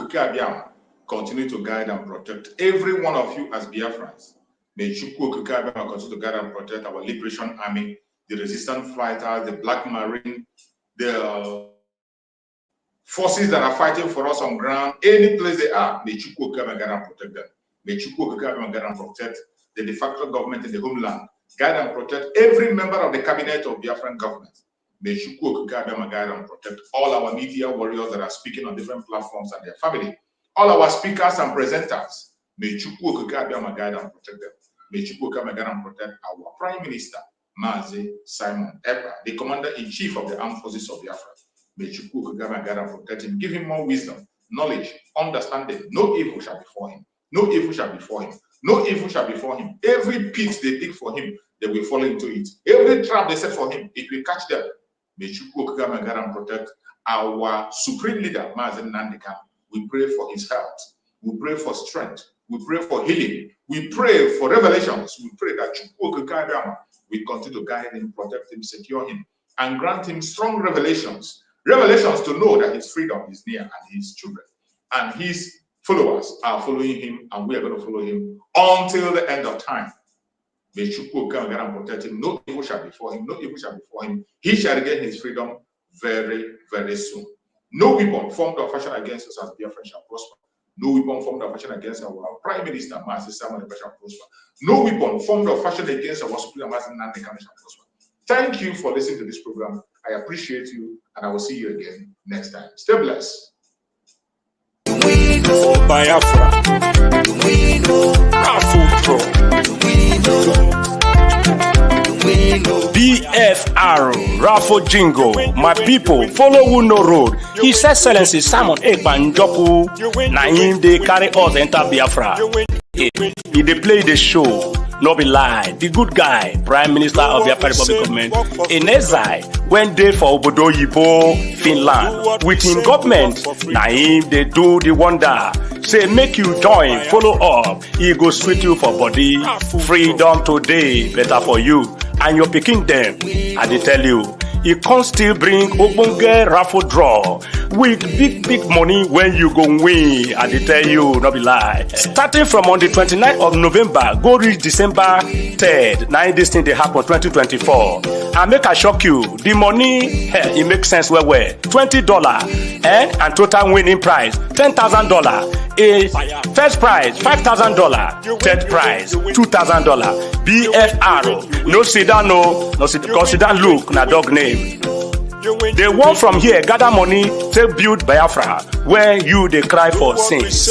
continue to guide and protect every one of you as Biafrans. May Njoku continue to guide and protect our Liberation Army, the resistance fighters, the Black Marine, the forces that are fighting for us on ground, any place they are. May Njoku guide and protect them. May Njoku guide and protect the de facto government in the homeland. Guide and protect every member of the cabinet of Biafran government. May Njoku guide and protect all our media warriors that are speaking on different platforms and their family. All our speakers and presenters. May Njoku guide and protect them. May Njoku guide and protect our Prime Minister, Mazi Simon Ekpa, the Commander-in-Chief of the Armed Forces of Biafra. May Njoku guide and protect him. Give him more wisdom, knowledge, understanding. No evil shall befall him. No evil shall befall him. No evil shall befall him. Every pit they dig for him, they will fall into it. Every trap they set for him, it will catch them. May Njoku guide and protect our supreme leader, Mazi Nandika. We pray for his health. We pray for strength. We pray for healing. We pray for revelations. We pray that Njoku will continue to guide him, protect him, secure him, and grant him strong revelations. Revelations to know that his freedom is near and his children and his followers are following him, and we are going to follow him until the end of time. May Njoku guide and protect him. No evil shall befall him. No evil shall befall him. He shall regain his freedom very, very soon. No weapon formed or fashioned against us as Biafra shall prosper. No weapon formed or fashioned against our Prime Minister, Master Simon Ekpa, shall prosper. No weapon formed or fashioned against our Supreme Master Nandika shall prosper. Thank you for listening to this program. I appreciate you, and I will see you again next time. Stay blessed. Biafra, BFR, Raffle Jingo, my people, follow who no road. His Excellency Simon Ekpa Njoku, na him they carry us enter Biafra. He they play the show, no be lie. The good guy, Prime Minister of Biafra Republic government, in exile, went there for Obodo Yibo, Finland. With him government, na him they do the wonder. Say make you join, follow up. He go sweet you for body. Freedom today, better for you. and your pikin dem. I dey tell you, e come still bring ogbonge raffle draw with big money when you go win. I dey tell you, no be lie. Starting from on the 29th of November, go reach December 3rd. Now this thing dey happen 2024. And make I shock you, the money, it makes sense well. $20, and total winning prize $10,000. A first prize $5,000, third prize $2,000. BFR, no sit down, no sit down. Look, na dog name. They want from here gather money to build Biafra, where you they cry for sins.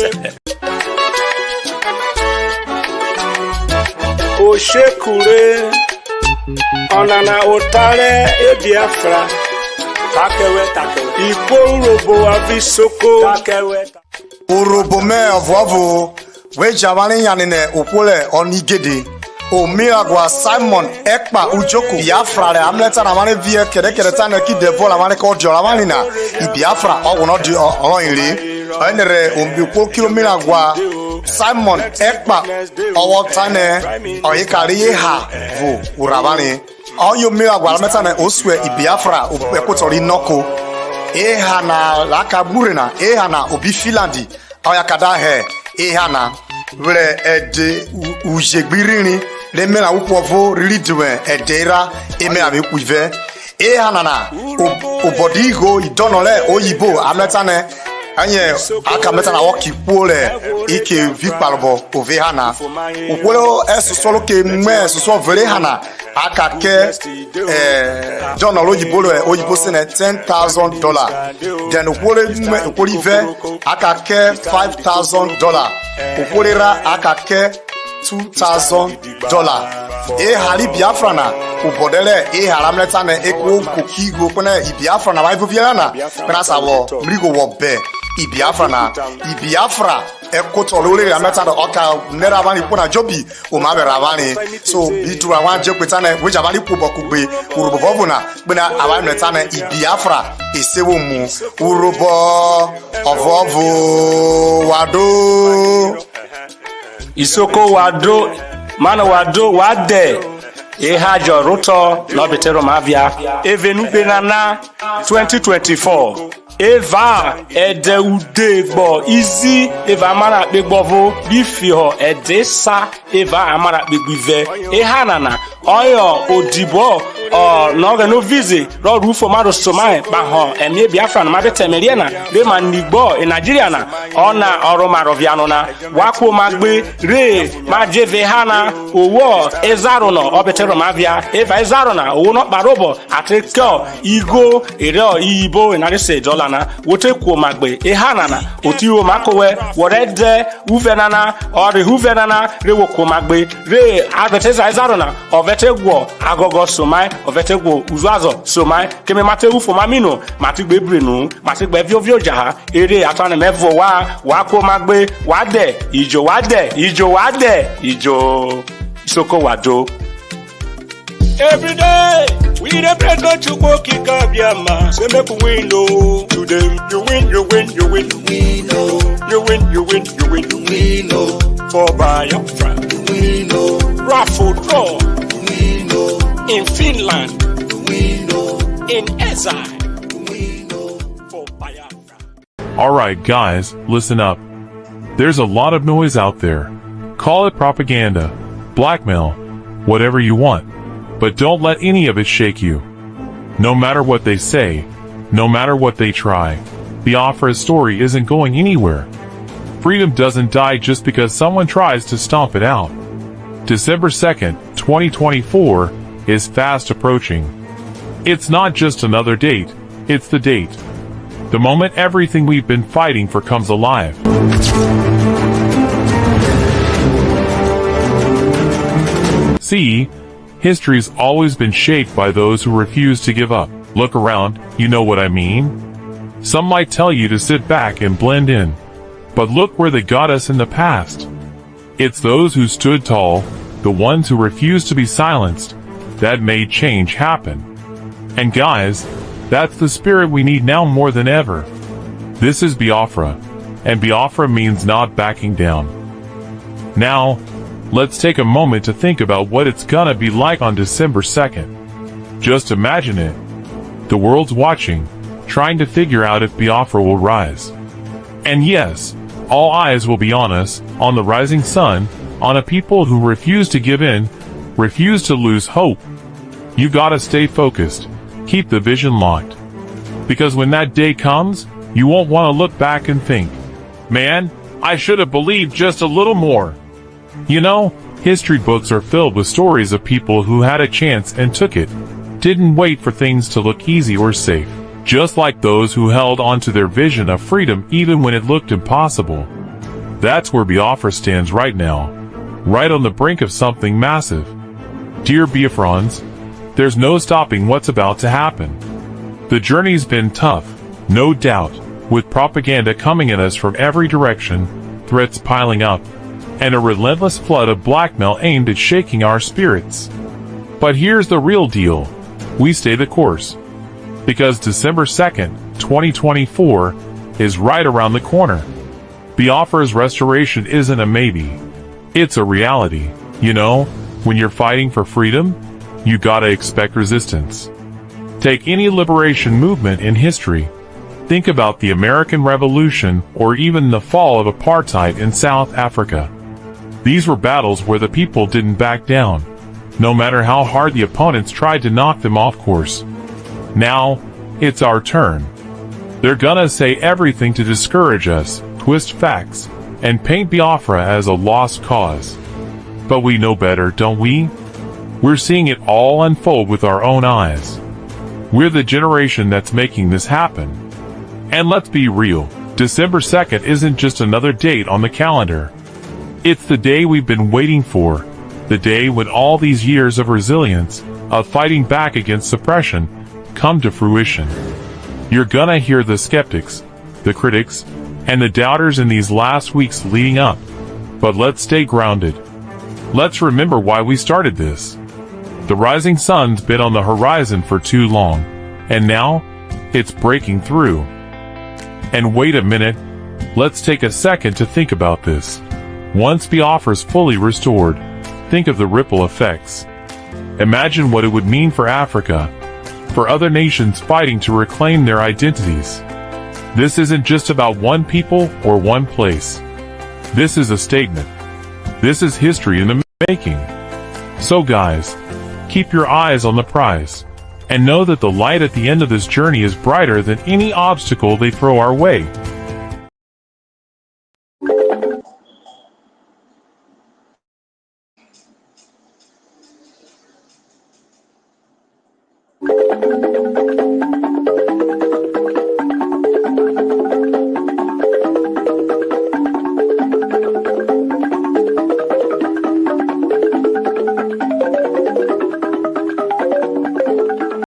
Oshekure, onana otare e Biafra. Takewe. Ipo urobo avisoko. Takewe. Urobo me avovo. We javani yanine upole onigede. O miragwa Simon Ekpa Njoku Biafra le amleta na mane vie kede tane ki devo la mane ko jola manina I Biafra o wono di o ire enere ombi kilo miragwa Simon Ekpa o tane o yikari ha vo urabani o yo miragwa amleta na oswe I Biafra o pekotori noko ha na laka burena ha na obi Finland o yakada he ha na wele ede ujegbirini le mena upovo ridwe edera eme ame kuive hanana obodigo idonole oyibo ametane anye aka metana woki pole ike vikpalbo ove hana upolo esosolo ke me soso vere hana aka ke donolo oyibo sene $10,000 then upolive aka ke $5,000 upolera aka ke $2,000. Hali Biafra na ubodele haramleta na eko kokigo pone Biafra na waifu vielana prasa wo mrigo wo be Biafra eko tolole ramleta na oka nera bani pona jobi o ma bera bani so bitu awan je kwetana we jabani kubo kugbe urubo na gbena awan mleta na Biafra esewo mu urubo ovovo wado Isoko wado, mana wado wade. Hajo roto no betero mavia. Evenu benana 2024. Eva ede ude bo easy eva amara begbovo bifiho edesa eva amara begbive hanana oyo odibo o no no visit ro rufo maro somai ba ho emi Biafra na mabetemerie na be manigbo in Nigeria na ona oro maroviano na wako magbe re majeve hana owo ezaro no obetero mavia eva ezaro na owo no barobo atreko igo ere ibo in say dollar na wote kuo magbe hanana otiwo makowe worede uvenana or huvenana re woko magbe re advertiser ezaro na ovetegwo agogo somai ovetegwo uzuazo somai keme matewu fo mamino matigbe brenu matigbe viovio jaha ere atane mevo wa ko magbe wade ijo isoko wado. Every day we dey pray God to go kick up Biafra. Say make we win to them. You win. For Biafra. Raffle draw. In Finland. In exile. For Biafra. Alright guys, listen up. There's a lot of noise out there. Call it propaganda, blackmail, whatever you want. But don't let any of it shake you. No matter what they say, no matter what they try, Biafra's story isn't going anywhere. Freedom doesn't die just because someone tries to stomp it out. December 2nd, 2024 is fast approaching. It's not just another date, it's the date. The moment everything we've been fighting for comes alive. See, history's always been shaped by those who refuse to give up. Look around, you know what I mean? Some might tell you to sit back and blend in. But look where they got us in the past. It's those who stood tall, the ones who refused to be silenced, that made change happen. And guys, that's the spirit we need now more than ever. This is Biafra, and Biafra means not backing down. Now, let's take a moment to think about what it's gonna be like on December 2nd. Just imagine it. The world's watching, trying to figure out if Biafra will rise. And yes, all eyes will be on us, on the rising sun, on a people who refuse to give in, refuse to lose hope. You gotta stay focused, keep the vision locked. Because when that day comes, you won't want to look back and think, man, I should have believed just a little more. You know, history books are filled with stories of people who had a chance and took it, didn't wait for things to look easy or safe. Just like those who held on to their vision of freedom even when it looked impossible. That's where Biafra stands right now, right on the brink of something massive. Dear Biafrans, there's no stopping what's about to happen. The journey's been tough, no doubt, with propaganda coming at us from every direction, threats piling up, and a relentless flood of blackmail aimed at shaking our spirits. But here's the real deal. We stay the course. Because December 2nd, 2024, is right around the corner. Biafra's restoration isn't a maybe. It's a reality. You know, when you're fighting for freedom, you gotta expect resistance. Take any liberation movement in history. Think about the American Revolution or even the fall of apartheid in South Africa. These were battles where the people didn't back down, no matter how hard the opponents tried to knock them off course. Now, it's our turn. They're gonna say everything to discourage us, twist facts, and paint Biafra as a lost cause. But we know better, don't we? We're seeing it all unfold with our own eyes. We're the generation that's making this happen. And let's be real, December 2nd isn't just another date on the calendar. It's the day we've been waiting for, the day when all these years of resilience, of fighting back against suppression, come to fruition. You're gonna hear the skeptics, the critics, and the doubters in these last weeks leading up. But let's stay grounded. Let's remember why we started this. The rising sun's been on the horizon for too long, and now, it's breaking through. And wait a minute, let's take a second to think about this. Once Biafra's fully restored, think of the ripple effects. Imagine what it would mean for Africa, for other nations fighting to reclaim their identities. This isn't just about one people or one place. This is a statement. This is history in the making. So guys, keep your eyes on the prize, and know that the light at the end of this journey is brighter than any obstacle they throw our way.